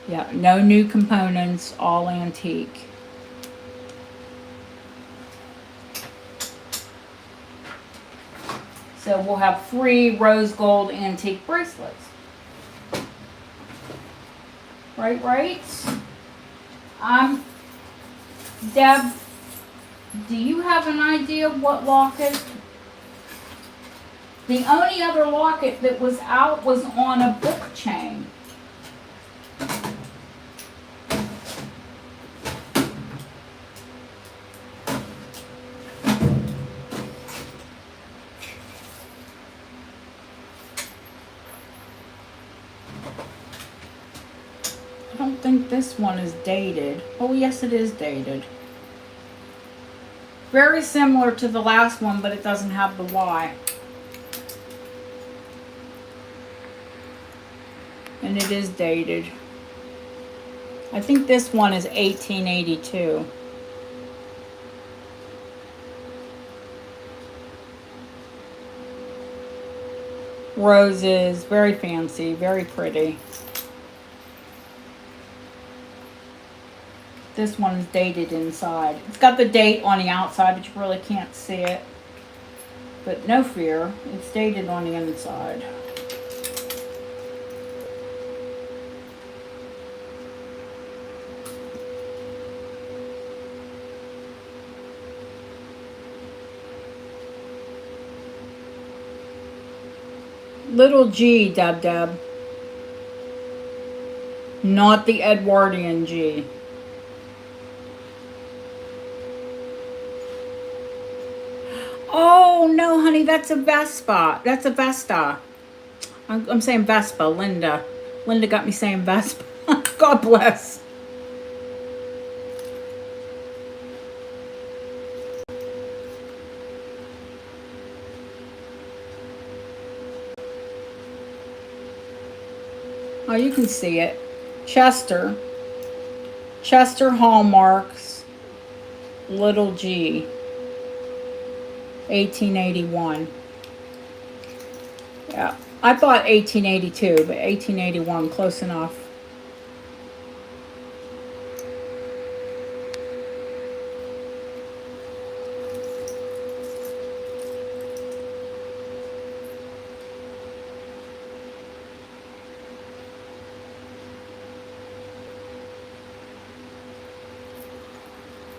Yeah, no new components, all antique. So we'll have 3 rose gold antique bracelets. Right? Deb, do you have an idea what locket? The only other locket that was out was on a book chain. I don't think this one is dated. Oh, yes, it is dated. Very similar to the last one, but it doesn't have the Y. And it is dated. I think this one is 1882. Roses, very fancy, very pretty. This one's dated inside. It's got the date on the outside, but you really can't see it. But no fear, it's dated on the inside. Little G, Deb Deb. Not the Edwardian G. Oh, no, honey, that's a Vespa. That's a Vesta. I'm saying Vespa, Linda. Linda got me saying Vespa. God bless. Oh, you can see it. Chester. Chester Hallmarks. Little G. 1881. Yeah, I thought 1882, but 1881, close enough.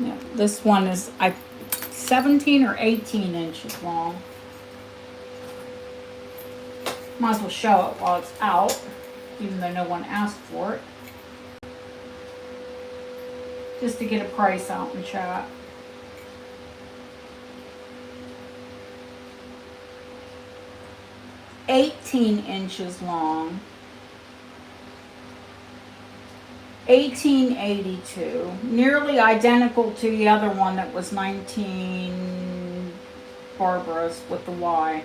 Yeah, this one is 17 or 18 inches long. Might as well show it while it's out, even though no one asked for it. Just to get a price out in chat. $18 long. 1882, nearly identical to the other one that was 19 Barbara's with the Y.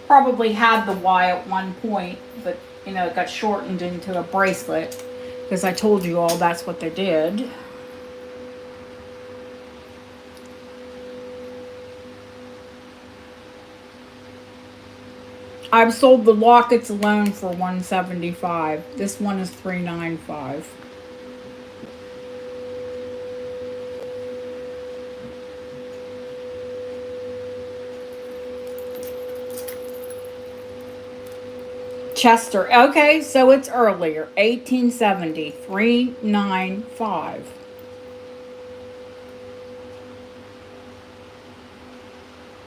Probably had the Y at one point, but you know, it got shortened into a bracelet because I told you all that's what they did. I've sold the lockets alone for $175. This one is $395. Chester. Okay, so it's earlier. 1870. $395.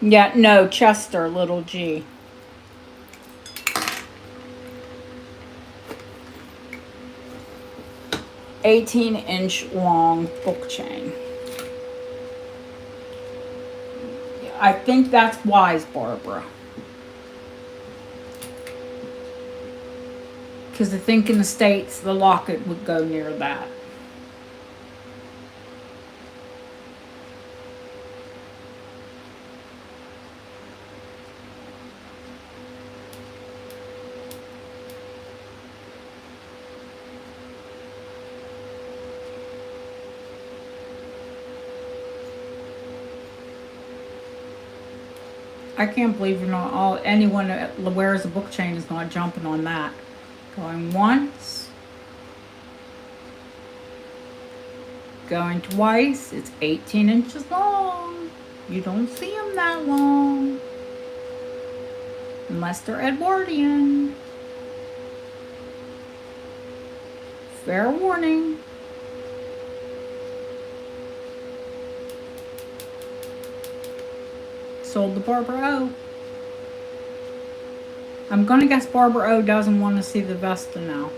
Yeah, no, Chester, little G. 18-inch long book chain. I think that's wise, Barbara. Because I think in the States, the locket would go near that. I can't believe anyone that wears a book chain is not jumping on that. Going once. Going twice. It's 18 inches long. You don't see them that long. Unless they're Edwardian. Fair warning. Sold to Barbara O. I'm gonna guess Barbara O doesn't want to see the Vesta now.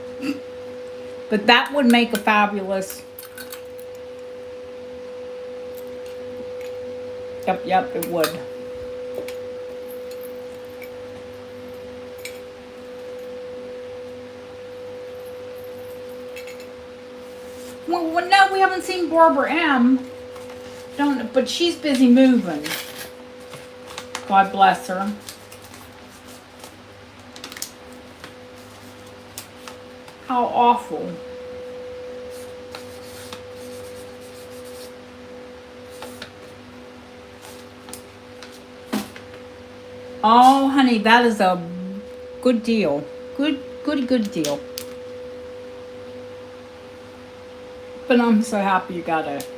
But that would make a fabulous... Yep, it would. Well, no, we haven't seen Barbara M. But she's busy moving. God bless her. How awful. Oh, honey, that is a good deal. Good deal. But I'm so happy you got it.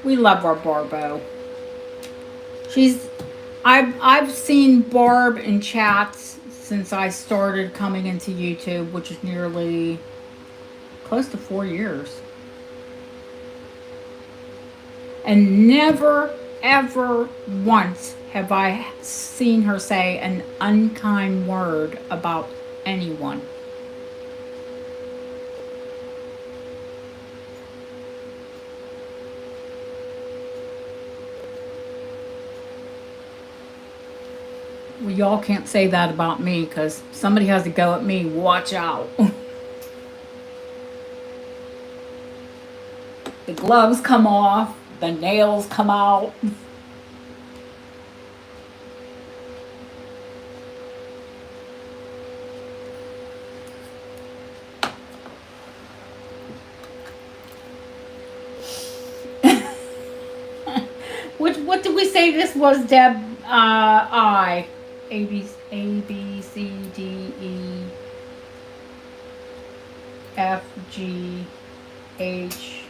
We love our Barbo. She's I've seen Barb in chats since I started coming into YouTube, which is nearly close to 4 years. And never, ever once have I seen her say an unkind word about anyone. Well, y'all can't say that about me because somebody has to go at me. Watch out. The gloves come off, the nails come out. What did we say this was, Deb? A B C D E F G H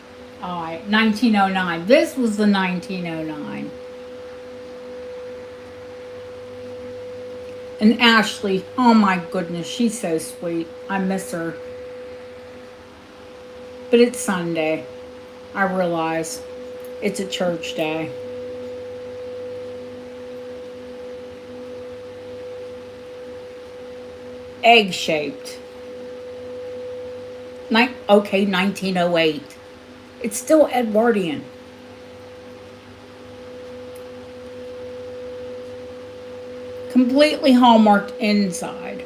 I. 1909. This was the 1909. And Ashley, oh my goodness, she's so sweet. I miss her. But it's Sunday. I realize it's a church day. Egg-shaped. Okay, 1908. It's still Edwardian. Completely hallmarked inside.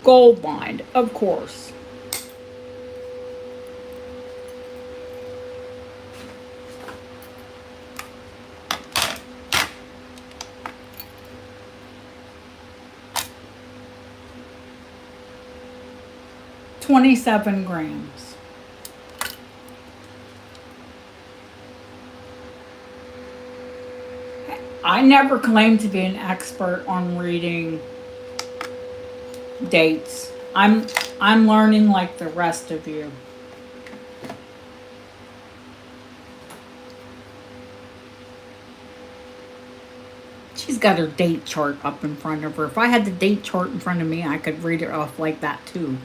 Gold lined, of course. $27 grams. I never claimed to be an expert on reading dates. I'm learning like the rest of you. She's got her date chart up in front of her. If I had the date chart in front of me, I could read it off like that too.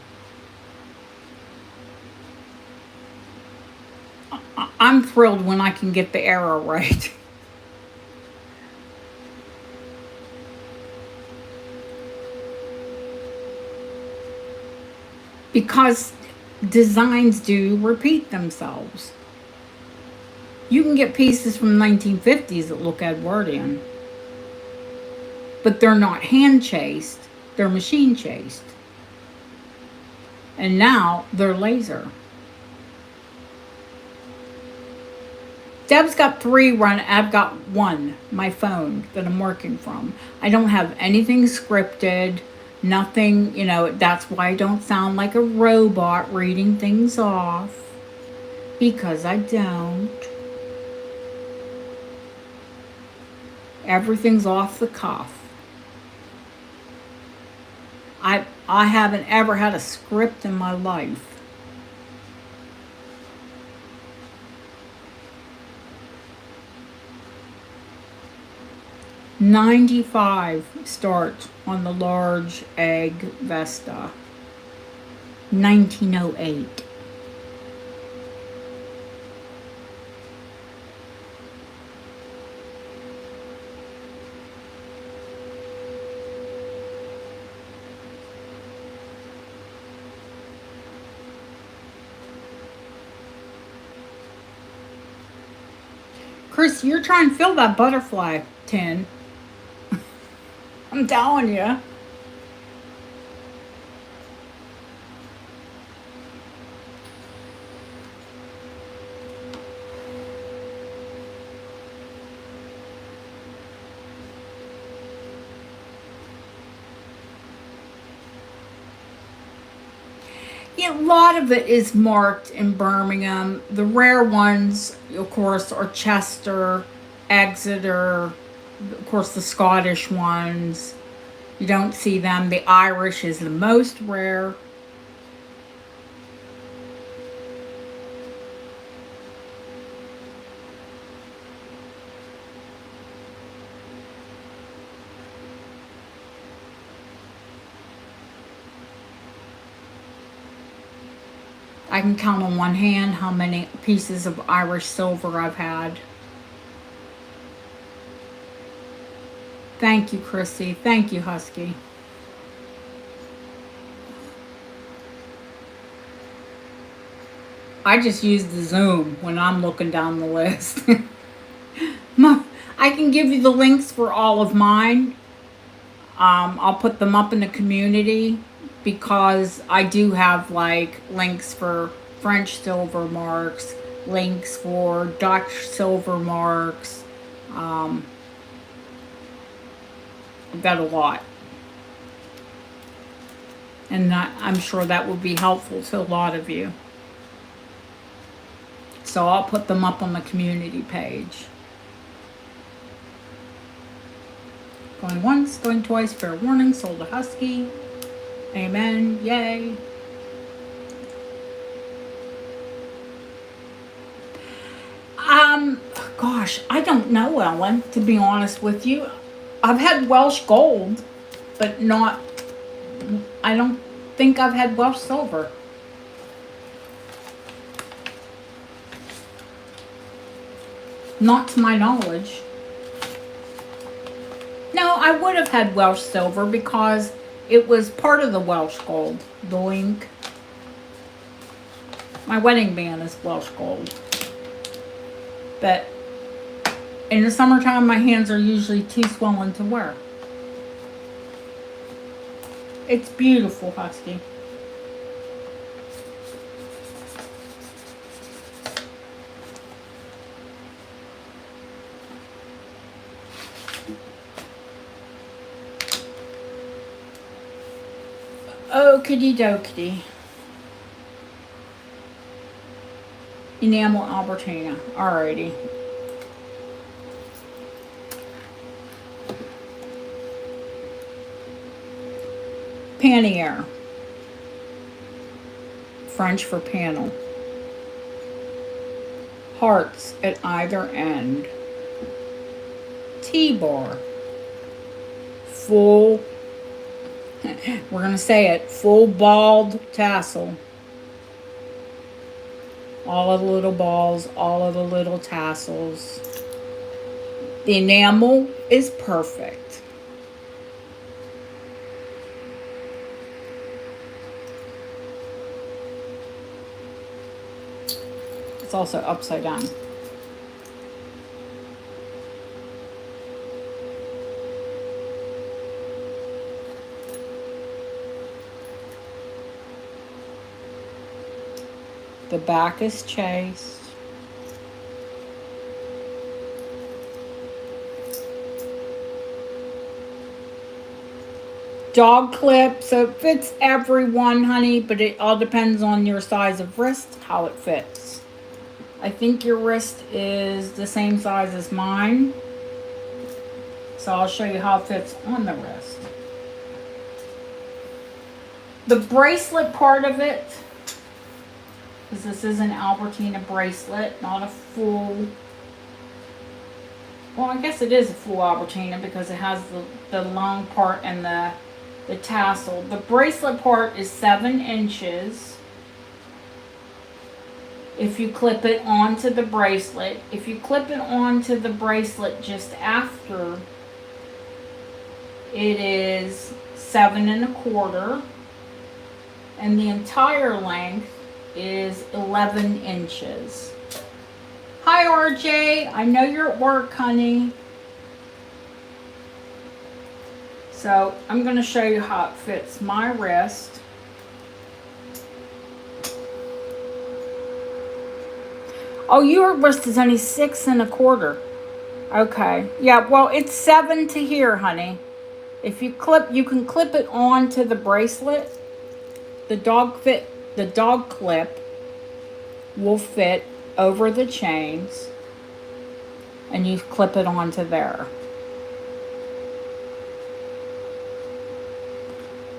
I'm thrilled when I can get the error right. Because designs do repeat themselves. You can get pieces from the 1950s that look Edwardian, but they're not hand chased, they're machine chased. And now they're laser. Deb's got 3 running. I've got 1, my phone that I'm working from. I don't have anything scripted, nothing, that's why I don't sound like a robot reading things off. Because I don't. Everything's off the cuff. I haven't ever had a script in my life. $95 start on the large egg Vesta. 1908. Chris, you're trying to fill that butterfly tin. I'm telling you. Yeah, a lot of it is marked in Birmingham. The rare ones, of course, are Chester, Exeter, of course, the Scottish ones. You don't see them. The Irish is the most rare. I can count on one hand how many pieces of Irish silver I've had. Thank you, Chrissy. Thank you, Husky. I just use the Zoom when I'm looking down the list. I can give you the links for all of mine. I'll put them up in the community because I do have like links for French silver marks, links for Dutch silver marks. I've got a lot. And I'm sure that will be helpful to a lot of you. So I'll put them up on the community page. Going once, going twice, fair warning, sold a husky. Amen, yay. Gosh, I don't know, Ellen, to be honest with you. I've had Welsh gold, but not, I don't think I've had Welsh silver. Not to my knowledge. No, I would have had Welsh silver because it was part of the Welsh gold. The link. My wedding band is Welsh gold. But in the summertime, my hands are usually too swollen to wear. It's beautiful, Husky. Okie dokie. Enamel Albertina. Alrighty. Pannier. French for panel. Hearts at either end. T-bar. Full, we're going to say it, full balled tassel. All of the little balls, all of the little tassels. The enamel is perfect. It's also upside down. The back is chased. Dog clip, so it fits everyone, honey, but it all depends on your size of wrist, how it fits. I think your wrist is the same size as mine. So I'll show you how it fits on the wrist. The bracelet part of it, because this is an Albertina bracelet, not a full, well, I guess it is a full Albertina because it has the long part and the tassel. The bracelet part is 7 inches. If you clip it onto the bracelet. If you clip it onto the bracelet just after, it is 7 1/4. And the entire length is 11 inches. Hi RJ, I know you're at work, honey. So I'm going to show you how it fits my wrist. Oh, your wrist is only 6 1/4. Okay. Yeah, well, it's 7 to here, honey. If you clip, you can clip it onto the bracelet. The dog fit the dog clip will fit over the chains, and you clip it onto there.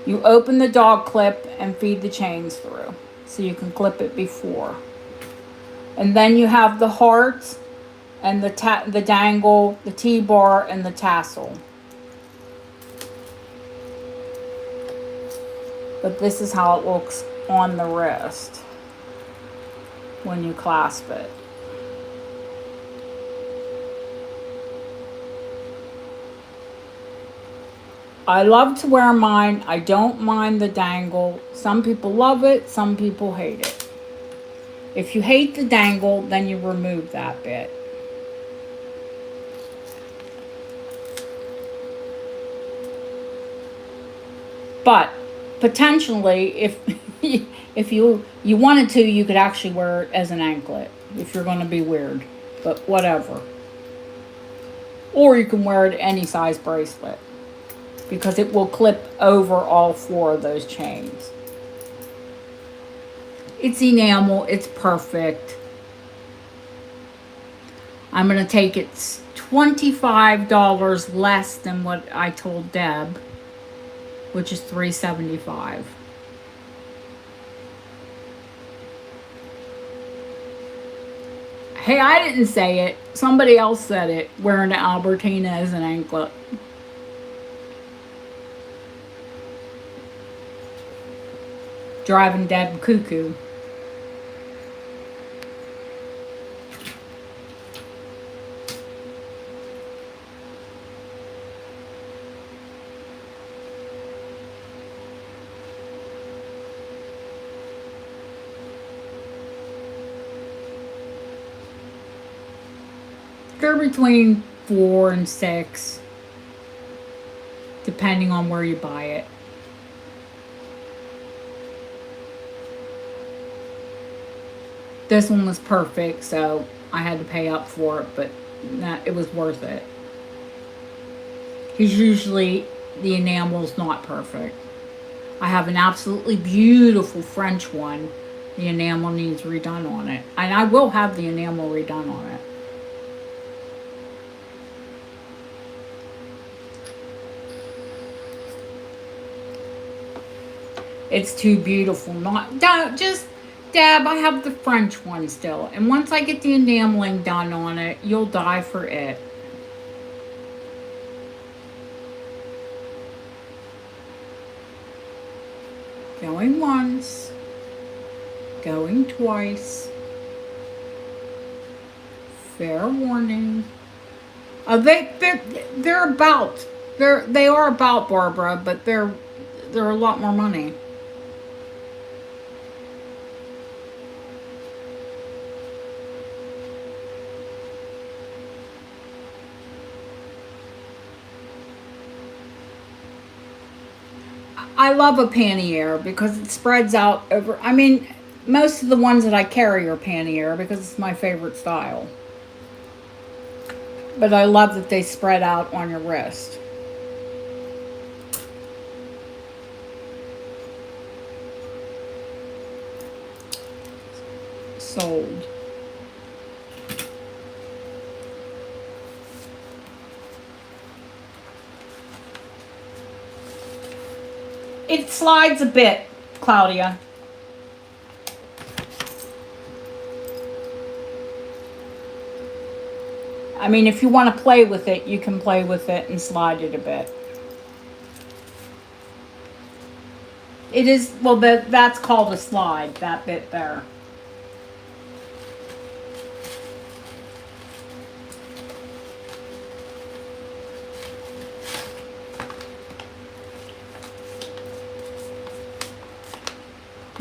You open the dog clip and feed the chains through, so you can clip it before. And then you have the heart and the dangle, the T-bar, and the tassel. But this is how it looks on the wrist when you clasp it. I love to wear mine. I don't mind the dangle. Some people love it, some people hate it. If you hate the dangle, then you remove that bit. But potentially, if you wanted to, you could actually wear it as an anklet if you're going to be weird. But whatever. Or you can wear it any size bracelet, because it will clip over all 4 of those chains. It's enamel. It's perfect. I'm going to take it $25 less than what I told Deb, which is $3.75. Hey, I didn't say it. Somebody else said it, wearing an Albertina as an anklet. Driving Deb cuckoo. They're between 4 and 6, depending on where you buy it. This one was perfect, so I had to pay up for it, but it was worth it. Because usually the enamel's not perfect. I have an absolutely beautiful French one. The enamel needs redone on it. And I will have the enamel redone on it. It's too beautiful. Just, Deb, I have the French one still. And once I get the enameling done on it, you'll die for it. Going once. Going twice. Fair warning. They are about, Barbara, but they're a lot more money. I love a pannier because it spreads out over. I mean, most of the ones that I carry are pannier because it's my favorite style. But I love that they spread out on your wrist. Sold. It slides a bit, Claudia. I mean, if you want to play with it, you can play with it and slide it a bit. It is, well, that's called a slide, that bit there.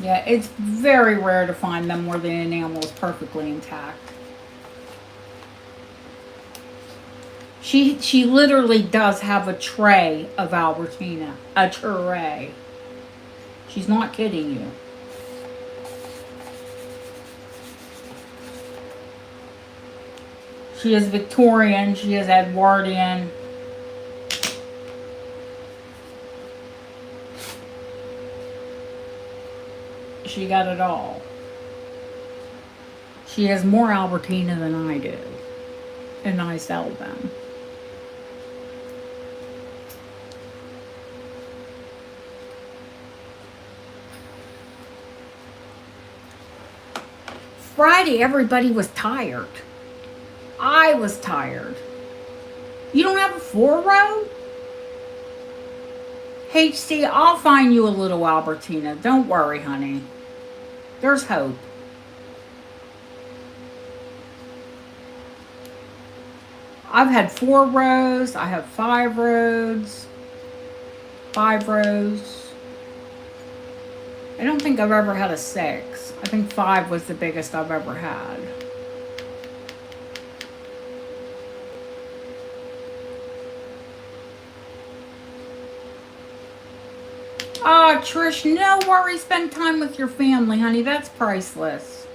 Yeah, it's very rare to find them where the enamel is perfectly intact. She literally does have a tray of Albertina. A tray. She's not kidding you. She is Victorian. She is Edwardian. She got it all. She has more Albertina than I do. And I sell them. Friday, everybody was tired. I was tired. You don't have a 4-row? HC, I'll find you a little Albertina. Don't worry, honey. There's hope. I've had 4 rows. I have 5 rows. 5 rows. I don't think I've ever had a 6. I think 5 was the biggest I've ever had. Ah, Trish, no worries. Spend time with your family, honey. That's priceless.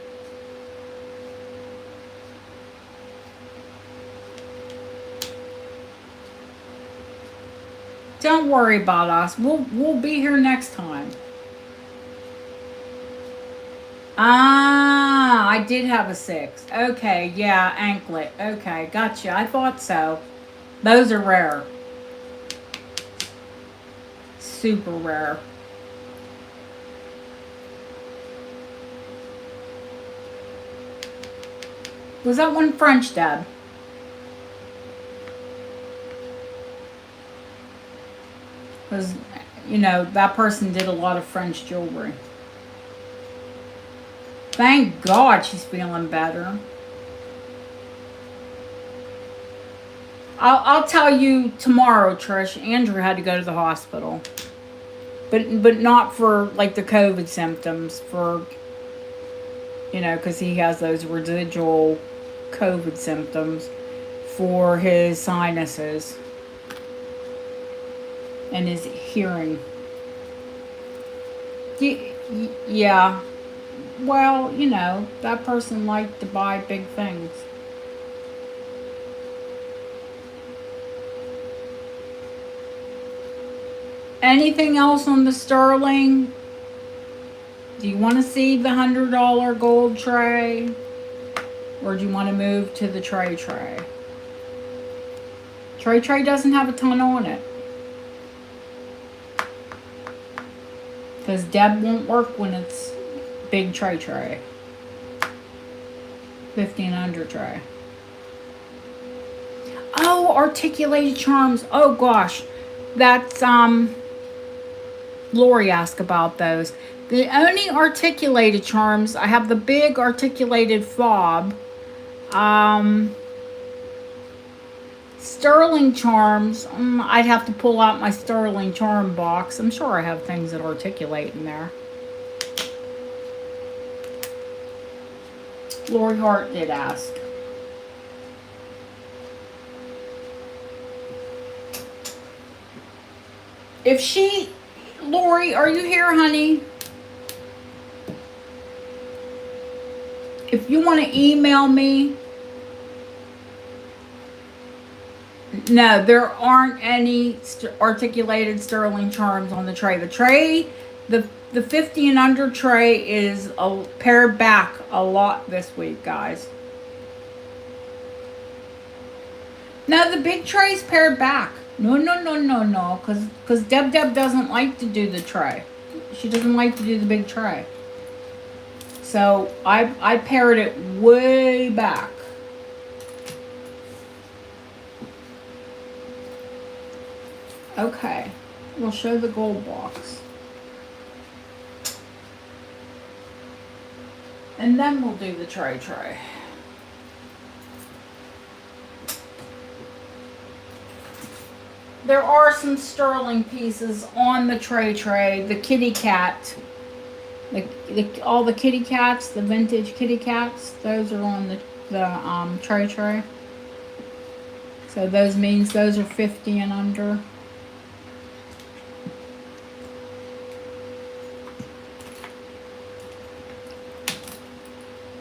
Don't worry about us. We'll be here next time. Ah, I did have a 6. Okay, yeah, anklet. Okay, gotcha. I thought so. Those are rare. Super rare. Was that one French, Deb? Because, you know, that person did a lot of French jewelry. Thank God she's feeling better. I'll tell you tomorrow, Trish. Andrew had to go to the hospital. But not for, like, the COVID symptoms. For, you know, because he has those residual COVID symptoms. For his sinuses. And his hearing. Yeah. Well, you know, that person liked to buy big things. Anything else on the sterling? Do you want to see the $100 gold tray? Or do you want to move to the tray? Tray doesn't have a ton on it. Because Deb won't work when it's big tray. 50 and under tray. Oh, articulated charms. Oh gosh. That's Lori asked about those. The only articulated charms, I have the big articulated fob. Sterling charms, I'd have to pull out my sterling charm box. I'm sure I have things that articulate in there. Lori Hart did ask. If she, Lori, are you here, honey? If you want to email me. No, there aren't any articulated sterling charms on the tray. The tray, the 50 and under tray is pared back a lot this week, guys. No, the big tray's pared back. No. Because Deb doesn't like to do the tray. She doesn't like to do the big tray. So I pared it way back. Okay, we'll show the gold box. And then we'll do the tray. There are some sterling pieces on the tray. The kitty cat. All the kitty cats, the vintage kitty cats, those are on the tray. So those means those are 50 and under.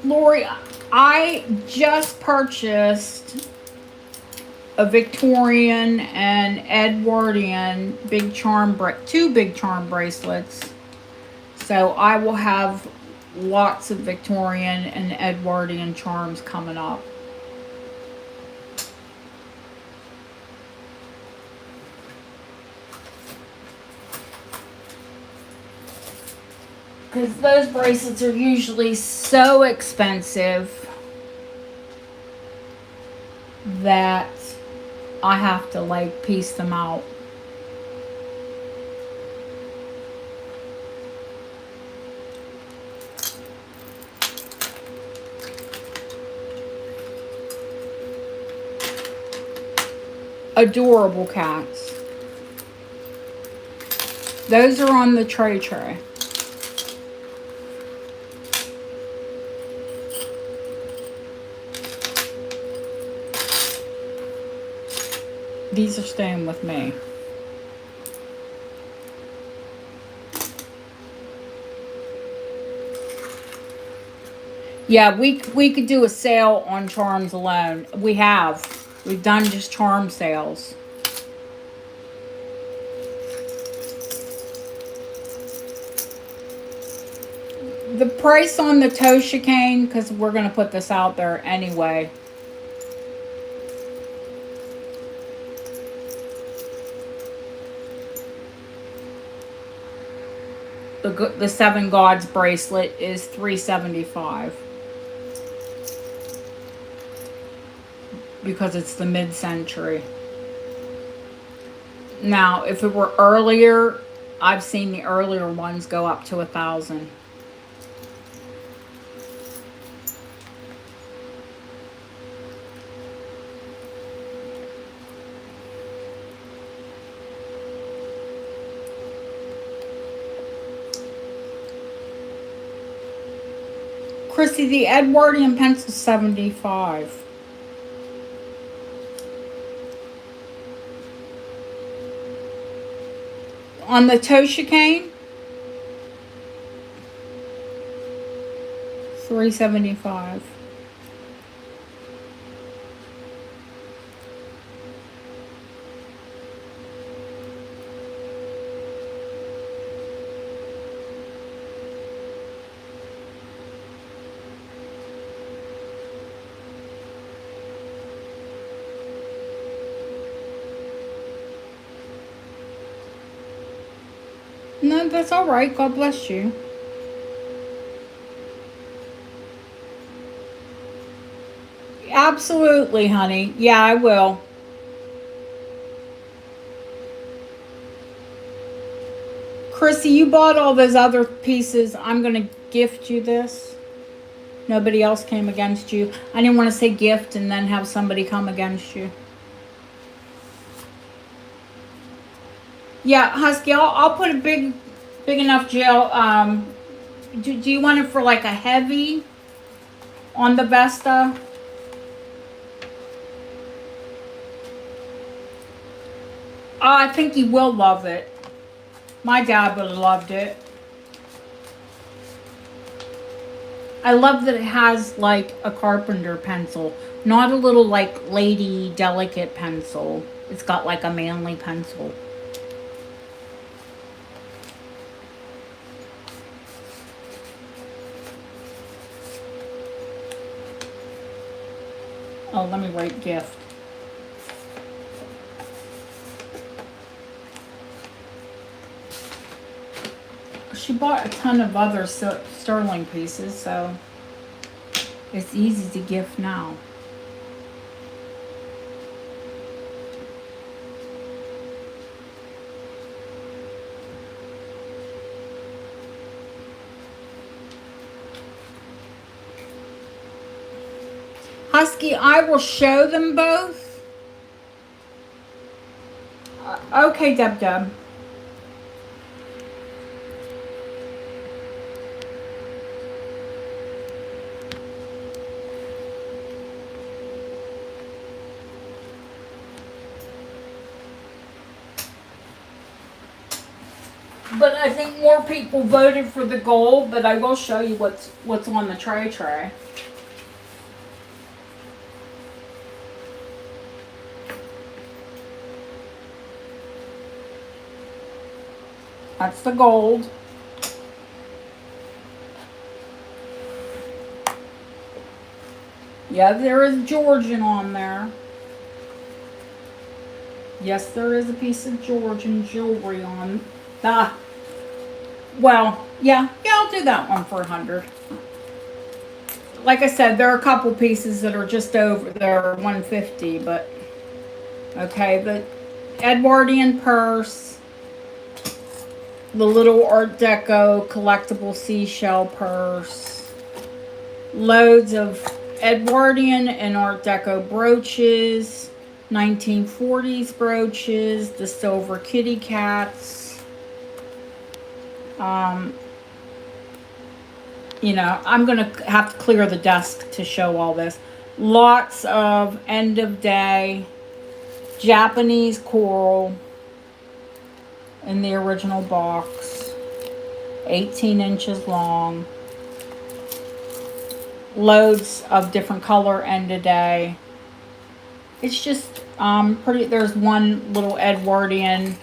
Lori, I just purchased a Victorian and Edwardian two big charm bracelets. So I will have lots of Victorian and Edwardian charms coming up. Because those bracelets are usually so expensive that I have to like piece them out. Adorable cats. Those are on the tray. These are staying with me. Yeah, we could do a sale on charms alone. We've done just charm sales. The price on the toe chicane, because we're going to put this out there anyway. The Seven Gods bracelet is $375 because it's the mid-century. Now, if it were earlier, I've seen the earlier ones go up to $1,000. Chrissy, the Edwardian pencil $75. On the toe chicane, $375. No, that's all right. God bless you. Absolutely, honey. Yeah, I will. Chrissy, you bought all those other pieces. I'm going to gift you this. Nobody else came against you. I didn't want to say gift and then have somebody come against you. Yeah, Husky, I'll put a big enough gel. Do you want it for like a heavy on the Vesta? I think you will love it. My dad would have loved it. I love that it has like a carpenter pencil, not a little like lady delicate pencil. It's got like a manly pencil. Oh, let me write gift. She bought a ton of other sterling pieces, so it's easy to gift now. Husky, I will show them both. Okay, Deb. But I think more people voted for the gold, but I will show you what's on the tray. That's the gold. Yeah, there is Georgian on there. Yes, there is a piece of Georgian jewelry on. Ah, well, yeah, I'll do that one for 100. Like I said, there are a couple pieces that are just over there, 150, but okay, the Edwardian purse, the little Art Deco collectible seashell purse, loads of Edwardian and Art Deco brooches, 1940s brooches, the silver kitty cats. You know, I'm going to have to clear the desk to show all this. Lots of end of day Japanese coral in the original box, 18 inches long. Loads of different color end of day. It's just pretty. There's one little Edwardian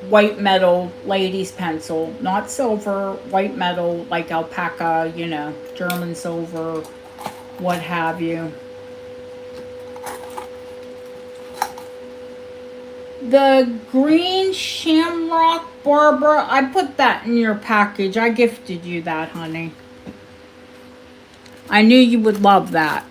white metal ladies pencil, not silver, white metal like alpaca, you know, German silver, what have you. The green shamrock Barbara, I put that in your package. I gifted you that, honey. I knew you would love that.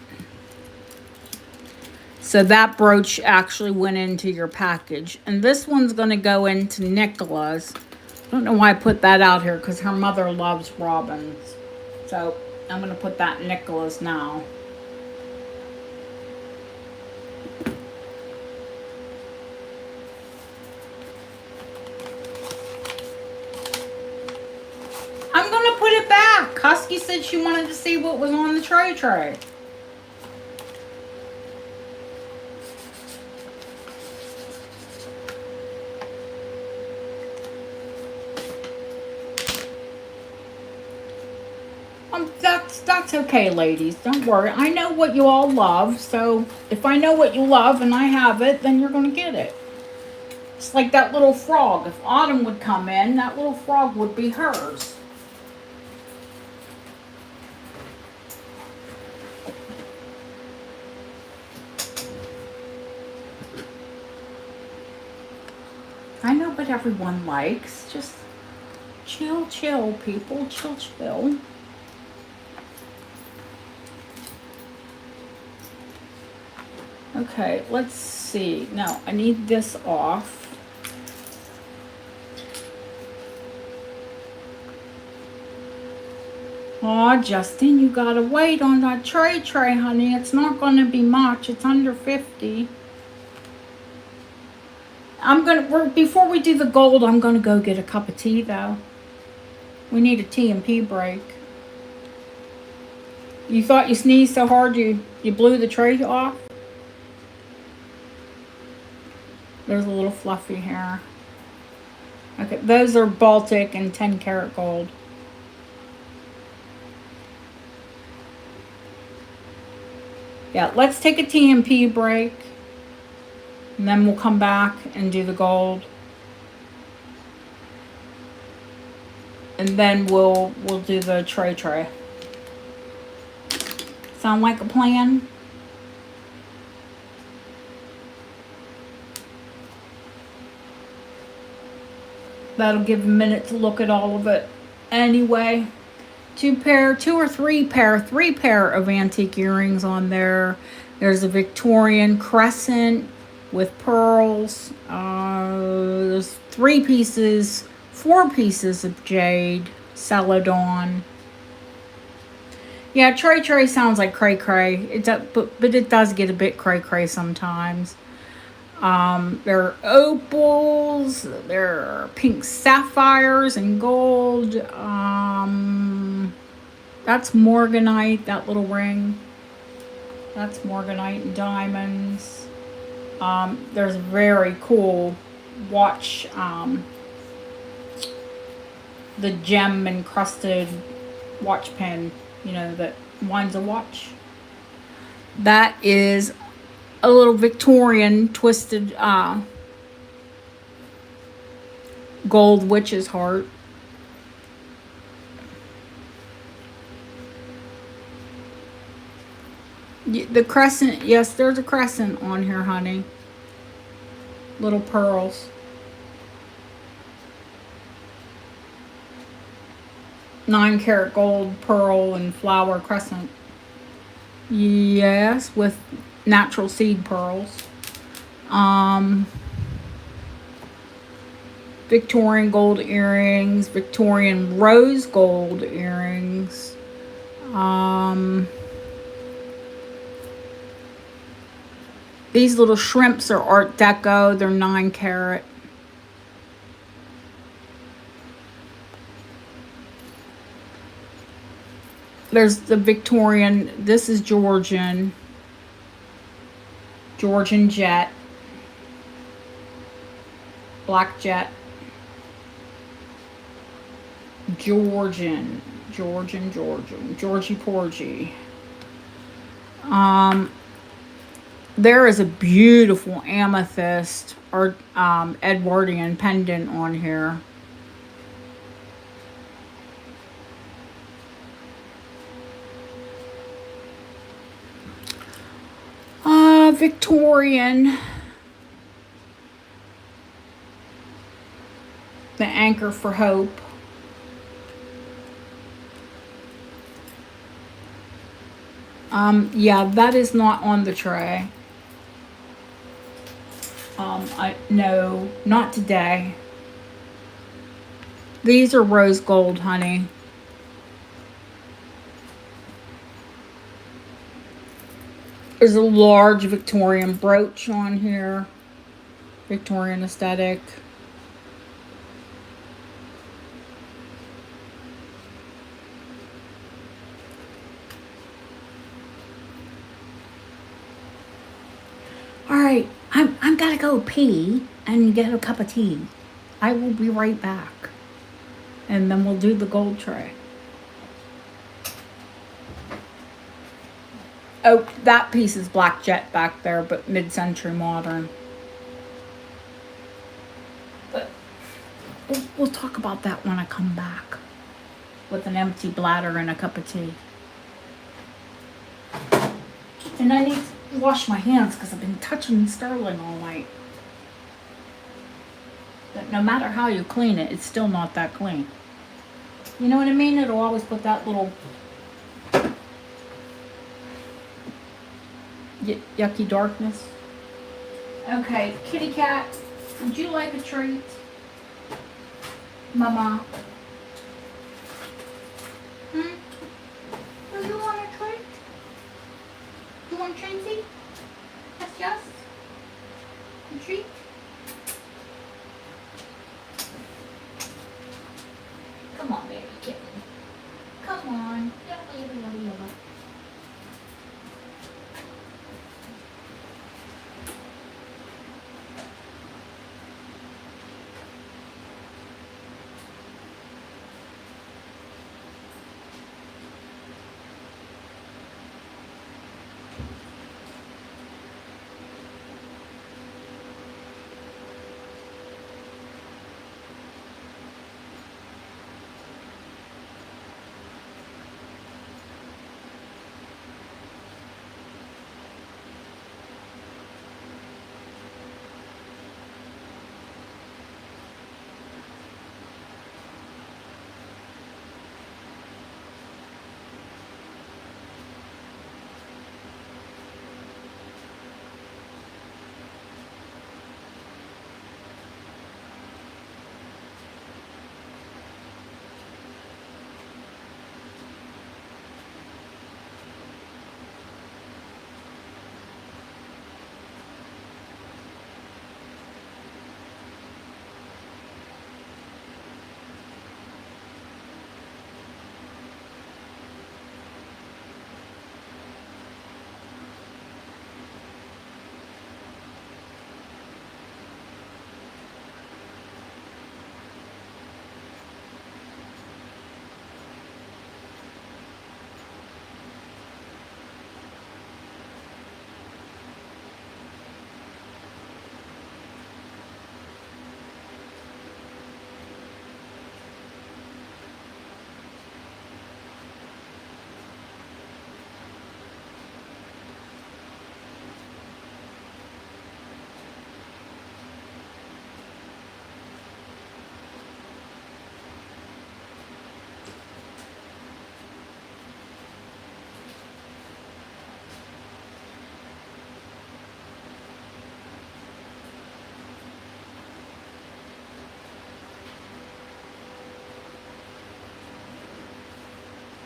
So that brooch actually went into your package. And this one's going to go into Nicola's. I don't know why I put that out here because her mother loves robins. So I'm going to put that in Nicola's now. I'm going to put it back. Husky said she wanted to see what was on the tray. That's okay, ladies. Don't worry. I know what you all love. So if I know what you love and I have it, then you're going to get it. It's like that little frog. If Autumn would come in, that little frog would be hers. I know what everyone likes. Just chill, people. Chill. Okay, let's see. Now, I need this off. Aw, Justin, you gotta wait on that tray, honey. It's not gonna be much. It's under 50. Before we do the gold, I'm gonna go get a cup of tea, though. We need a T&P break. You thought you sneezed so hard you blew the tray off? There's a little fluffy hair. Okay, those are Baltic and 10 karat gold. Yeah, let's take a T&P break. And then we'll come back and do the gold. And then we'll do the tray. Sound like a plan? That'll give a minute to look at all of it. Anyway, three pair of antique earrings on there. There's a Victorian crescent with pearls. There's 4 pieces of jade, celadon. Yeah, tray sounds like cray. It does, but it does get a bit cray sometimes. There are opals, there are pink sapphires and gold. That's morganite, that little ring. That's morganite and diamonds. There's a very cool watch, the gem encrusted watch pin, you know, that winds a watch. That is a little Victorian twisted gold witch's heart. The crescent, yes, there's a crescent on here, honey. Little pearls. 9 karat gold pearl and flower crescent. Yes, with natural seed pearls. Victorian gold earrings, Victorian rose gold earrings. These little shrimps are Art Deco. They're 9 karat. There's the Victorian. This is Georgian. Georgian jet. Black jet. Georgian. Georgie Porgy. There is a beautiful amethyst or Edwardian pendant on here. Victorian. The Anchor for Hope. Yeah, that is not on the tray. No, not today. These are rose gold, honey. There's a large Victorian brooch on here. Victorian aesthetic. Alright, I'm gotta go pee and get a cup of tea. I will be right back. And then we'll do the gold tray. Oh, that piece is black jet back there, but mid-century modern. But we'll talk about that when I come back. With an empty bladder and a cup of tea. And I need to wash my hands because I've been touching sterling all night. But no matter how you clean it, it's still not that clean. You know what I mean? It'll always put that little yucky darkness. Okay, kitty cat, would you like a treat? Mama. Do you want a treat? You want a treaty? Yes? A treat? Come on, baby kitten. Come on. Yabba.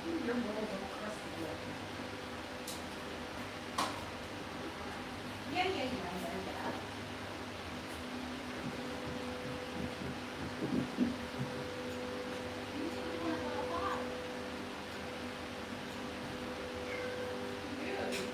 Your rolls all crusty looking. Yeah. You think you want a little hot? Good.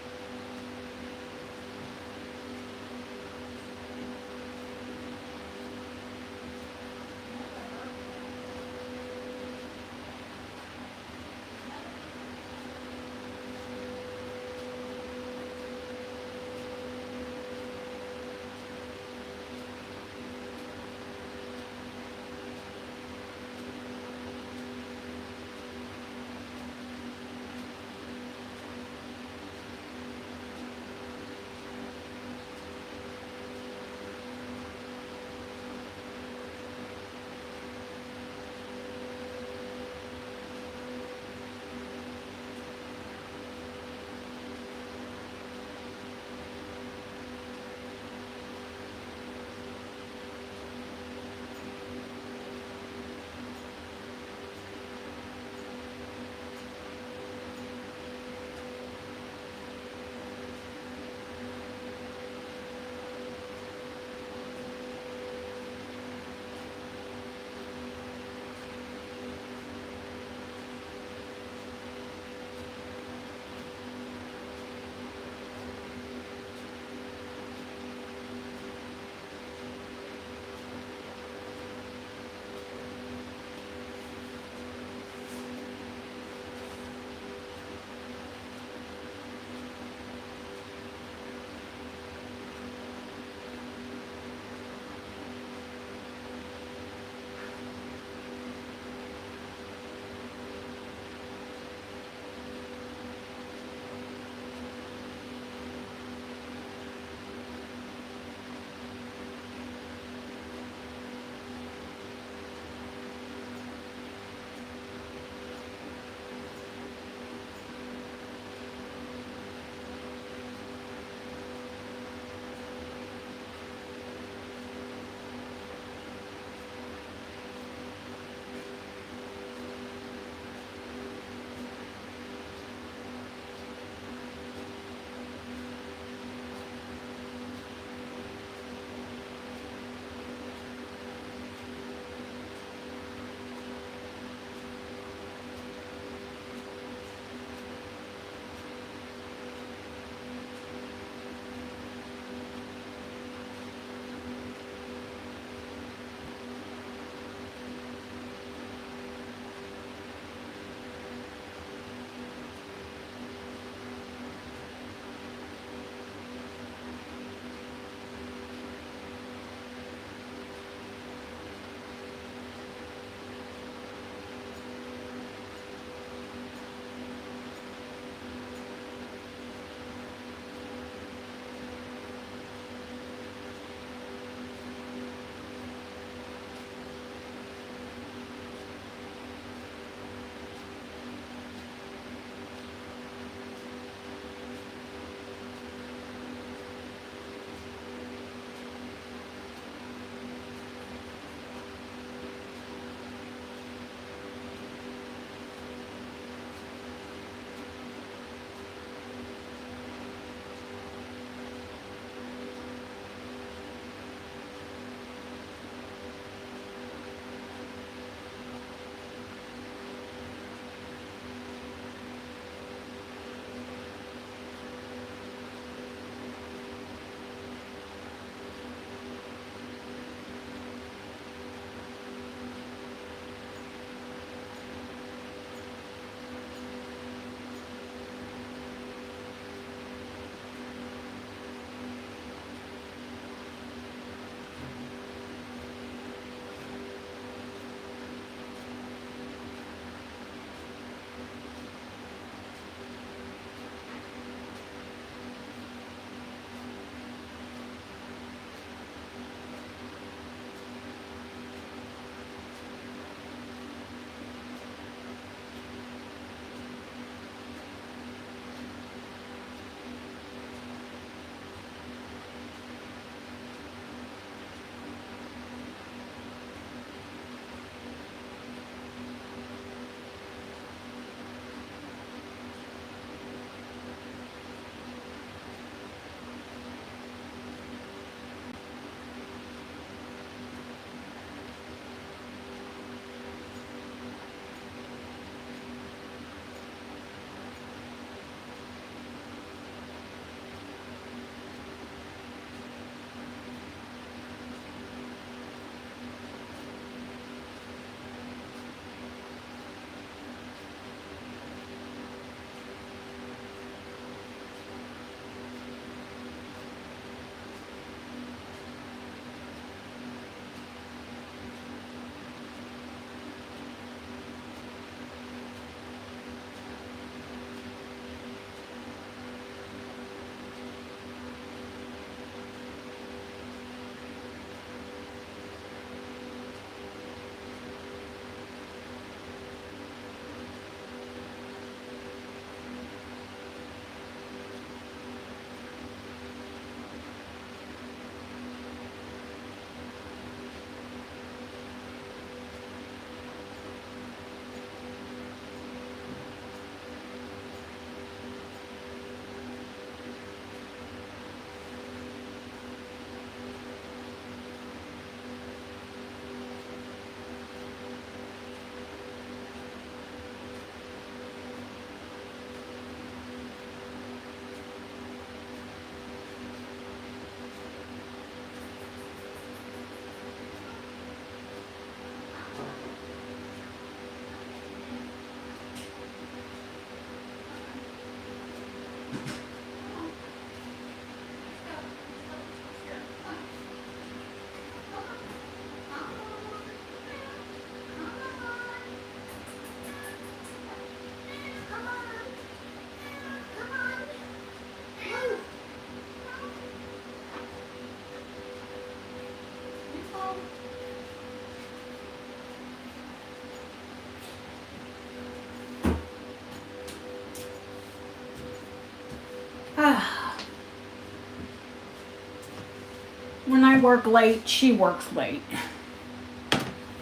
When I work late, she works late.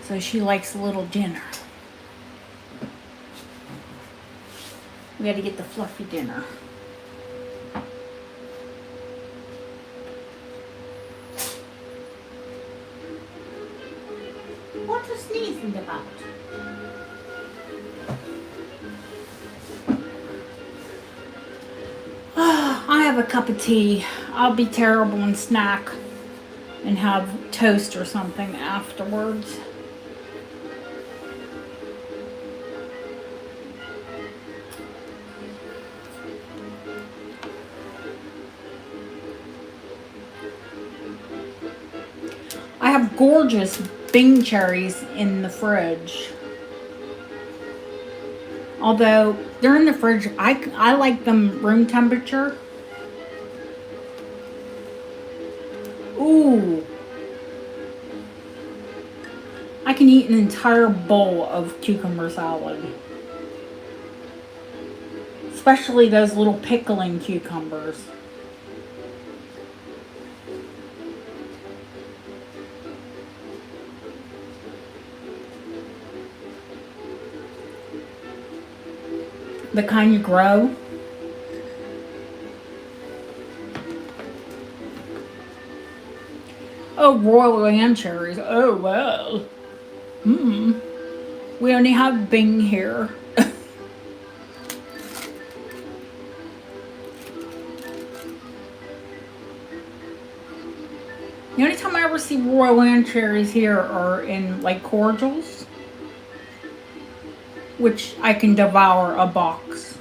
So she likes a little dinner. We had to get the fluffy dinner. What are sneezing about? I have a cup of tea. I'll be terrible and snack and have toast or something afterwards. I have gorgeous Bing cherries in the fridge. Although they're in the fridge, I like them room temperature. Ooh. I can eat an entire bowl of cucumber salad. Especially those little pickling cucumbers. The kind you grow. Oh, royal land cherries. Oh, well. We only have Bing here. The only time I ever see royal land cherries here are in like cordials, which I can devour a box.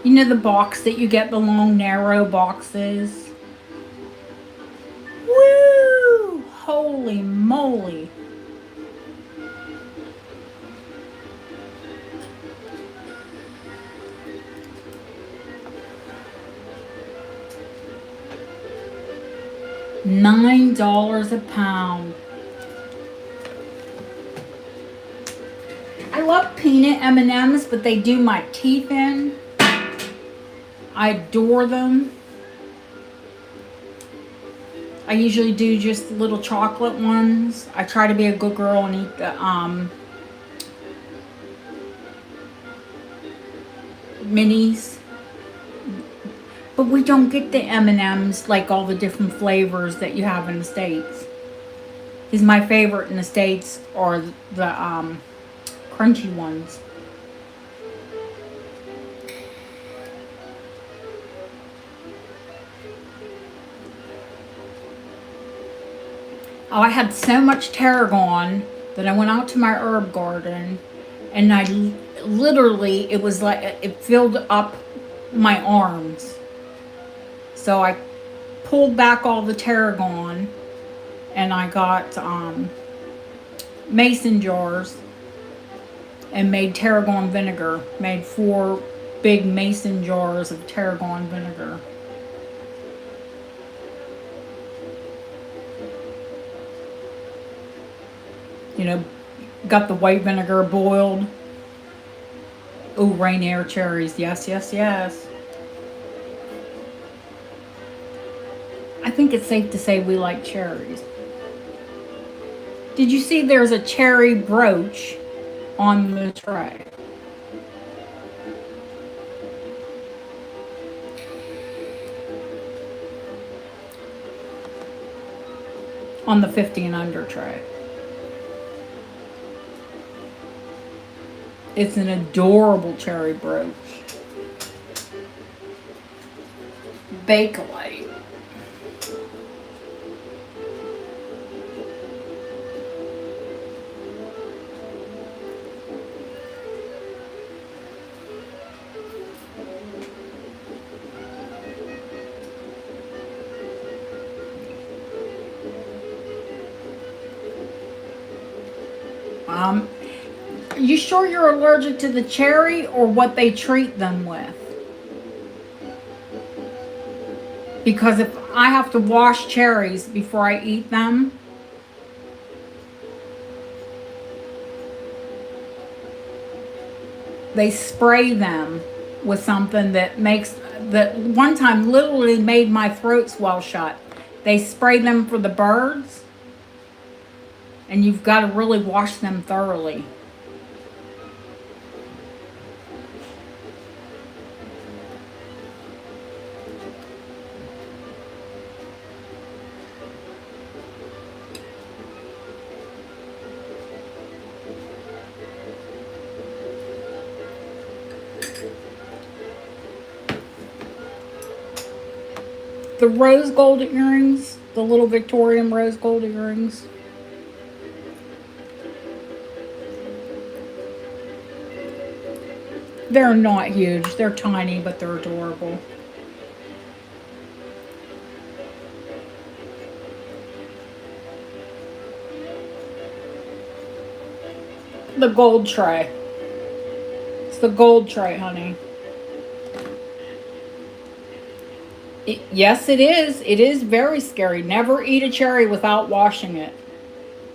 You know the box that you get, the long narrow boxes? Woo! Holy moly. $9 a pound. I love peanut M&Ms, but they do my teeth in. I adore them. I usually do just little chocolate ones. I try to be a good girl and eat the minis. But we don't get the M&Ms like all the different flavors that you have in the States. Because my favorite in the States are the crunchy ones. Oh, I had so much tarragon that I went out to my herb garden and I literally, it was like, it filled up my arms. So I pulled back all the tarragon and I got mason jars and made tarragon vinegar. Made 4 big mason jars of tarragon vinegar. You know, got the white vinegar boiled. Oh, Rainier cherries. Yes, yes, yes. I think it's safe to say we like cherries. Did you see there's a cherry brooch on the tray? On the 50 and under tray. It's an adorable cherry brooch. Bakelite. You sure you're allergic to the cherry or what they treat them with? Because if I have to wash cherries before I eat them, they spray them with something that makes, that one time literally made my throat swell shut. They spray them for the birds, and you've got to really wash them thoroughly. The rose gold earrings, the little Victorian rose gold earrings. They're not huge. They're tiny, but they're adorable. The gold tray. It's the gold tray, honey. Yes, it is. It is very scary. Never eat a cherry without washing it.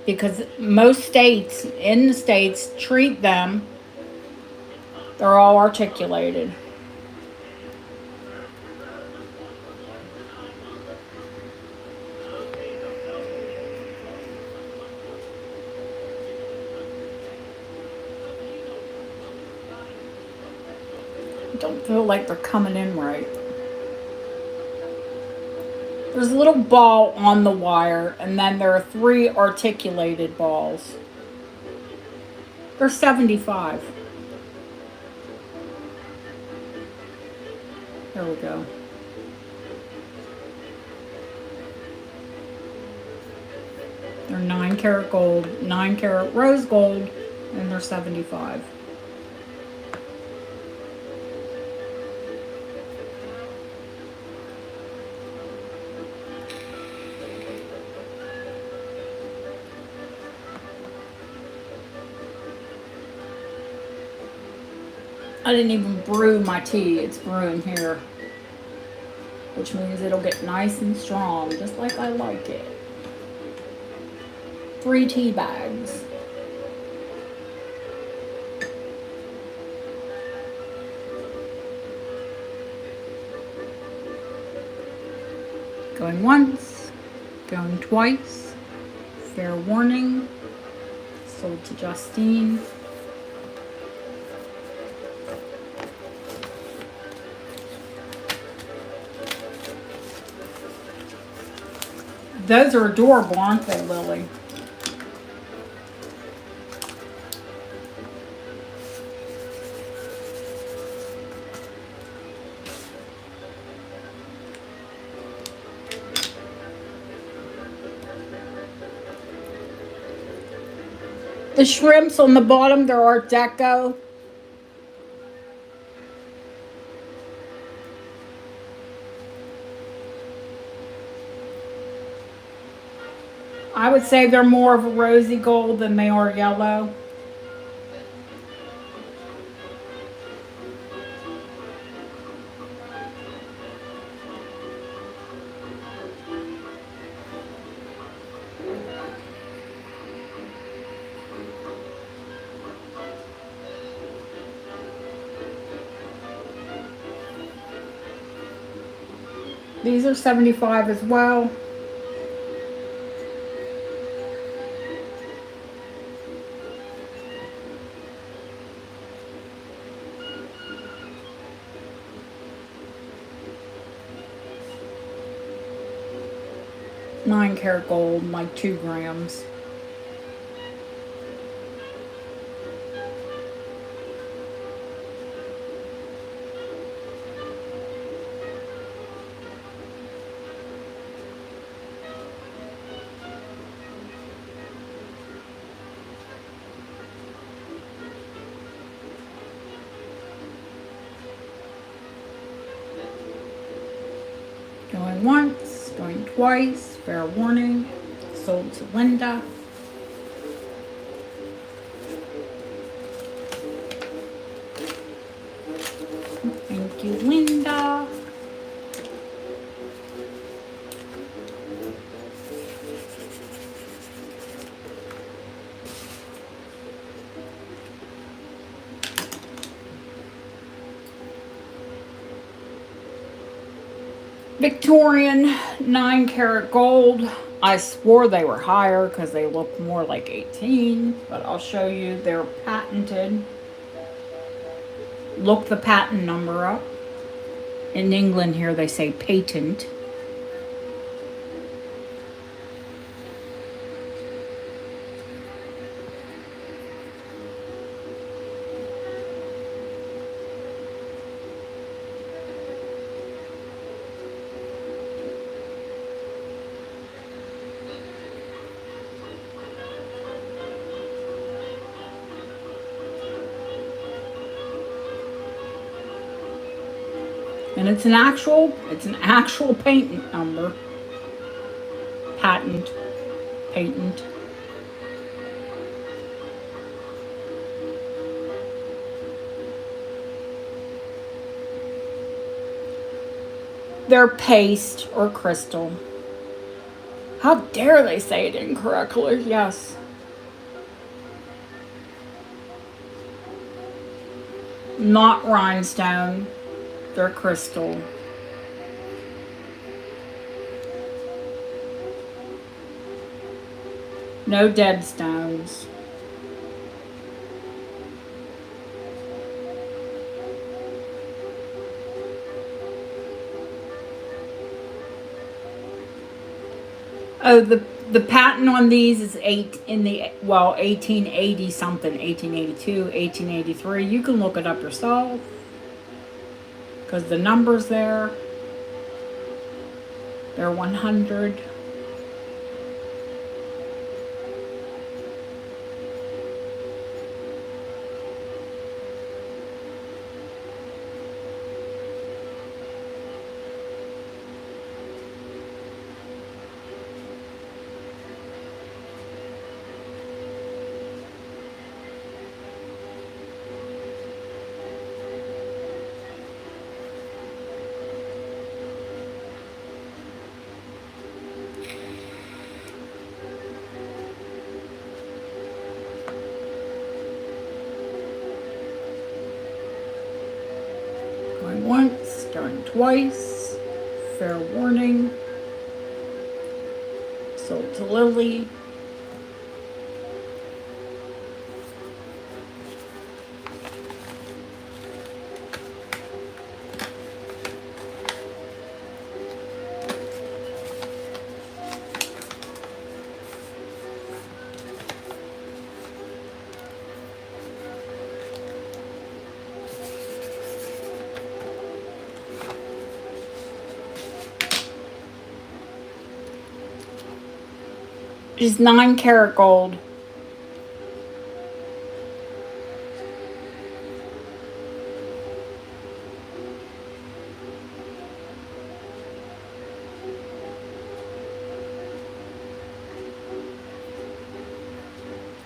Because most states, in the states, treat them. They're all articulated. I don't feel like they're coming in right. There's a little ball on the wire, and then there are 3 articulated balls. They're $75. There we go. They're 9-karat gold, 9-karat rose gold, and they're $75. I didn't even brew my tea. It's brewing here, which means it'll get nice and strong, just like I like it. 3 tea bags. Going once, going twice. Fair warning. Sold to Justine. Those are adorable, aren't they, Lily? The shrimps on the bottom, they're Art Deco. I would say they're more of a rosy gold than they are yellow. These are $75 as well. Nine-karat gold, like 2 grams. Going once, going twice, fair warning. Sold to Linda. Thank you, Linda. Victorian 9 karat gold. I swore they were higher because they look more like 18, but I'll show you they're patented. Look the patent number up. In England here they say patent. And it's an actual patent number. Patent. Patent. They're paste or crystal. How dare they say it incorrectly? Yes. Not rhinestone. They're crystal. No dead stones. Oh, the patent on these is 1880 something, 1882, 1883. You can look it up yourself because the numbers there. They're 100. Going once, going twice. Fair warning. Sold to Lily. Is 9 karat gold.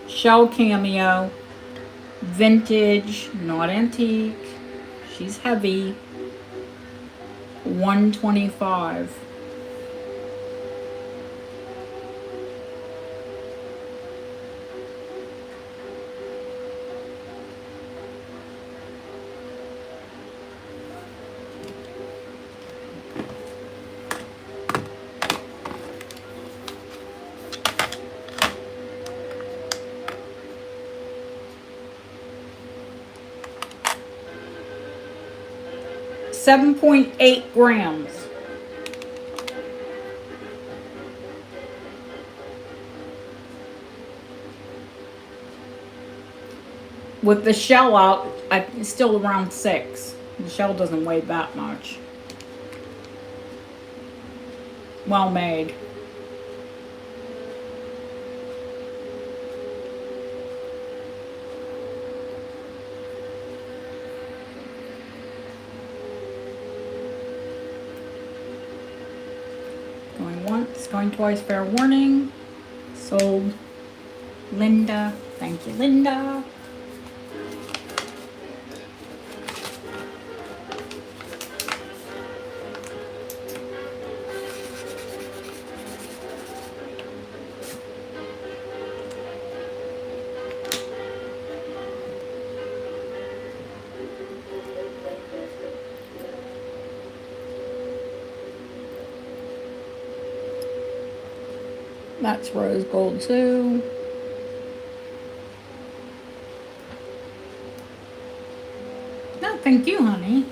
Shell Cameo. Vintage, not antique. She's heavy. 125. .8 grams. With the shell out, it's still around 6. The shell doesn't weigh that much. Well made. Going once, going twice, fair warning. Sold. Linda. Thank you, Linda. That's rose gold too. No, thank you, honey.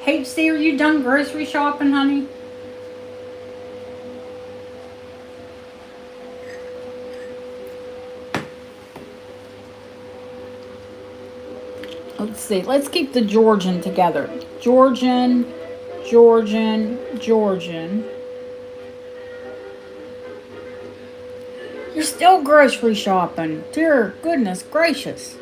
HC, are you done grocery shopping, honey? Let's see. Let's keep the Georgian together. Georgian, Georgian, Georgian. You're still grocery shopping. Dear goodness gracious.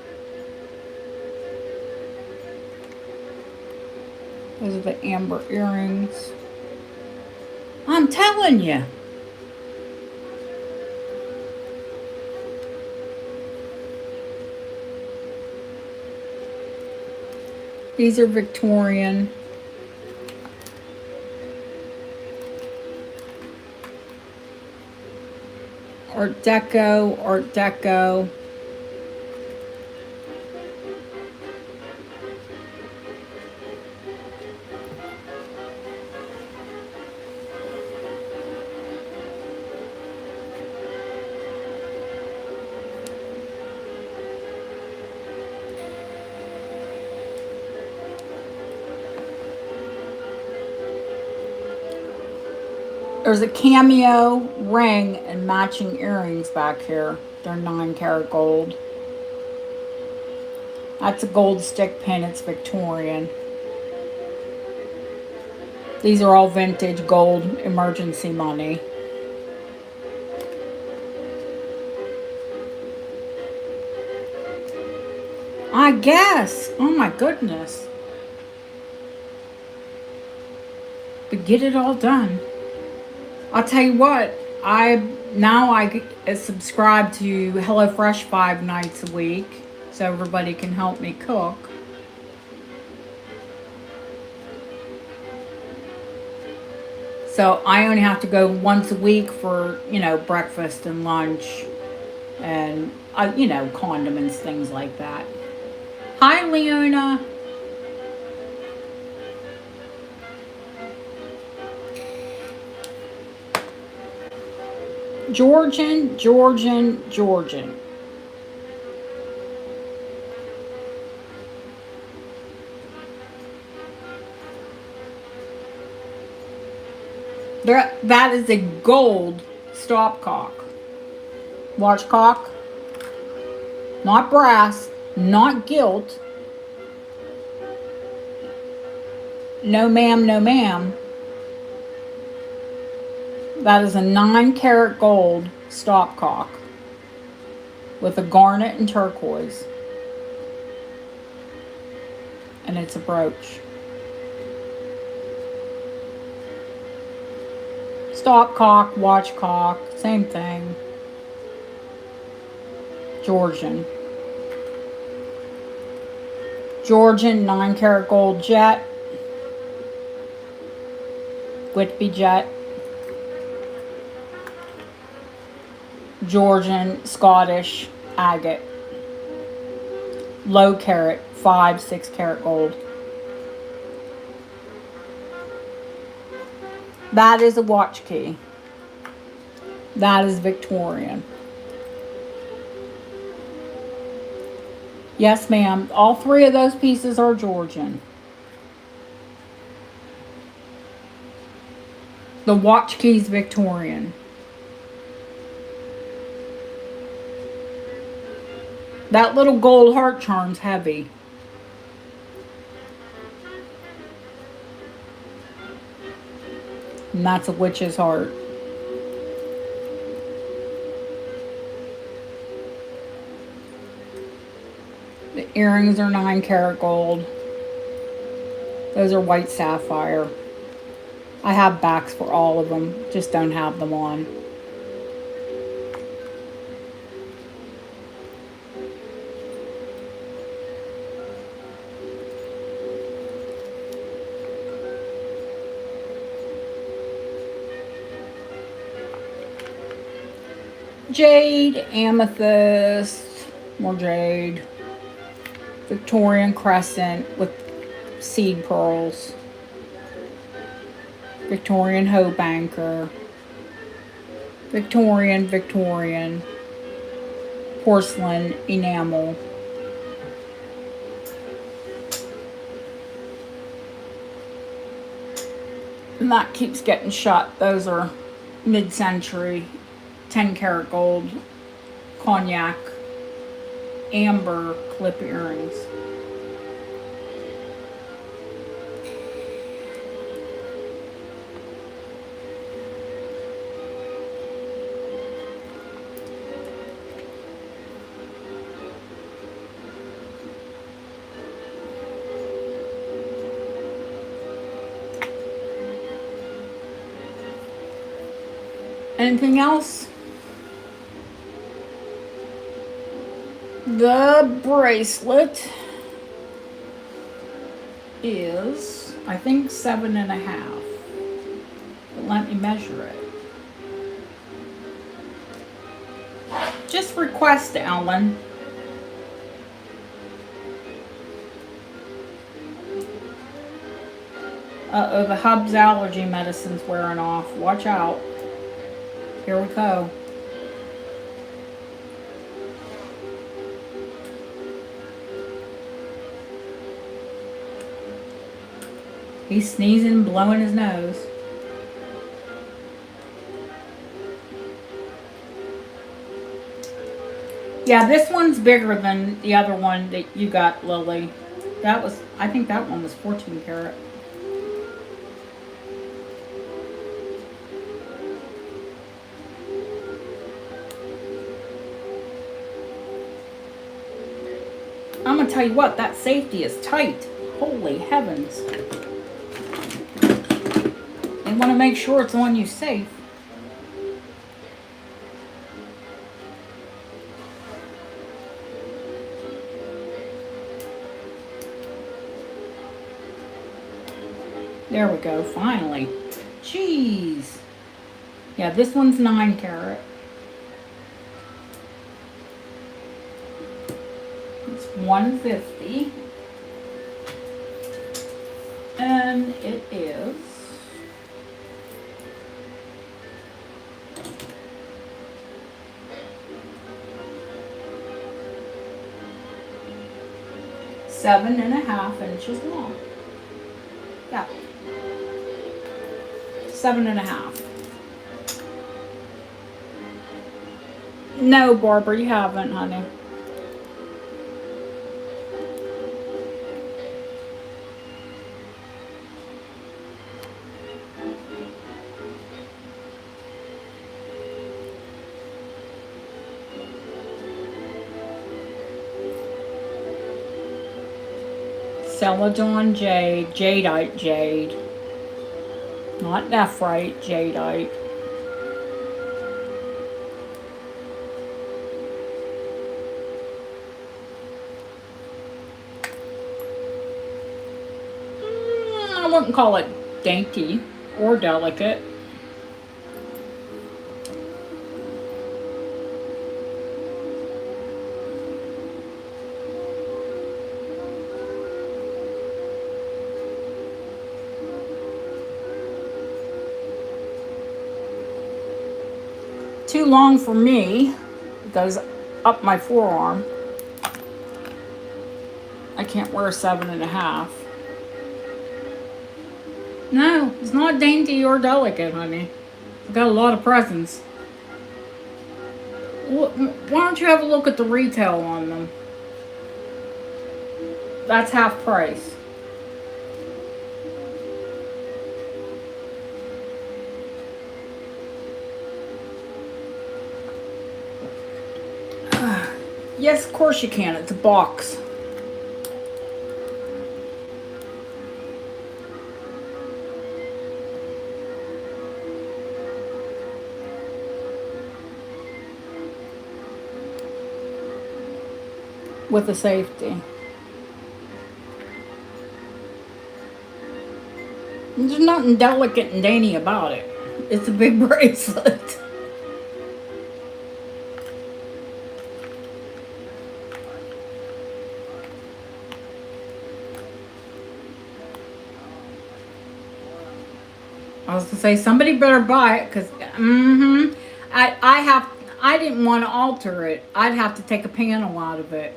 Those are the amber earrings. I'm telling you. These are Victorian. Art Deco, Art Deco. There's a Cameo ring and matching earrings back here. They're 9 karat gold. That's a gold stick pin. It's Victorian. These are all vintage gold emergency money. I guess. Oh my goodness. But get it all done. I'll tell you what, I subscribe to HelloFresh 5 nights a week so everybody can help me cook. So I only have to go once a week for, breakfast and lunch and, condiments, things like that. Hi, Leona. Georgian, Georgian, Georgian. That is a gold stopcock. Watchcock. Not brass, not gilt. No ma'am, no ma'am. That is a 9 karat gold stopcock with a garnet and turquoise. And it's a brooch. Stopcock, watchcock, same thing. Georgian. Georgian 9 karat gold jet. Whitby jet. Georgian Scottish agate. Low carat, 5-6 karat gold. That is a watch key. That is Victorian. Yes, ma'am. All 3 of those pieces are Georgian. The watch key's Victorian. That little gold heart charm's heavy. And that's a witch's heart. The earrings are 9 karat gold. Those are white sapphire. I have backs for all of them, just don't have them on. Jade, amethyst, more jade. Victorian crescent with seed pearls, Victorian hoe banker, Victorian, porcelain enamel. And that keeps getting shut. Those are mid-century 10 karat gold cognac amber clip earrings. Anything else? The bracelet is, I think, 7.5. But let me measure it. Just request, Ellen. Uh-oh, the hub's allergy medicine's wearing off. Watch out. Here we go. He's sneezing and blowing his nose. Yeah, this one's bigger than the other one that you got, Lily. That was, I think that one was 14 karat. I'm gonna tell you what, that safety is tight. Holy heavens. You want to make sure it's on you safe. There we go, finally. Jeez. Yeah, this one's 9 karat. It's 150. And it is seven and a half inches long. Yeah. 7.5. No, Barbara, you haven't, honey. Celadon jade, jadeite jade. Not nephrite, jadeite. I wouldn't call it dainty or delicate. Too long for me. It goes up my forearm. I can't wear 7.5. No, it's not dainty or delicate, honey. It's got a lot of presence. Why don't you have a look at the retail on them? That's half price. Yes, of course you can. It's a box. With a safety. There's nothing delicate and dainty about it. It's a big bracelet. I was gonna say somebody better buy it because I didn't want to alter it. I'd have to take a panel out of it.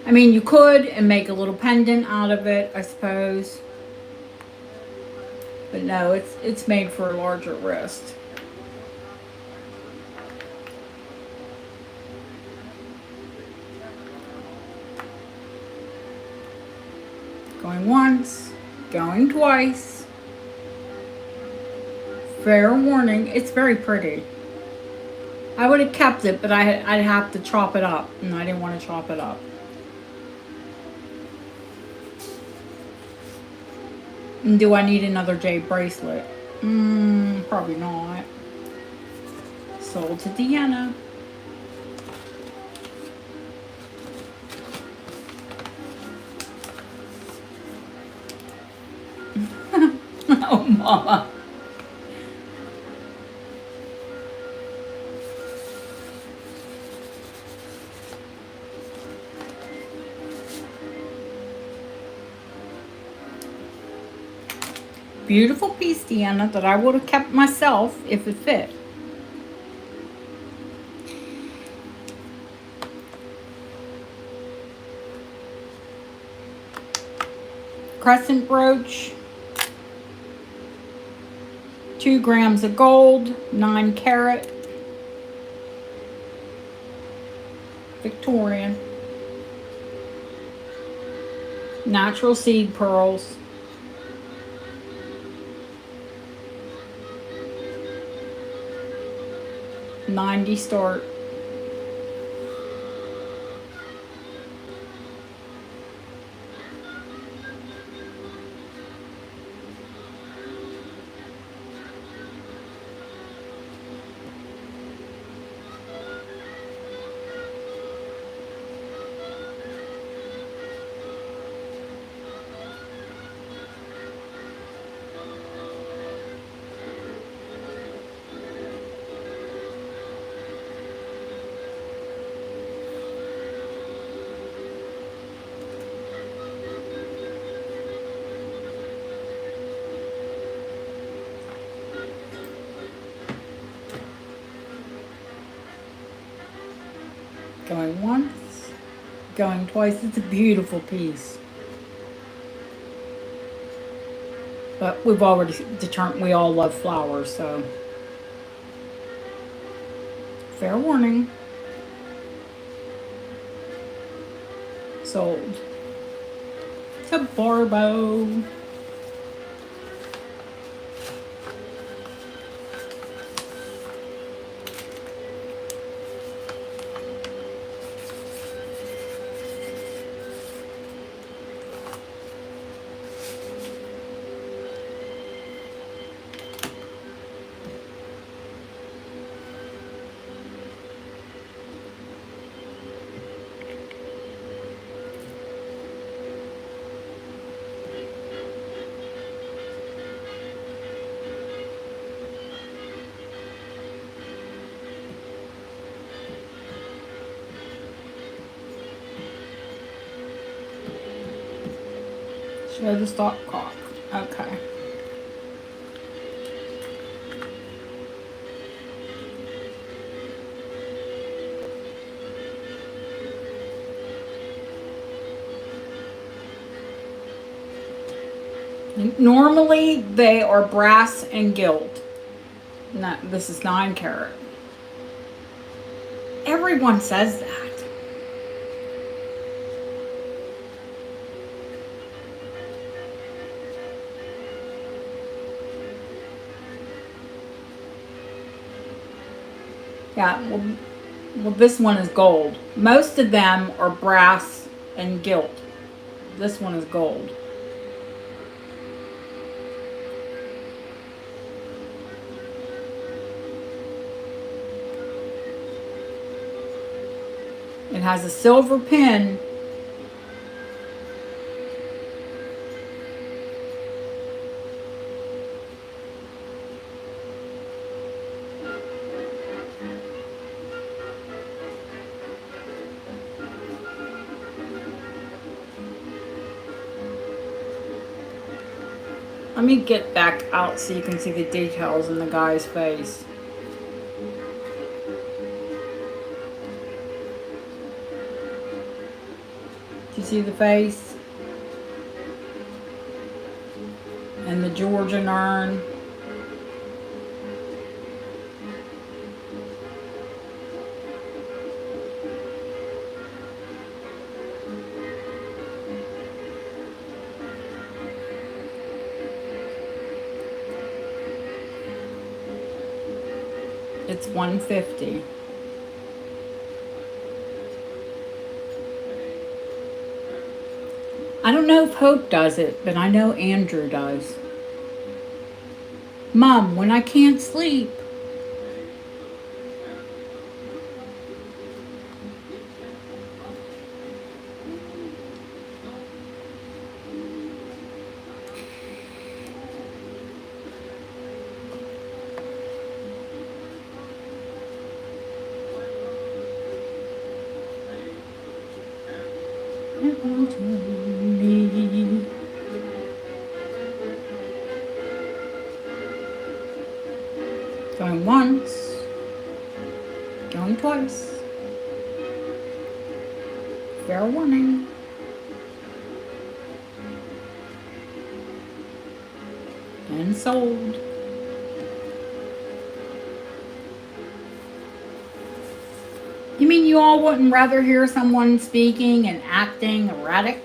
I mean, you could and make a little pendant out of it, I suppose. But no, it's made for a larger wrist. Going once, going twice. Fair warning, it's very pretty. I would have kept it, but I'd have to chop it up, and I didn't want to chop it up. And do I need another jade bracelet? Probably not. Sold to Deanna. Oh, Mama. Beautiful piece, Deanna, that I would have kept myself if it fit. Crescent brooch. 2 grams of gold, 9 carat. Victorian. Natural seed pearls. $90 start. Going once, going twice. It's a beautiful piece. But we've already determined we all love flowers, so fair warning. Sold to Barbo. Show the stock cock. Okay. Normally they are brass and gilt. No, this is 9 carat. Everyone says that. Yeah, well, this one is gold. Most of them are brass and gilt. This one is gold. It has a silver pin. Let me get back out so you can see the details in the guy's face. Do you see the face? And the Georgian urn. It's $150. I don't know if Hope does it, but I know Andrew does. Mom, when I can't sleep. Going once, going twice. Fair warning. And sold. You mean you all wouldn't rather hear someone speaking and acting erratic?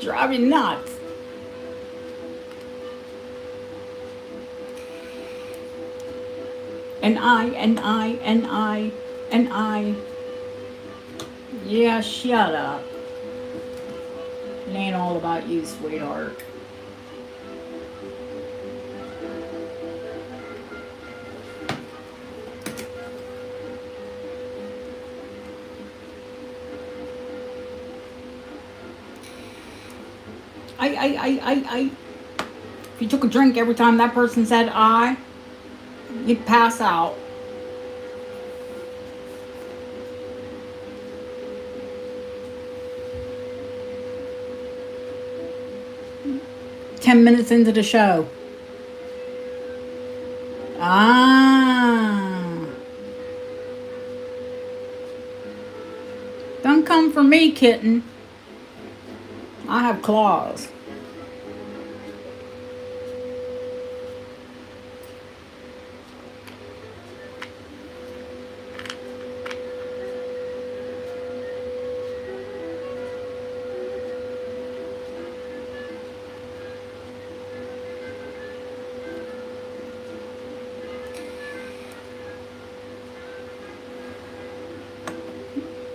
Drive you nuts. And I. Yeah, shut up. It ain't all about you, sweetheart. I. If you took a drink every time that person said I, you'd pass out. "10 minutes into the show." Ah. Don't come for me, kitten. I have claws.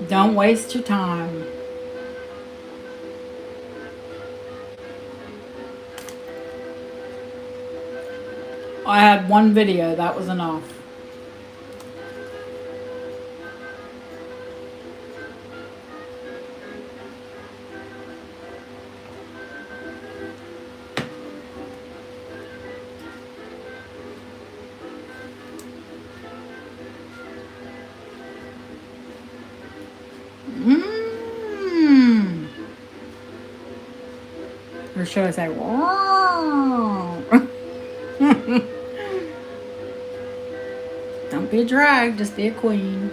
Don't waste your time. I had one video, that was enough. Or should I say, don't be a drag, just be a queen.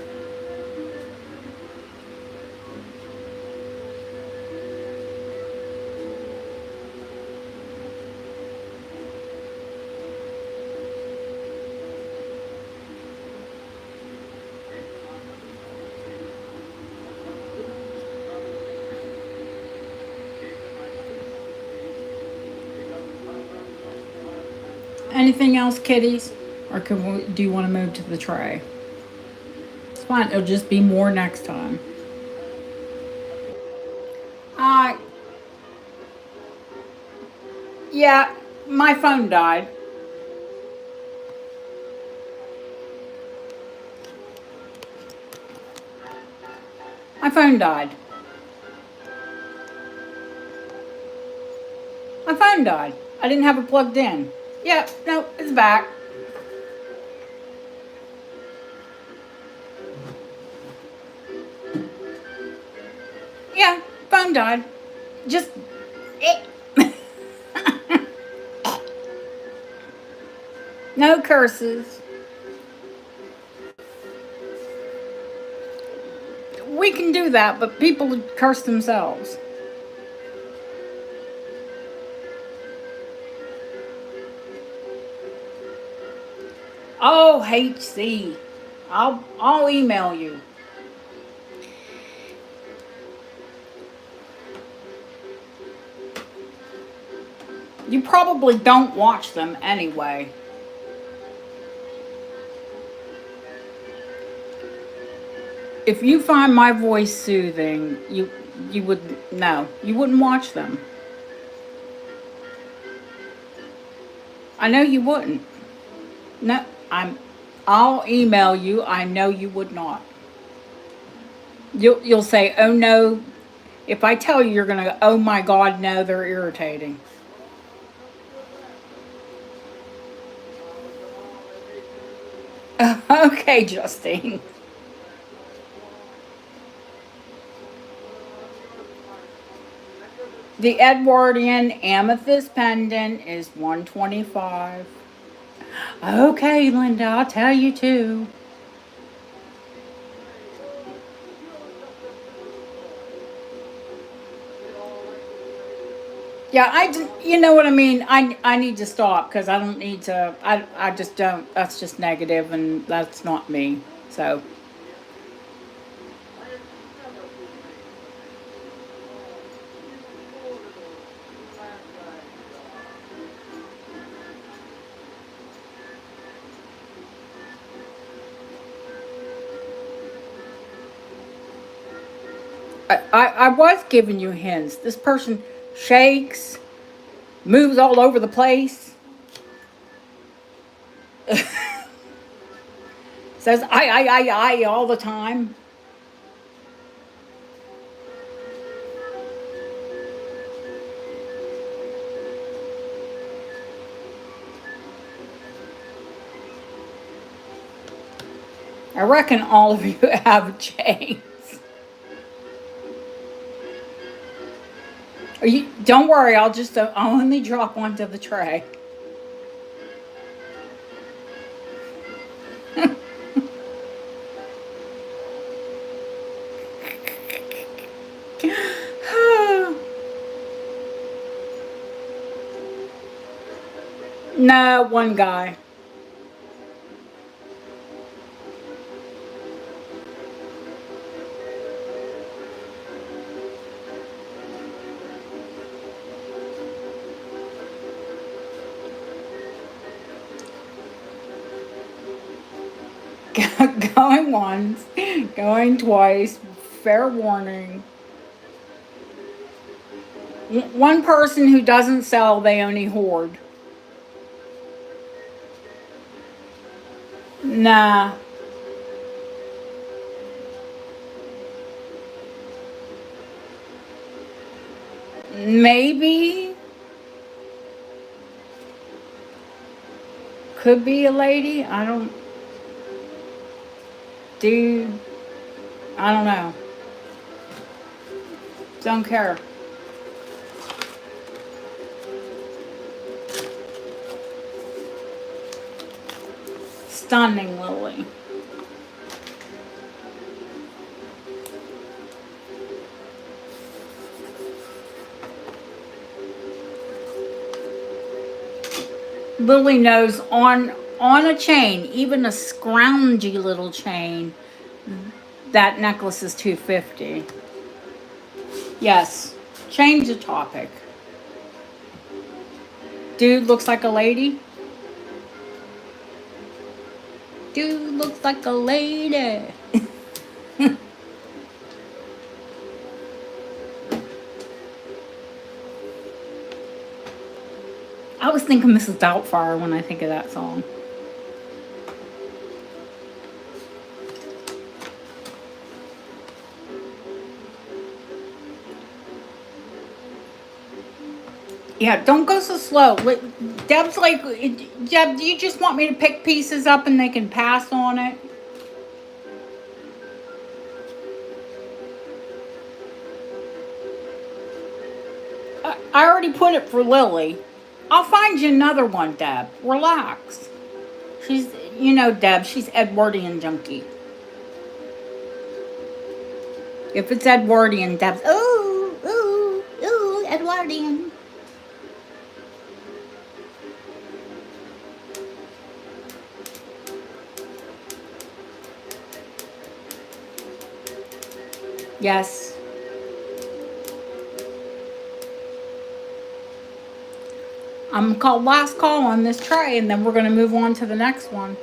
Anything else, kitties? Or do you want to move to the tray? It's fine. It'll just be more next time. Yeah, my phone died. My phone died. My phone died. I didn't have it plugged in. Yep, no, it's back. Yeah, phone died. Just no curses. We can do that, but people curse themselves. Oh, HC. I'll email you. You probably don't watch them anyway. If you find my voice soothing, you would no, you wouldn't watch them. I know you wouldn't. No, I'll email you. I know you would not. You'll say, "Oh no." If I tell you, you're going to go, "Oh my god, no, they're irritating." Okay, Justine. The Edwardian amethyst pendant is $125. Okay, Linda, I'll tell you too. Yeah, you know what I mean? I need to stop because I don't need to, I just don't, that's just negative and that's not me. So, I was giving you hints. This person shakes, moves all over the place, says I all the time. I reckon all of you have chains. Don't worry, I'll only drop onto the tray. No, one guy. Going once, going twice, fair warning. One person who doesn't sell, they only hoard. Nah. Maybe. Could be a lady. Dude, I don't know. Don't care. Stunning, Lily. Lily knows on a chain, even a scroungy little chain, that necklace is $250. Yes. Change the topic. Dude looks like a lady. Dude looks like a lady. I always think of Mrs. Doubtfire when I think of that song. Yeah, don't go so slow. Deb's like, Deb, do you just want me to pick pieces up and they can pass on it? I already put it for Lily. I'll find you another one, Deb. Relax. She's, you know, Deb, she's Edwardian junkie. If it's Edwardian, Deb's, ooh, ooh, ooh, Edwardian. Yes. I'm called last call on this tray, and then we're going to move on to the next one.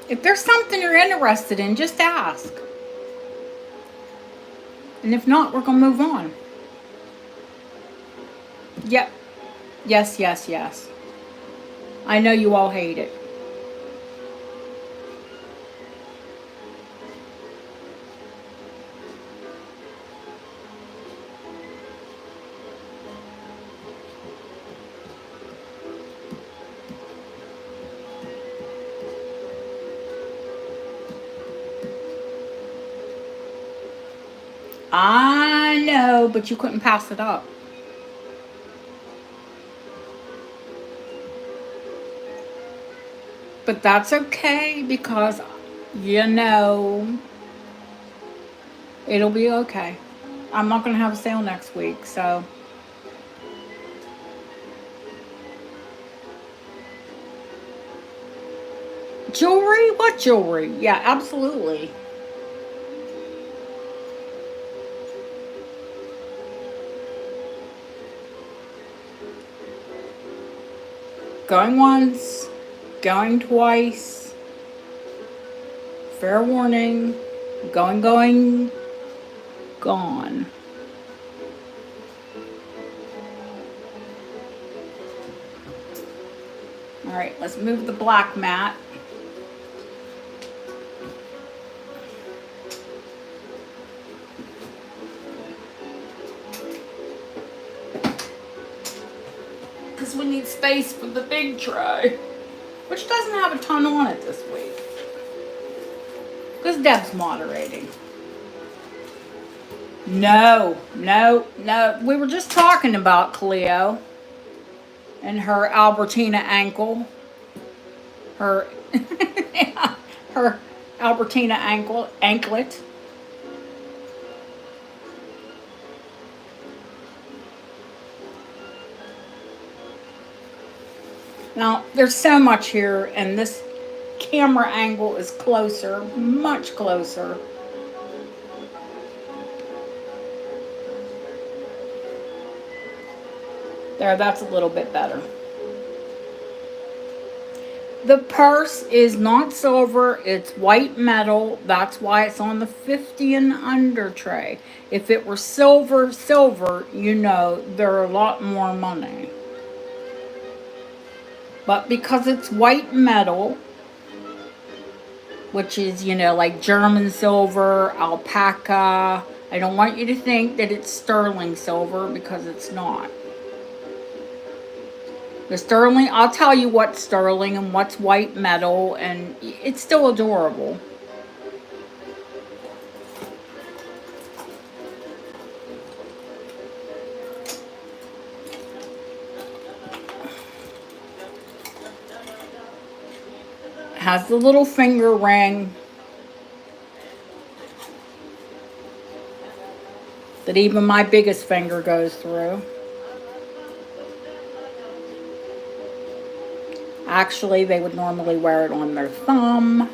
If there's something you're interested in, just ask. And if not, we're going to move on. Yep. Yes, yes, yes. I know you all hate it. I know, but you couldn't pass it up. But that's okay because, you know, it'll be okay. I'm not going to have a sale next week, so. Jewelry? What jewelry? Yeah, absolutely. Going once, going twice. Fair warning. Going, gone. All right, let's move the black mat. Because we need space for the big tray, which doesn't have a ton on it this week. Because Deb's moderating. No. We were just talking about Cleo and her Albertina ankle. Her, her Albertina anklet. Now, there's so much here, and this camera angle is closer, much closer. There, that's a little bit better. The purse is not silver, it's white metal. That's why it's on the 50 and under tray. If it were silver, you know, they're a lot more money. But because it's white metal, which is, you know, like German silver, alpaca, I don't want you to think that it's sterling silver because it's not. The sterling, I'll tell you what's sterling and what's white metal, and it's still adorable. Has the little finger ring that even my biggest finger goes through. Actually, they would normally wear it on their thumb,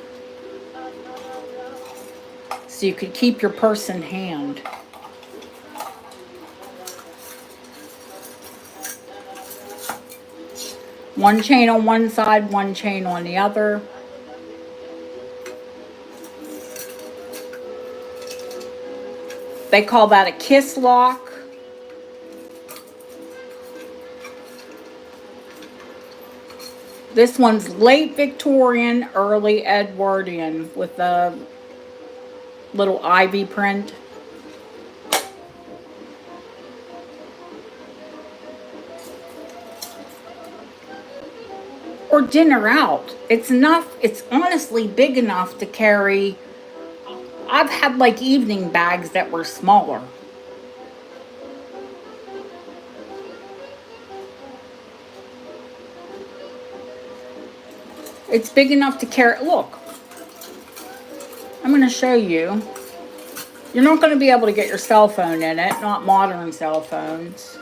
so you could keep your purse in hand. One chain on one side, one chain on the other. They call that a kiss lock. This one's late Victorian, early Edwardian with the little ivy print. Or dinner out. It's enough, it's honestly big enough to carry. I've had like evening bags that were smaller. It's big enough to carry. Look, I'm going to show you. You're not going to be able to get your cell phone in it, not modern cell phones.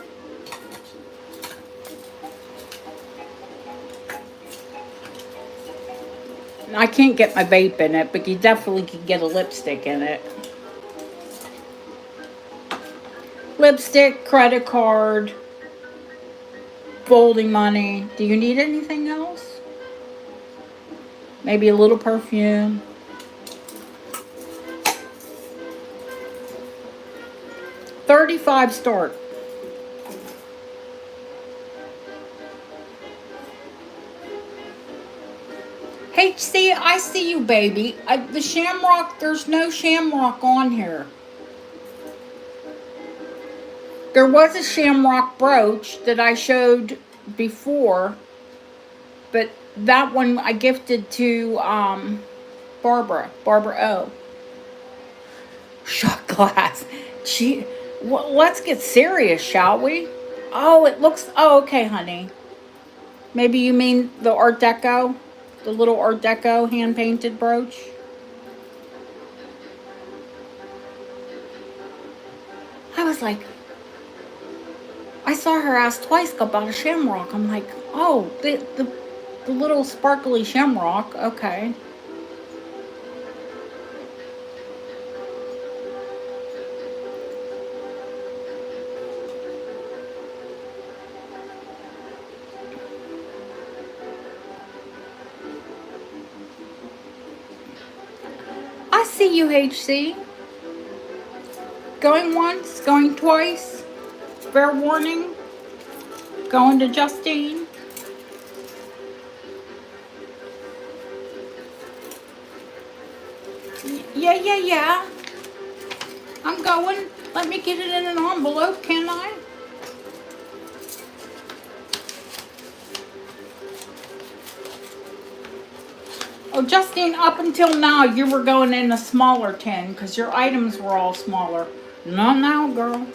I can't get my vape in it, but you definitely can get a lipstick in it. Lipstick, credit card, folding money. Do you need anything else? Maybe a little perfume. $35 start. HC, I see you, baby. The shamrock, there's no shamrock on here. There was a shamrock brooch that I showed before, but that one I gifted to Barbara O. Shot glass. Let's get serious, shall we? Oh, it looks. Oh, okay, honey. Maybe you mean the Art Deco, the little Art Deco hand painted brooch. I was like, I saw her ask twice about a shamrock. I'm like, oh, the little sparkly shamrock. Okay. I see you, HC. Going once, going twice. Fair warning. Going to Justine. Yeah. I'm going. Let me get it in an envelope, can I? Oh, Justine, up until now, you were going in a smaller tin because your items were all smaller. Not now, girl.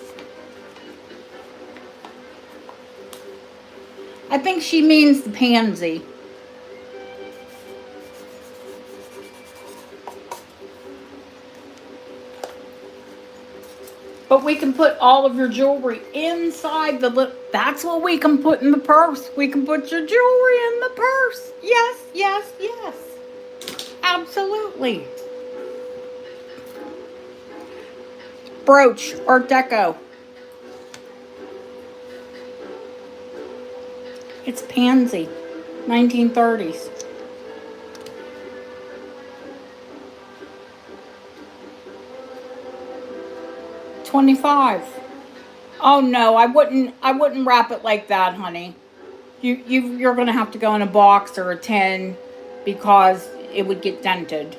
I think she means the pansy. But we can put all of your jewelry inside the lip. That's what we can put in the purse. We can put your jewelry in the purse. Yes. Absolutely. Brooch, Art Deco. It's pansy, 1930s. $25. Oh no, I wouldn't wrap it like that, honey. You're gonna have to go in a box or a tin because it would get dented.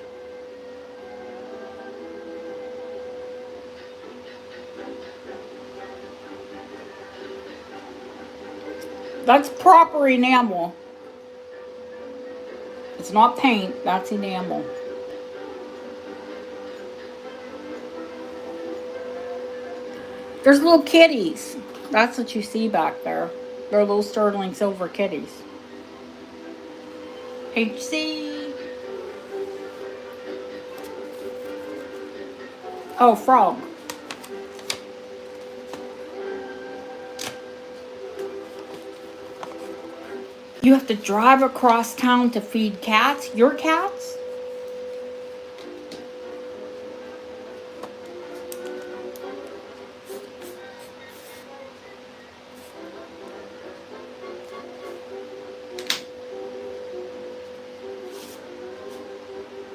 That's proper enamel. It's not paint, that's enamel. There's little kitties. That's what you see back there. They're little sterling silver kitties. HC. Oh, frog. You have to drive across town to feed cats? Your cats?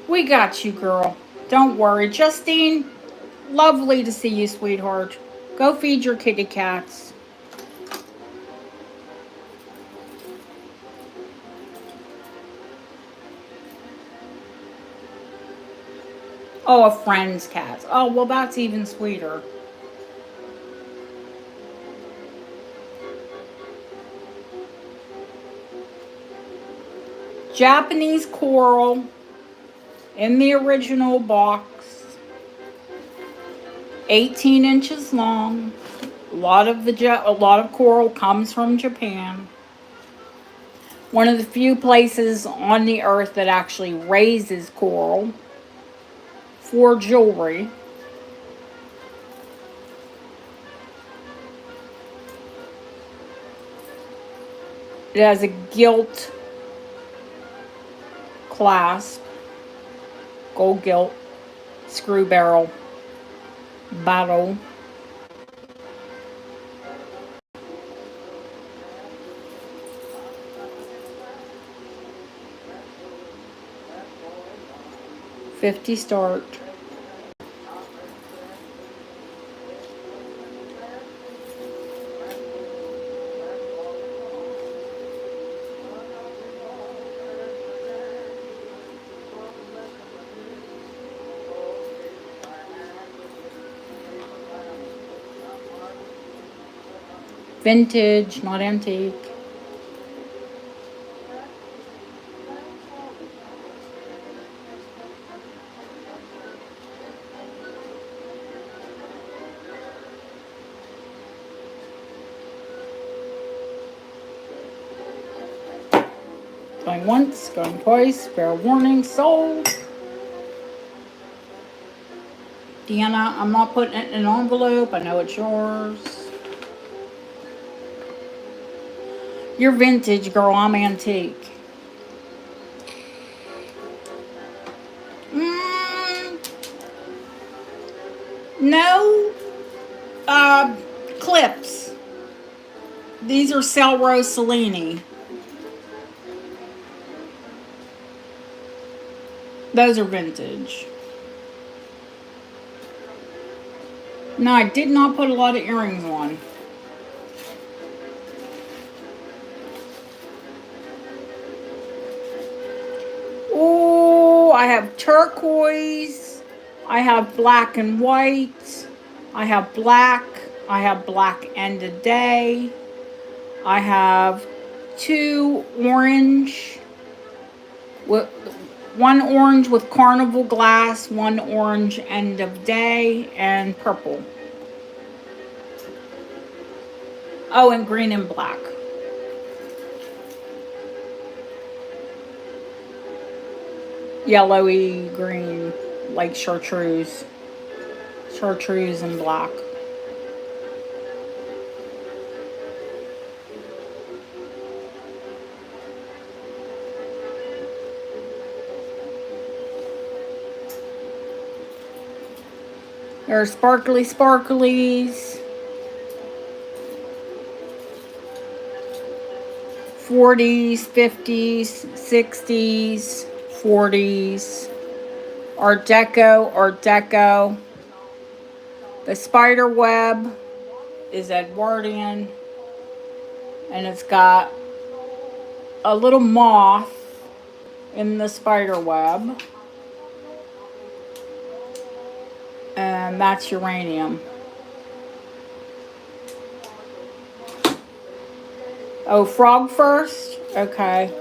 We got you, girl. Don't worry. Justine, lovely to see you, sweetheart. Go feed your kitty cats. Oh, a friend's cat. Oh, well, that's even sweeter. Japanese coral in the original box, 18 inches long. A lot of coral comes from Japan. One of the few places on the earth that actually raises coral for jewelry. It has a gilt clasp, gold gilt, screw barrel, bottle. $50 start. Vintage, not antique. Going once, going twice, fair warning, sold. Deanna, I'm not putting it in an envelope. I know it's yours. You're vintage, girl. I'm antique. No. Clips. These are Celro Cellini. Those are vintage. No, I did not put a lot of earrings on. Oh, I have turquoise. I have black and white. I have black. I have black end of day. I have 2 orange. One orange with carnival glass, 1 orange end of day, and purple. Oh, and green and black. Yellowy green, like chartreuse. Chartreuse and black. There are sparkly sparklies. 40s, 50s, 60s, 40s. Art Deco. The spider web is Edwardian. And it's got a little moth in the spider web. And that's uranium. Oh, frog first? Okay.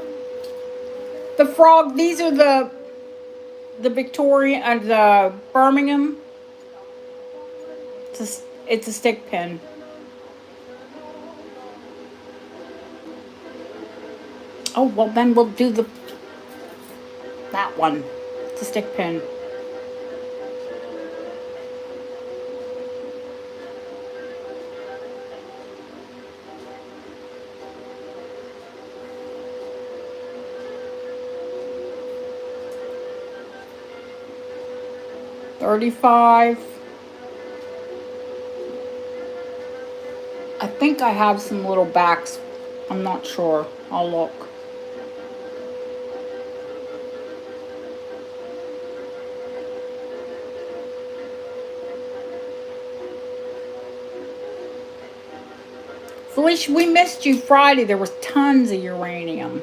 The frog, these are the Victorian, the Birmingham. It's a stick pin. Oh, well then we'll do that one. It's a stick pin. $35. I think I have some little backs. I'm not sure. I'll look. Felicia, we missed you Friday. There was tons of uranium.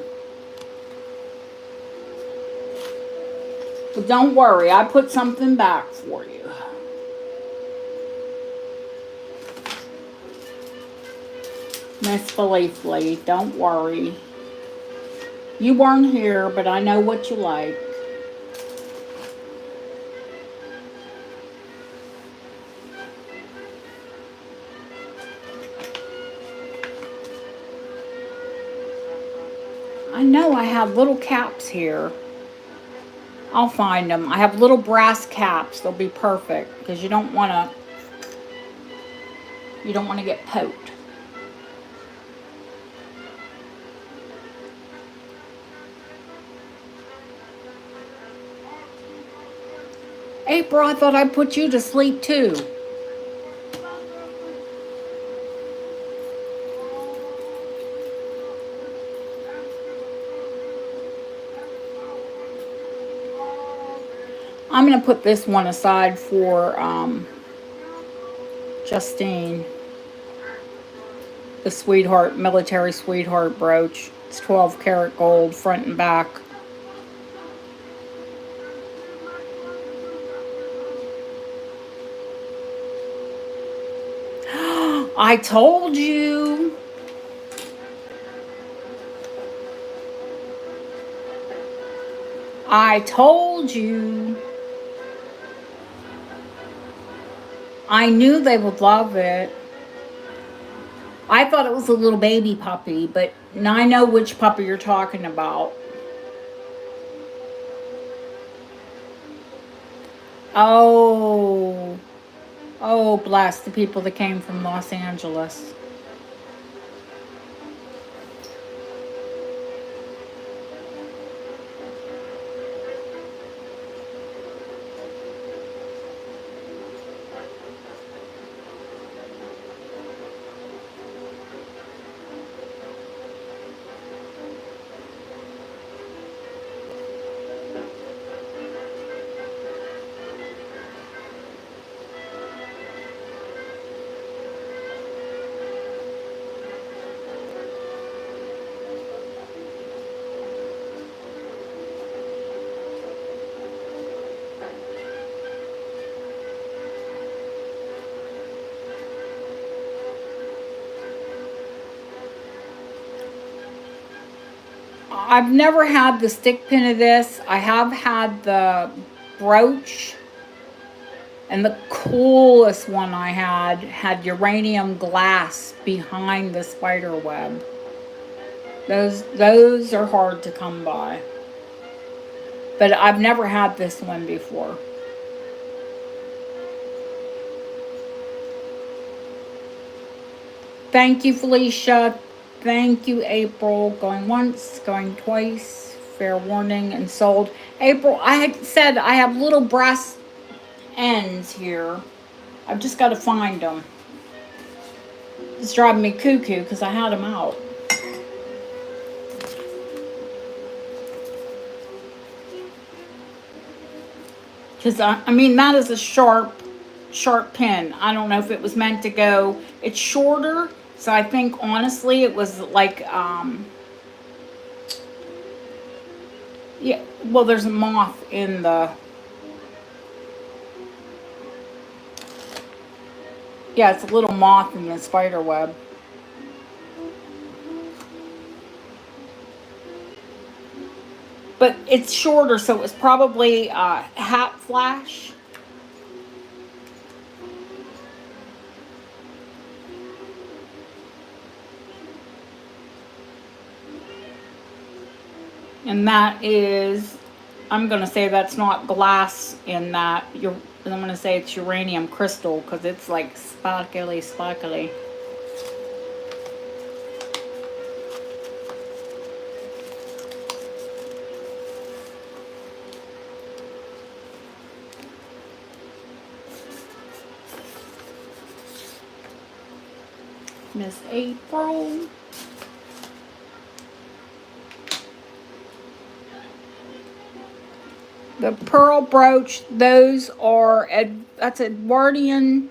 But don't worry, I put something back for you. Miss Felicity, don't worry. You weren't here, but I know what you like. I know I have little caps here. I'll find them. I have little brass caps. They'll be perfect because you don't want to get poked. April, I thought I'd put you to sleep too. I'm going to put this one aside for Justine. The sweetheart, military sweetheart brooch. It's 12 karat gold, front and back. I told you. I told you. I knew they would love it. I thought it was a little baby puppy, but now I know which puppy you're talking about. Oh. Oh, bless the people that came from Los Angeles. I've never had the stick pin of this. I have had the brooch. And the coolest one I had uranium glass behind the spider web. Those are hard to come by. But I've never had this one before. Thank you, Felicia. Thank you, April. Going once, going twice. Fair warning and sold. April, I had said I have little brass ends here. I've just got to find them. It's driving me cuckoo because I had them out. Because, I mean, that is a sharp pin. I don't know if it was meant to go. It's shorter. So I think, honestly, it was like, yeah, well, there's a moth in the, yeah, it's a little moth in the spider web. But it's shorter, so it was probably hat flash. And that is, I'm going to say that's not glass in that. I'm going to say it's uranium crystal because it's like sparkly. Miss April. The pearl brooch, those are, that's Edwardian.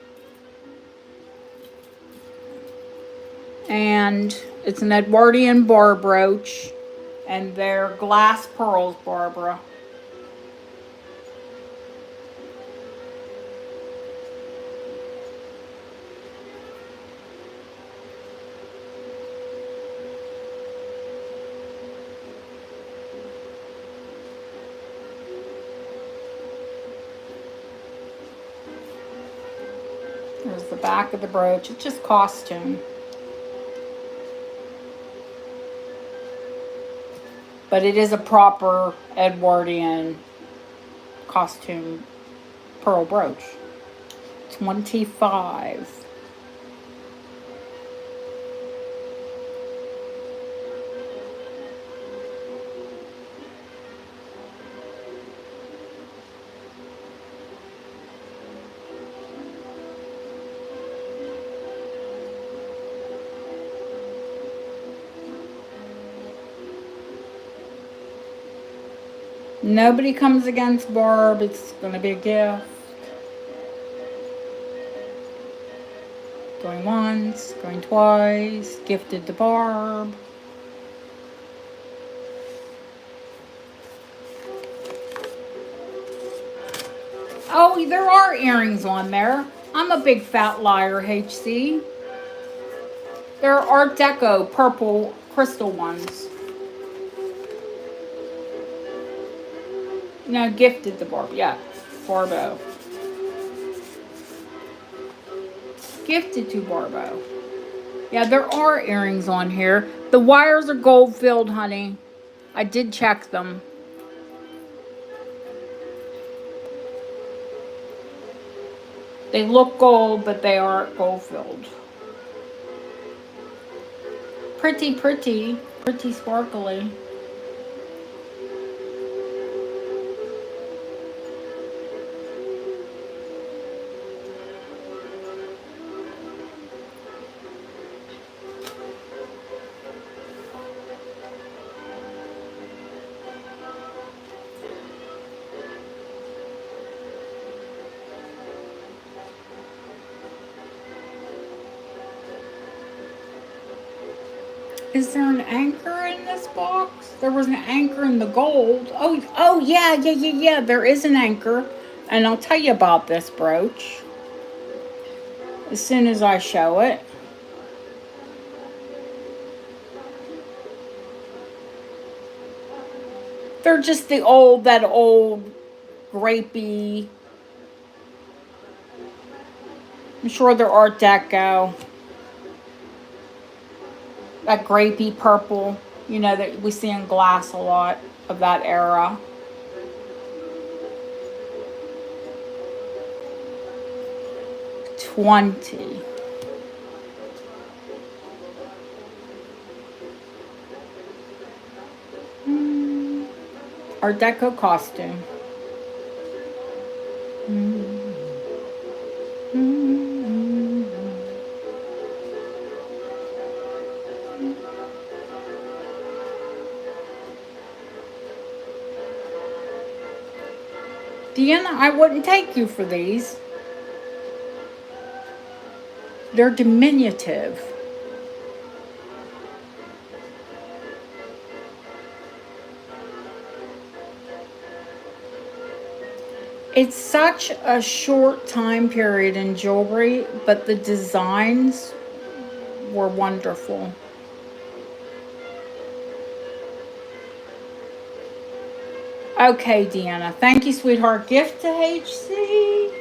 And it's an Edwardian bar brooch. And they're glass pearls, Barbara. the back of the brooch. It's just costume. But it is a proper Edwardian costume pearl brooch. 25. Nobody comes against Barb. It's going to be a gift. Going once, going twice. Gifted to Barb. Oh, there are earrings on there. I'm a big fat liar, HC. There are Art Deco purple crystal ones. No, gifted to Barb. Yeah, Barbo. Gifted to Barbo. Yeah, there are earrings on here. The wires are gold filled, honey. I did check them. They look gold, but they are gold filled. Pretty, pretty. Pretty sparkly. Is there an anchor in this box? There was an anchor in the gold. Oh yeah. There is an anchor. And I'll tell you about this brooch as soon as I show it. They're just that old grapey. I'm sure they're Art Deco. That grapey purple, you know, that we see in glass a lot of that era. $20. Art Deco costume. Deanna, I wouldn't take you for these. They're diminutive. It's such a short time period in jewelry, but the designs were wonderful. Okay, Deanna. Thank you, sweetheart. Gift to HC.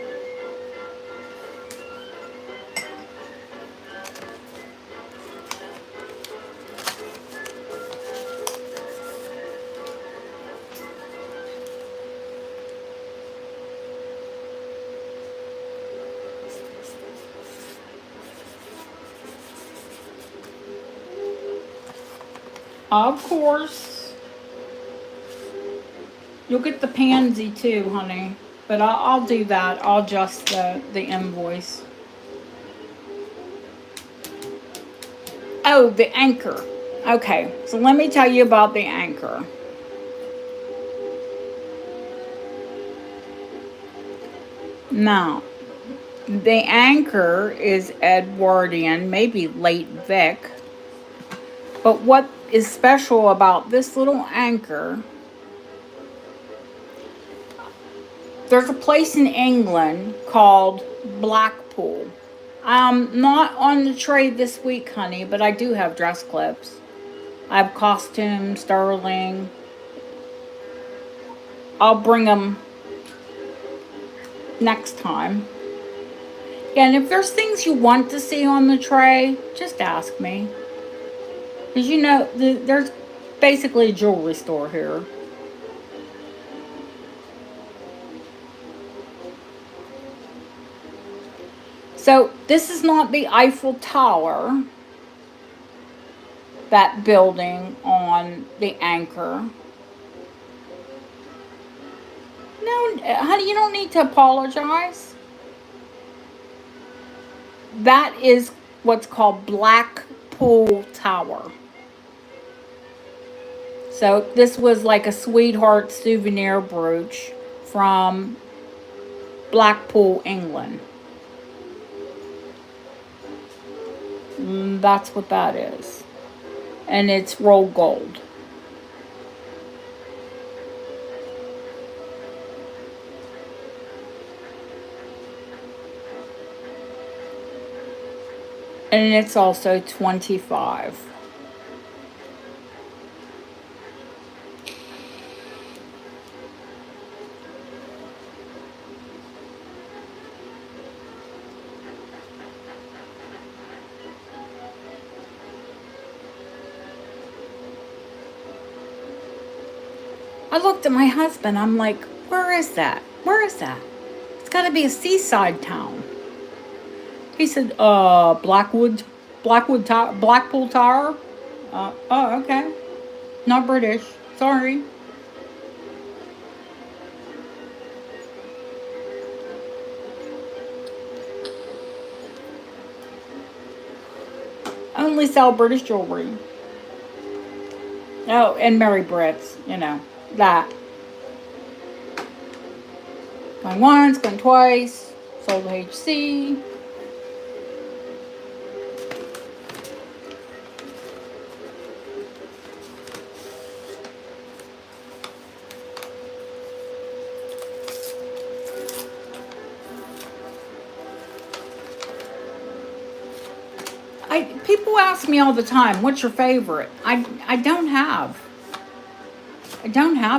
Of course. You'll get the pansy too, honey. But I'll do that. I'll adjust the invoice. Oh, the anchor. Okay, so let me tell you about the anchor. Now, the anchor is Edwardian, maybe late Vic. But what is special about this little anchor, there's a place in England called Blackpool. I'm not on the trade this week, honey, but I do have dress clips. I have costume, sterling. I'll bring them next time. Again, if there's things you want to see on the tray, just ask me. Because you know, there's basically a jewelry store here. So this is not the Eiffel Tower, that building on the anchor. No, honey, you don't need to apologize. That is what's called Blackpool Tower. So this was like a sweetheart souvenir brooch from Blackpool, England. That's what that is. And it's rolled gold. And it's also 25. I looked at my husband. I'm like, where is that? Where is that? It's got to be a seaside town. He said, Blackpool Tower. Oh, okay. Not British. Sorry. Only sell British jewelry. Oh, and Mary Brits, you know, that. Going once, going twice. Sold HC. People ask me all the time, what's your favorite? I don't have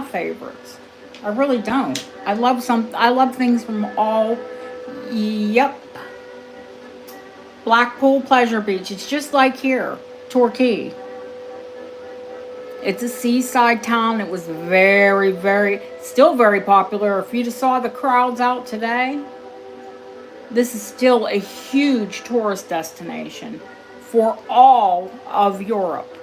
favorites. I really don't. I love things from all. Yep. Blackpool Pleasure Beach. It's just like here, Torquay. It's a seaside town. It was still very popular. If you just saw the crowds out today, this is still a huge tourist destination for all of Europe.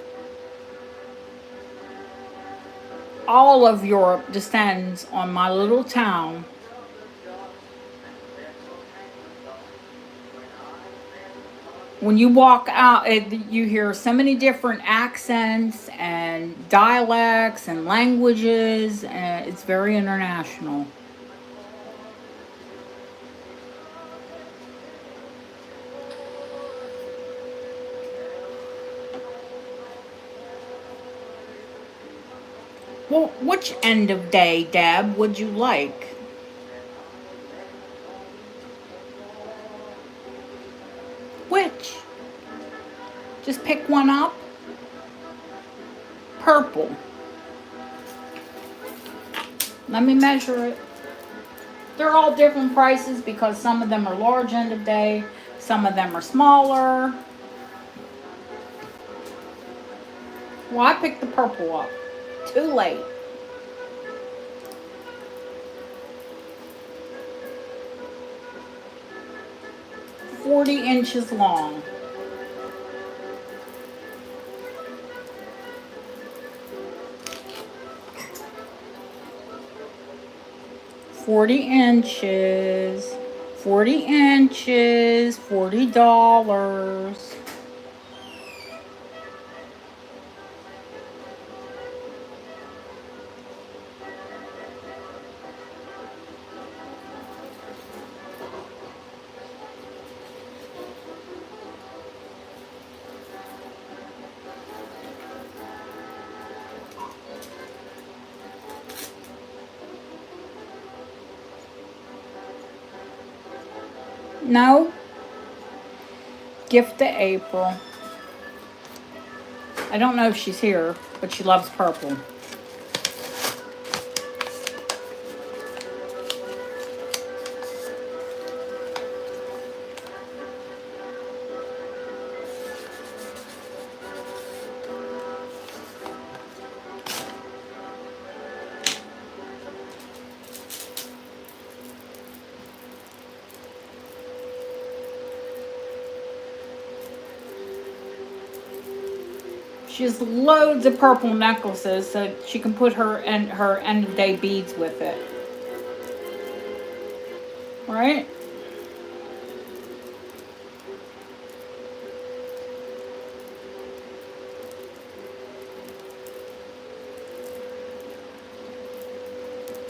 All of Europe descends on my little town. When you walk out, you hear so many different accents and dialects and languages, and it's very international. Well, which end of day, Deb, would you like? Which? Just pick one up. Purple. Let me measure it. They're all different prices because some of them are large end of day, some of them are smaller. Well, I picked the purple up. Too late. "40 inches long. $40. $40. No. Gift to April. I don't know if she's here, but she loves purple. She has loads of purple necklaces so she can put her end of day beads with it. Right?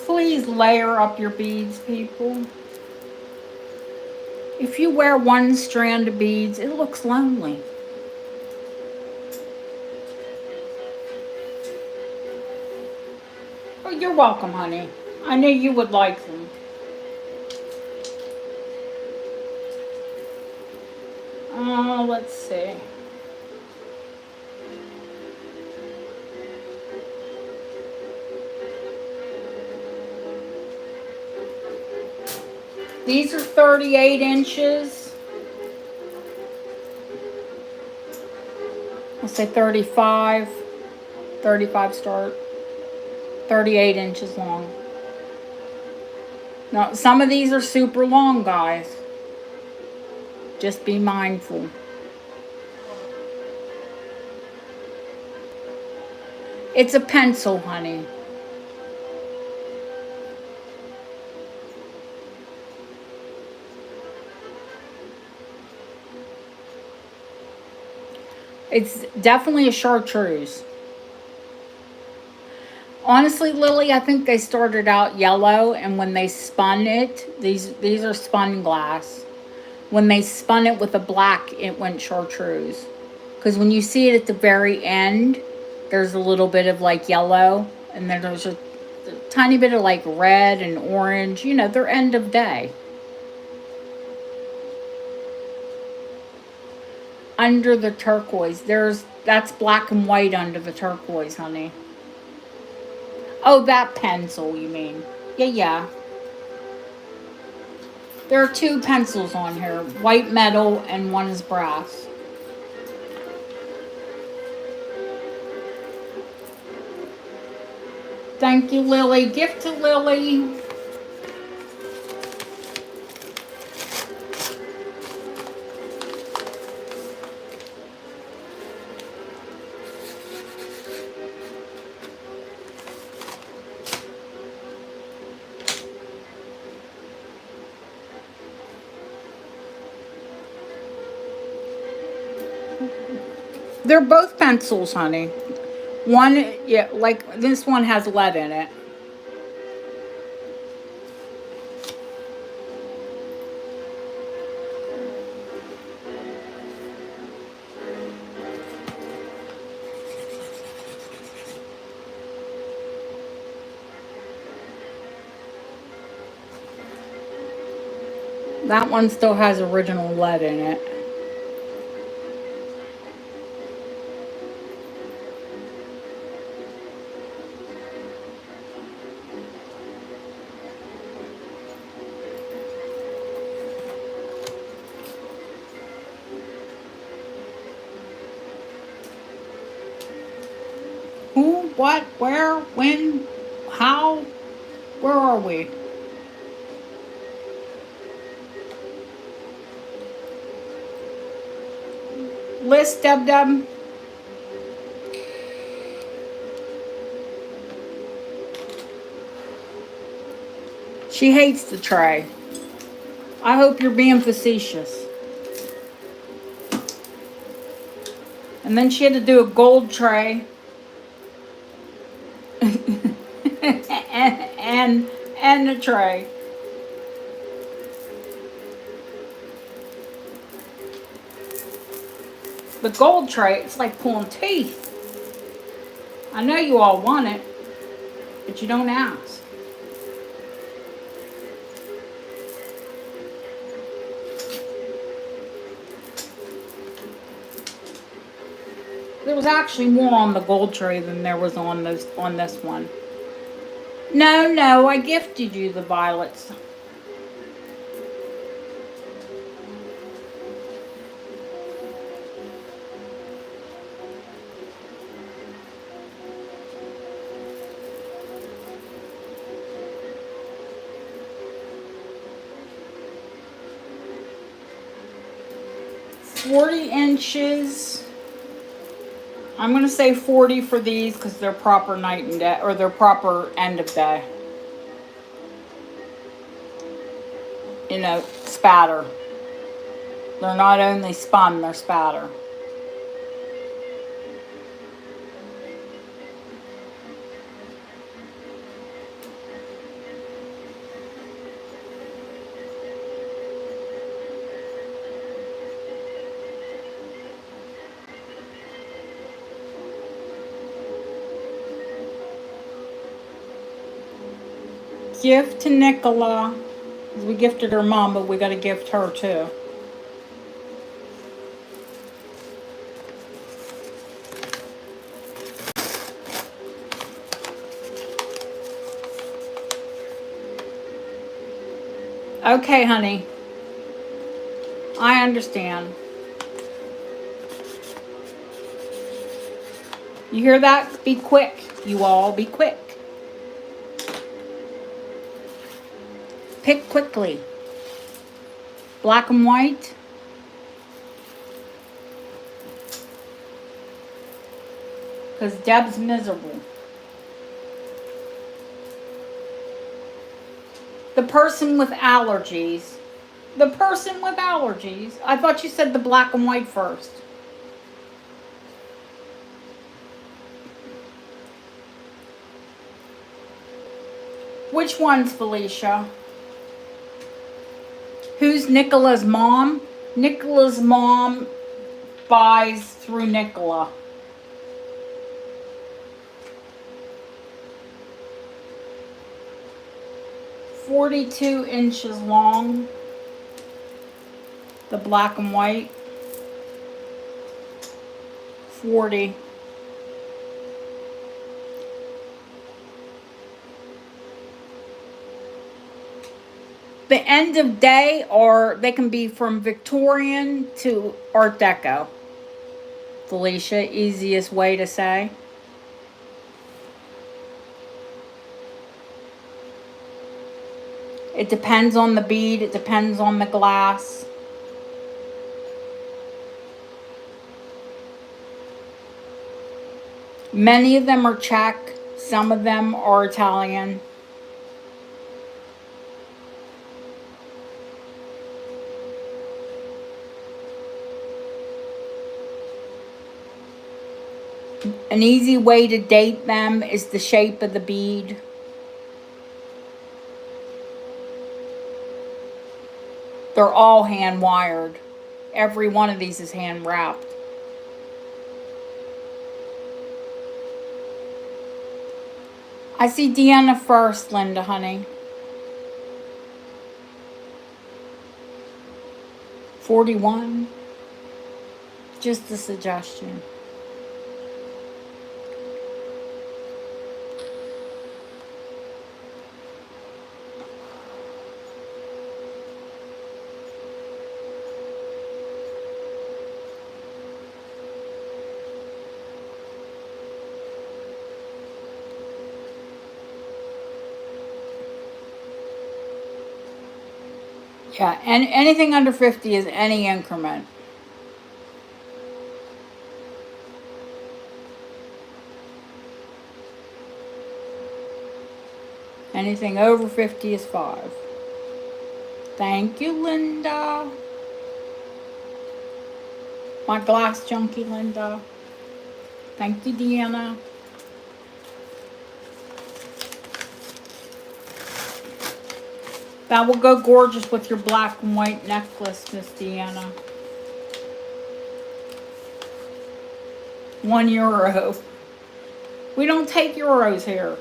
Please layer up your beads, people. If you wear one strand of beads, it looks lonely. Oh, you're welcome, honey. I knew you would like them. Let's see. These are 38 inches. I'll say 35. 35 start. 38 inches long. Now, some of these are super long, guys. Just be mindful. It's a pencil, honey. It's definitely a chartreuse. Honestly, Lily, I think they started out yellow, and when they spun it, these are spun glass. When they spun it with a black, it went chartreuse. Because when you see it at the very end, there's a little bit of like yellow, and then there's a tiny bit of like red and orange. You know, they're end of day. Under the turquoise, that's black and white under the turquoise, honey. Oh, that pencil, you mean? Yeah. There are two pencils on here, white metal and one is brass. Thank you, Lily. Gift to Lily. They're both pencils, honey. One, yeah, like this one has lead in it. That one still has original lead in it. Who, what, where, when, how, where are we? List, Dub. She hates the tray. I hope you're being facetious. And then she had to do a gold tray. and a tray. The gold tray, it's like pulling teeth. I know you all want it, but you don't ask. There was actually more on the gold tray than there was on this one. No, I gifted you the violets. $40 inches. I'm going to say 40 for these because they're proper night and day, or they're proper end of day. You know, spatter. They're not only spun, they're spatter. Gift to Nicola. We gifted her mom, but we got to gift her too. Okay, honey. I understand. You hear that? Be quick. You all be quick. Pick quickly. Black and white. Because Deb's miserable. The person with allergies. The person with allergies. I thought you said the black and white first. Which ones, Felicia? Who's Nicola's mom? Nicola's mom buys through Nicola. "42 inches long." The black and white. 40. The end of day, or they can be from Victorian to Art Deco. Felicia, easiest way to say. It depends on the bead, it depends on the glass. Many of them are Czech, some of them are Italian. An easy way to date them is the shape of the bead. They're all hand wired. Every one of these is hand wrapped. I see Deanna first, Linda, honey. 41. Just a suggestion. Yeah, and anything under 50 is any increment. Anything over 50 is 5. Thank you, Linda. My glass junkie, Linda. Thank you, Deanna. That will go gorgeous with your black and white necklace, Miss Deanna. €1. We don't take euros here.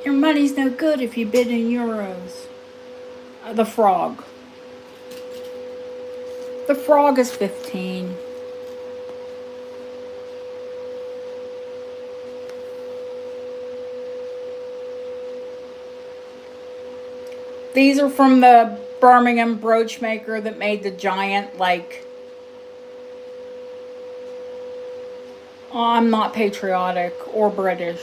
Your money's no good if you bid in euros. The frog. The frog is 15. These are from the Birmingham brooch maker that made the giant, like, oh, I'm not patriotic or British.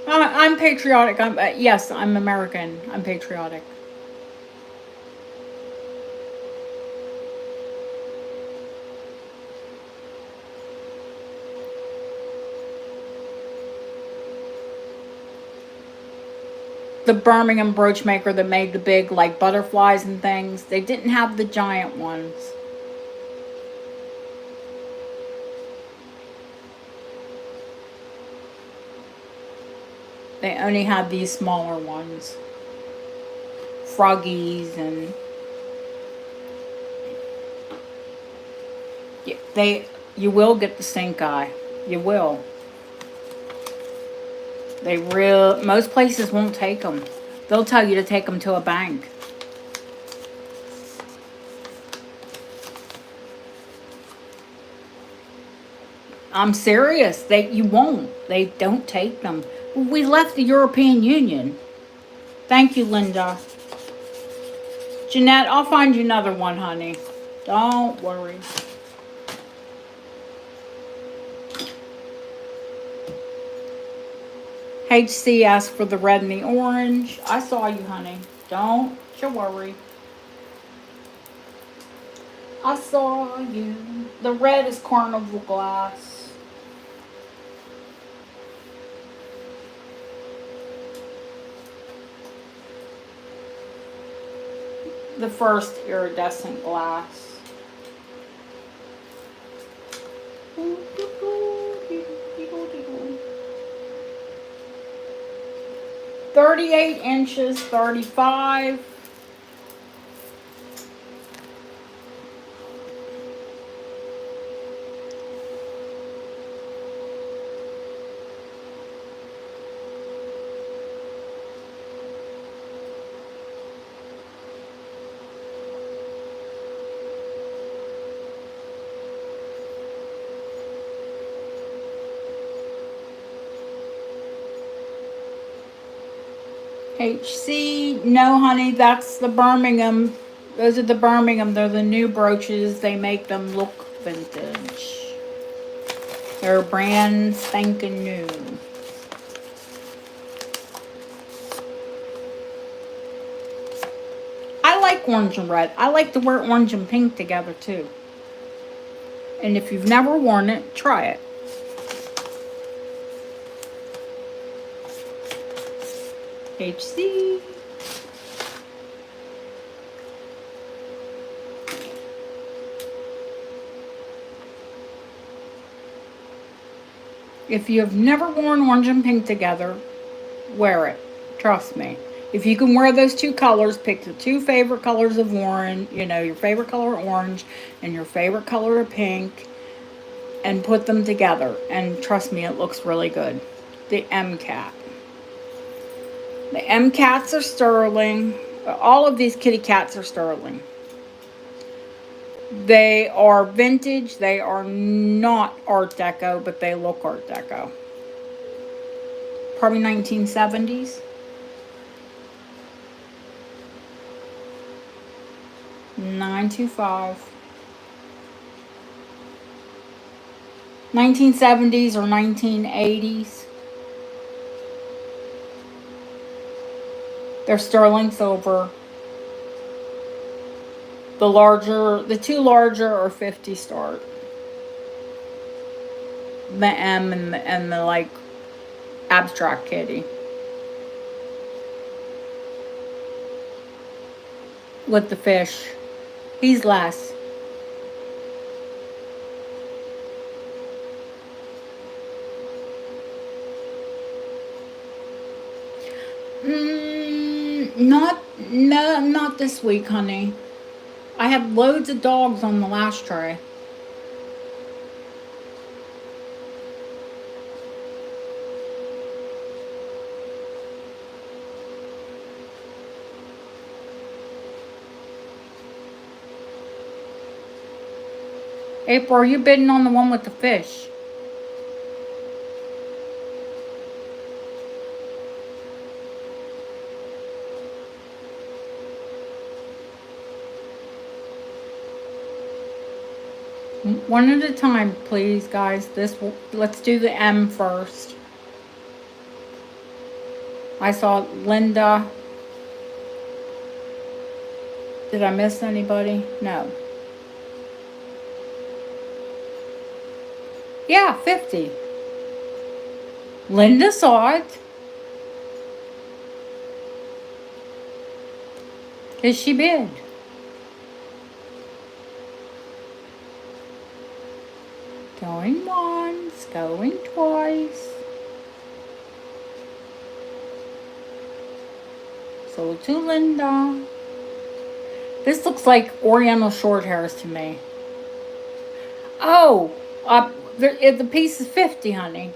I'm patriotic. Yes, I'm American. I'm patriotic. The Birmingham brooch maker that made the big like butterflies and things, they didn't have the giant ones. They only had these smaller ones. Froggies and yeah, you will get the stink eye. You will. Most places won't take them. They'll tell you to take them to a bank. I'm serious. You won't. They don't take them. We left the European Union. Thank you, Linda. Jeanette, I'll find you another one, honey. Don't worry. HC asked for the red and the orange. I saw you, honey. Don't you worry. I saw you. The red is carnival glass. The first iridescent glass. 38 inches, 35. HC, no honey, that's the Birmingham. Those are the Birmingham. They're the new brooches. They make them look vintage. They're brand spanking new. I like orange and red. I like to wear orange and pink together too. And if you've never worn it, try it. HC. If you have never worn orange and pink together, wear it. Trust me. If you can wear those two colors, pick the two favorite colors of orange, your favorite color of orange and your favorite color of pink, and put them together. And trust me, it looks really good. The M-Cat. The M-Cats are sterling. All of these kitty cats are sterling. They are vintage. They are not Art Deco, but they look Art Deco. Probably 1970s. 925. 1970s or 1980s. They're sterling silver. The two larger are 50 start. The M and the like abstract kitty. With the fish. He's less. Not this week, honey. I have loads of dogs on the last tray. April, are you bidding on the one with the fish? One at a time, please, guys. Let's do the M first. I saw Linda. Did I miss anybody? No. Yeah, 50. Linda saw it. Because she bid. Going once, going twice. Sold to Linda. This looks like Oriental short hairs to me. Oh, the piece is 50, honey.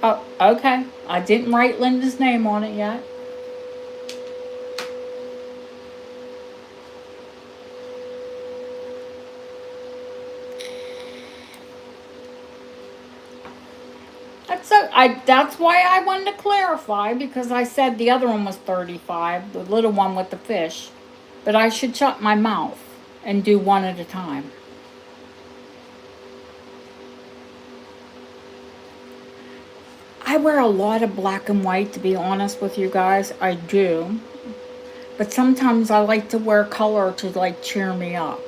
Oh, okay. I didn't write Linda's name on it yet. That's why I wanted to clarify, because I said the other one was 35, the little one with the fish. But I should shut my mouth and do one at a time. I wear a lot of black and white, to be honest with you guys. I do. But sometimes I like to wear color to like cheer me up.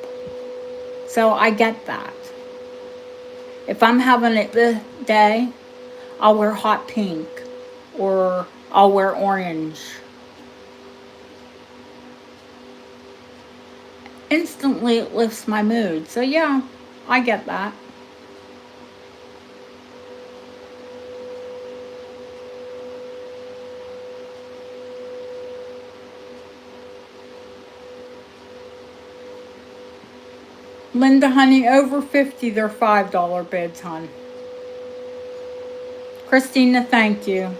So I get that. If I'm having it the day, I'll wear hot pink or I'll wear orange. Instantly it lifts my mood. So yeah, I get that. Linda, honey, over 50, they're $5 bids, hon. Christina, thank you.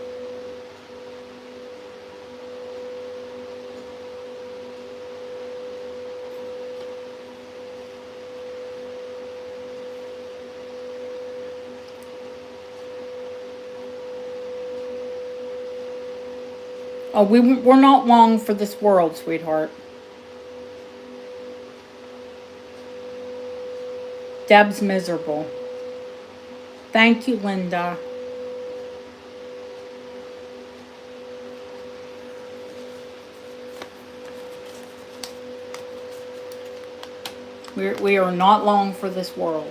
Oh, we're not long for this world, sweetheart. Deb's miserable. Thank you, Linda. We are not long for this world.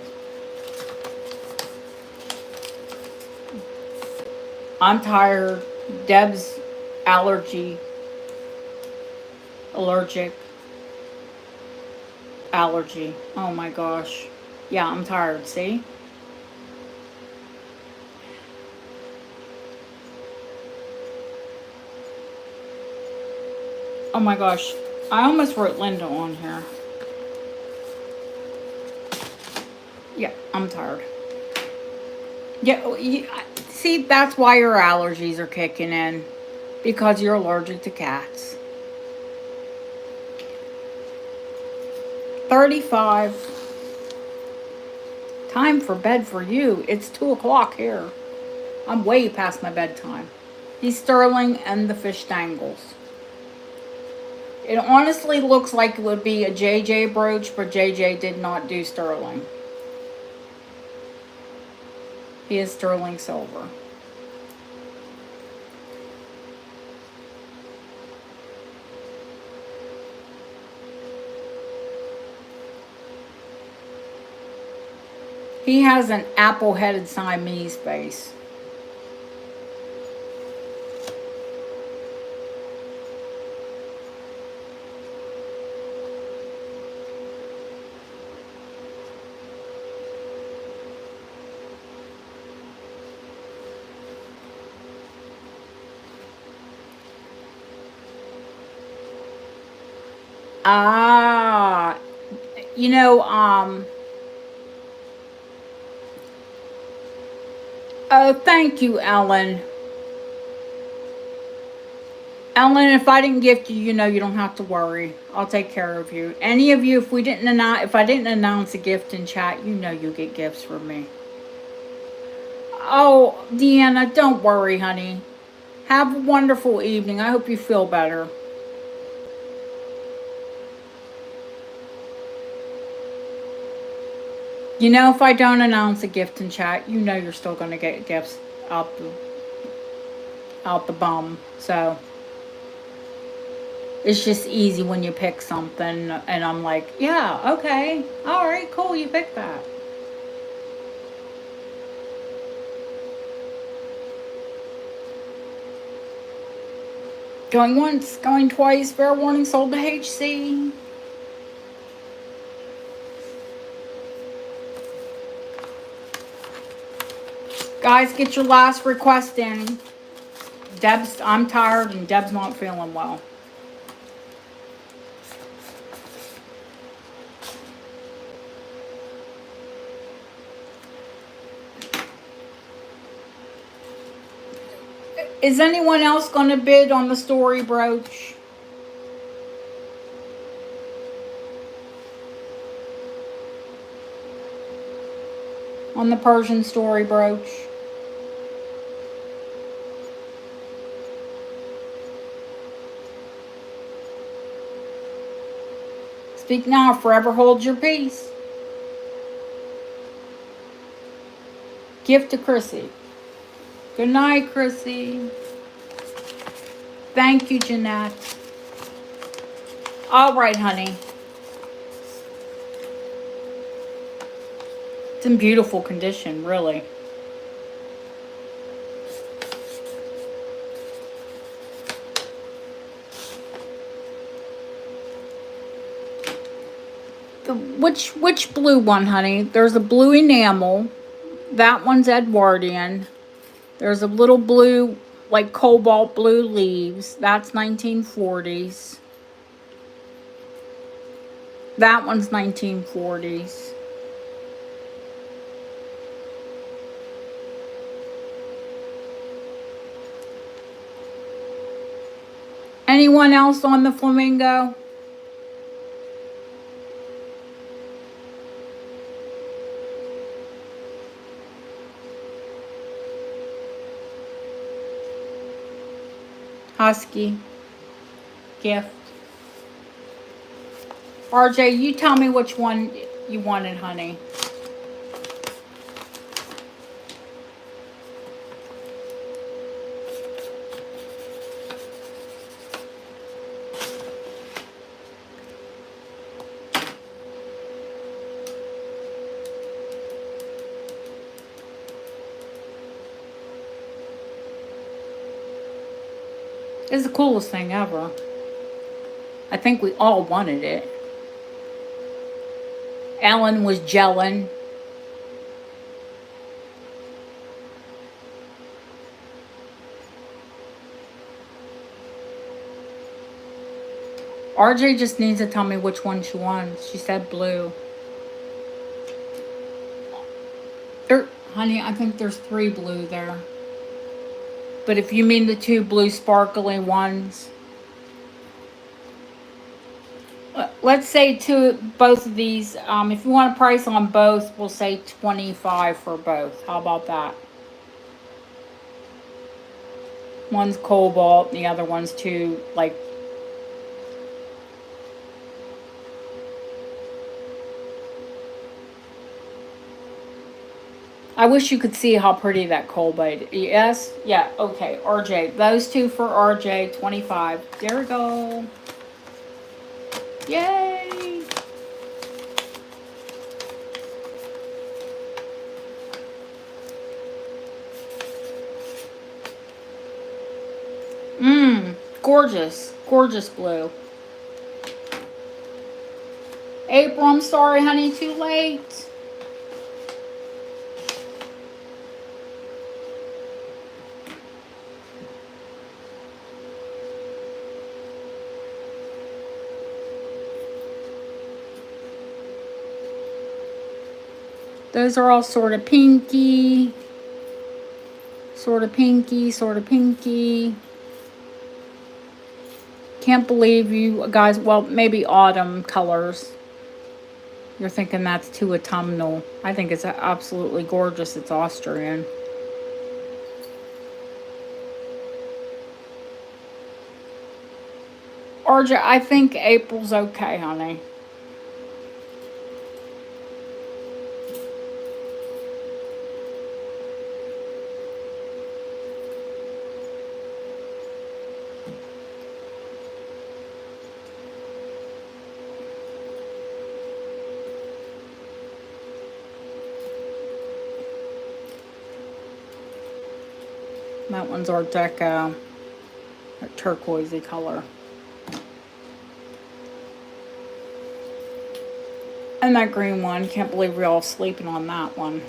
I'm tired. Deb's allergic. Allergy. Oh my gosh. Yeah, I'm tired, see? Oh my gosh. I almost wrote Linda on here. Yeah, I'm tired. Yeah, see, that's why your allergies are kicking in. Because you're allergic to cats. 35. Time for bed for you. It's 2 o'clock here. I'm way past my bedtime. He's sterling and the fish dangles. It honestly looks like it would be a JJ brooch, but JJ did not do sterling. He is sterling silver. He has an apple-headed Siamese face. Ah, you know, oh, thank you, Ellen. Ellen, if I didn't gift you, you know you don't have to worry. I'll take care of you. Any of you, if I didn't announce a gift in chat, you know you get gifts from me. Oh, Deanna, don't worry, honey. Have a wonderful evening. I hope you feel better. You know, if I don't announce a gift in chat, you know you're still going to get gifts out the out the bum. So it's just easy when you pick something, and I'm like, yeah, okay, all right, cool, you picked that. Going once, going twice. Fair warning, sold to HC. Guys, get your last request in. I'm tired and Deb's not feeling well. Is anyone else going to bid on the story brooch? On the Persian story brooch? Speak now, forever hold your peace. Gift to Chrissy. Good night, Chrissy. Thank you, Jeanette. All right, honey. It's in beautiful condition, really. Which blue one, honey? There's a blue enamel. That one's Edwardian. There's a little blue, like cobalt blue leaves. That's 1940s. That one's 1940s. Anyone else on the flamingo? Husky. Gift. RJ, you tell me which one you wanted, honey. It's the coolest thing ever. I think we all wanted it. Ellen was gelling. RJ just needs to tell me which one she wants. She said blue. Honey, I think there's 3 blue there. But if you mean the 2 blue sparkly ones, let's say both of these. If you want a price on both, we'll say $25 for both. How about that? One's cobalt, the other one's 2 like. I wish you could see how pretty that cobalt. Yes? Yeah, okay. RJ. Those 2 for RJ, 25. There we go. Yay! Gorgeous. Gorgeous blue. April, I'm sorry, honey, too late. Those are all sort of pinky. Sort of pinky, sort of pinky. Can't believe you guys, well, maybe autumn colors. You're thinking that's too autumnal. I think it's absolutely gorgeous. It's Austrian. Georgia, I think April's okay, honey. That one's Art Deco, a turquoisey color. And that green one, can't believe we're all sleeping on that one.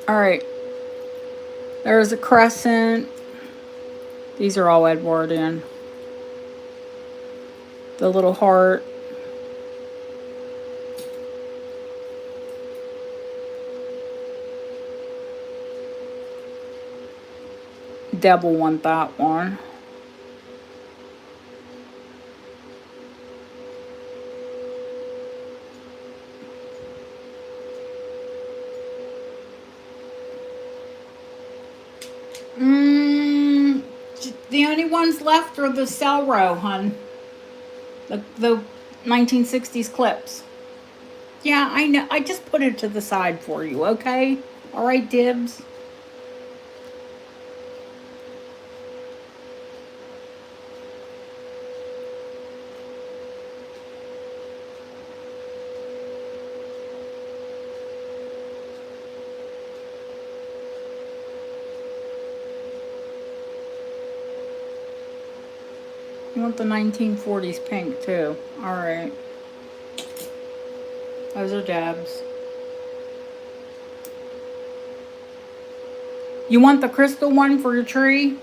All right, there's a crescent. These are all Edwardian. The little heart. Deb will want that one. The only ones left are the Celro, hun. The 1960s clips. Yeah, I know. I just put it to the side for you, okay? All right, Dibs? You want the 1940s pink, too. All right. Those are Deb's. You want the crystal one for your tree?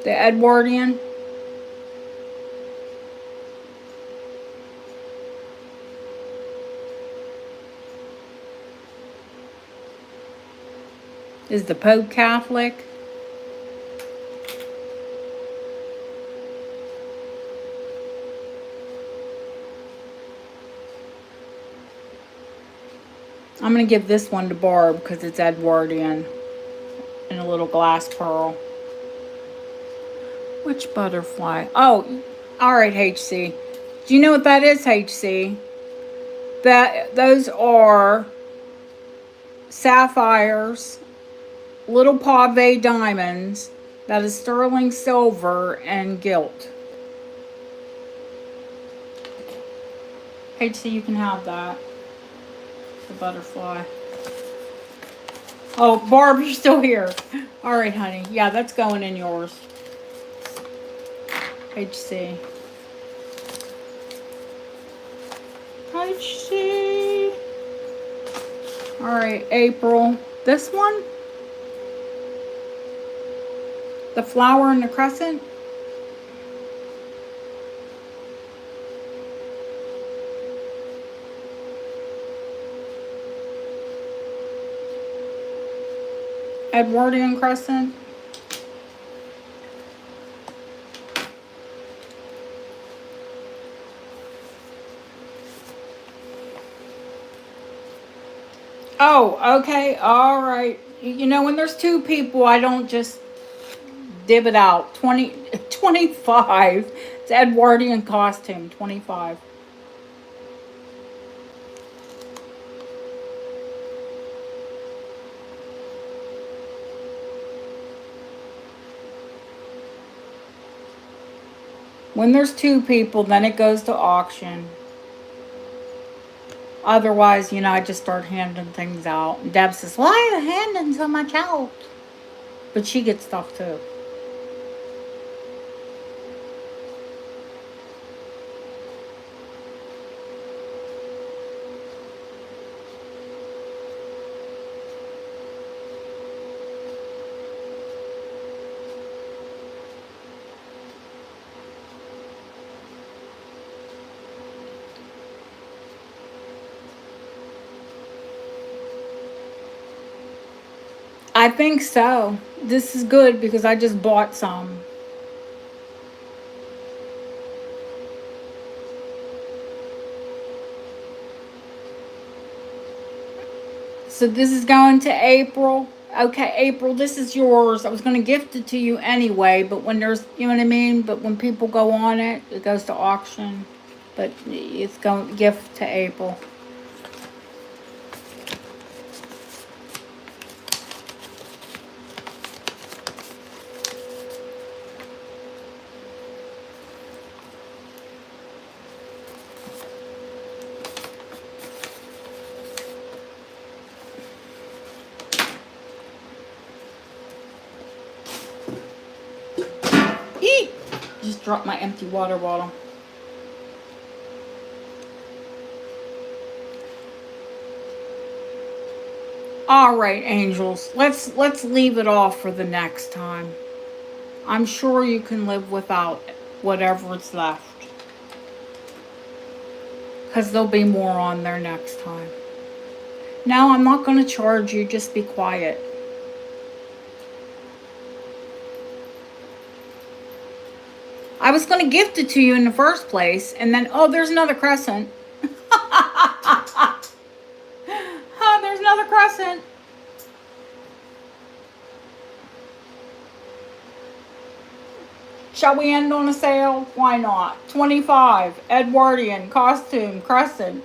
The Edwardian? Is the Pope Catholic? I'm going to give this one to Barb because it's Edwardian and a little glass pearl. Which butterfly? Oh, all right, HC. Do you know what that is, HC? Those are sapphires, little pave diamonds, that is sterling silver and gilt. HC, you can have that. The butterfly. Oh, Barb, you're still here. All right, honey. Yeah, that's going in yours. HC. HC. All right, April. This one? The flower and the crescent? Edwardian crescent. Oh, okay. All right. You know, when there's two people, I don't just dib it out. 25. It's Edwardian costume. 25. When there's two people, then it goes to auction. Otherwise, you know, I just start handing things out. And Deb says, why are you handing so much out? But she gets stuff too. I think so. This is good because I just bought some. So this is going to April. Okay, April, this is yours. I was going to gift it to you anyway, but when there's, you know what I mean? But when people go on it, it goes to auction. But it's going gift to April. Eek! Just dropped my empty water bottle. All right, angels. Let's leave it off for the next time. I'm sure you can live without whatever's left. Because there'll be more on there next time. Now, I'm not going to charge you. Just be quiet. I was going to gift it to you in the first place. And then, oh, there's another crescent. Oh, there's another crescent. Shall we end on a sale? Why not? 25 Edwardian costume crescent.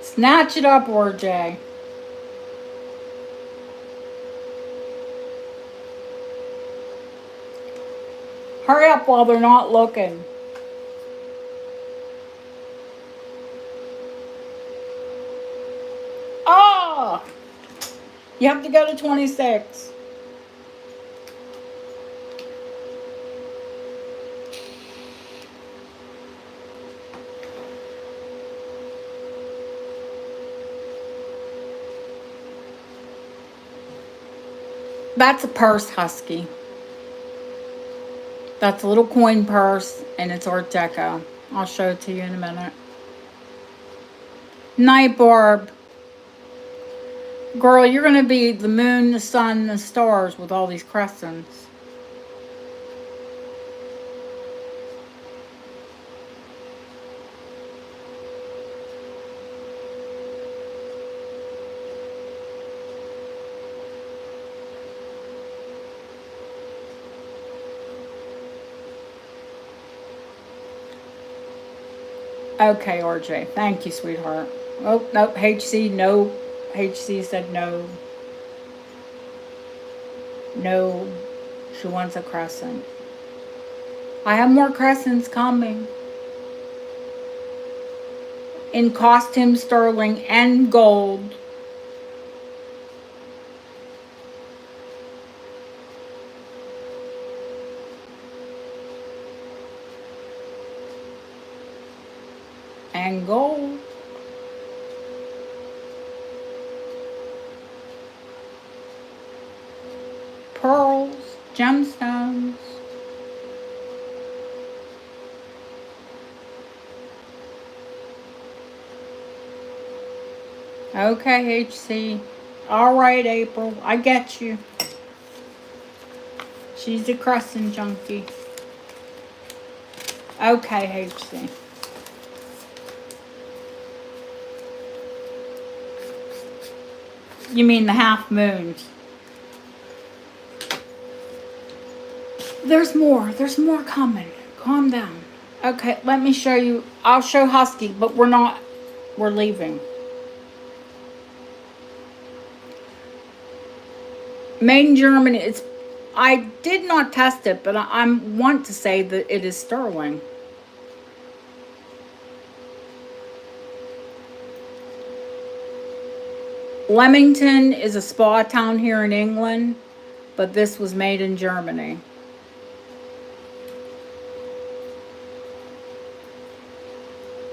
Snatch it up, RJ. Hurry up while they're not looking. Oh! You have to go to 26. That's a purse, Husky. That's a little coin purse, and it's Art Deco. I'll show it to you in a minute. Night Barb. Girl, you're going to be the moon, the sun, the stars with all these crescents. Okay, RJ. Thank you, sweetheart. Oh, nope. HC, no. HC said no. No. She wants a crescent. I have more crescents coming. In costume sterling and gold. And gold. Pearls, gemstones. Okay, HC. All right, April. I get you. She's a crescent junkie. Okay, HC. You mean the half moons? There's more. There's more coming. Calm down. Okay, let me show you. I'll show Husky, but we're not. We're leaving. Made in Germany. It's. I did not test it, but I want to say that it is sterling. Leamington is a spa town here in England, but this was made in Germany.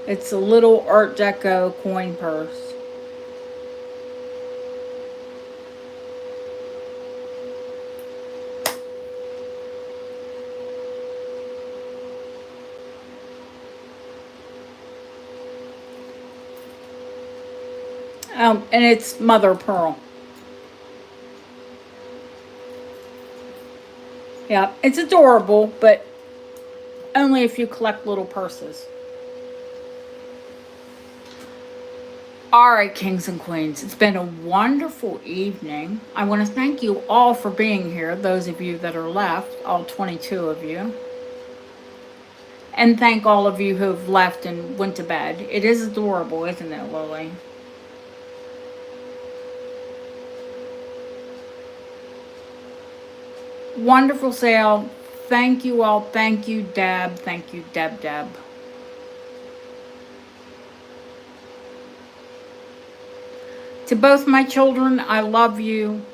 It's a little Art Deco coin purse. And it's mother of pearl. Yeah, it's adorable, but only if you collect little purses. All right, kings and queens, it's been a wonderful evening. I want to thank you all for being here, those of you that are left, all 22 of you. And thank all of you who have left and went to bed. It is adorable, isn't it, Lily? Wonderful sale. Thank you all. Thank you, Deb. Thank you, Deb. To both my children, I love you.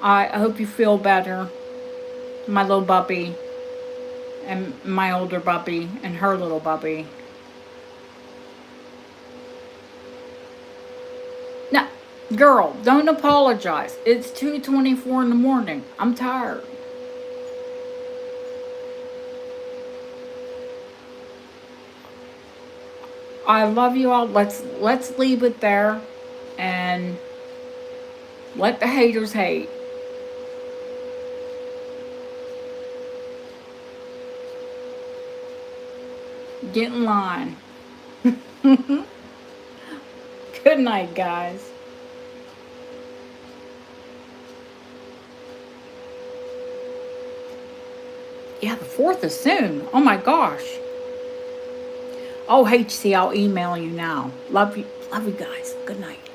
I hope you feel better. My little puppy and my older puppy and her little puppy. Now, girl, don't apologize. It's 2:24 in the morning. I'm tired. I love you all. Let's leave it there and let the haters hate. Get in line. Good night, guys. Yeah, the 4th is soon. Oh my gosh. Oh, HC, I'll email you now. Love you guys. Good night.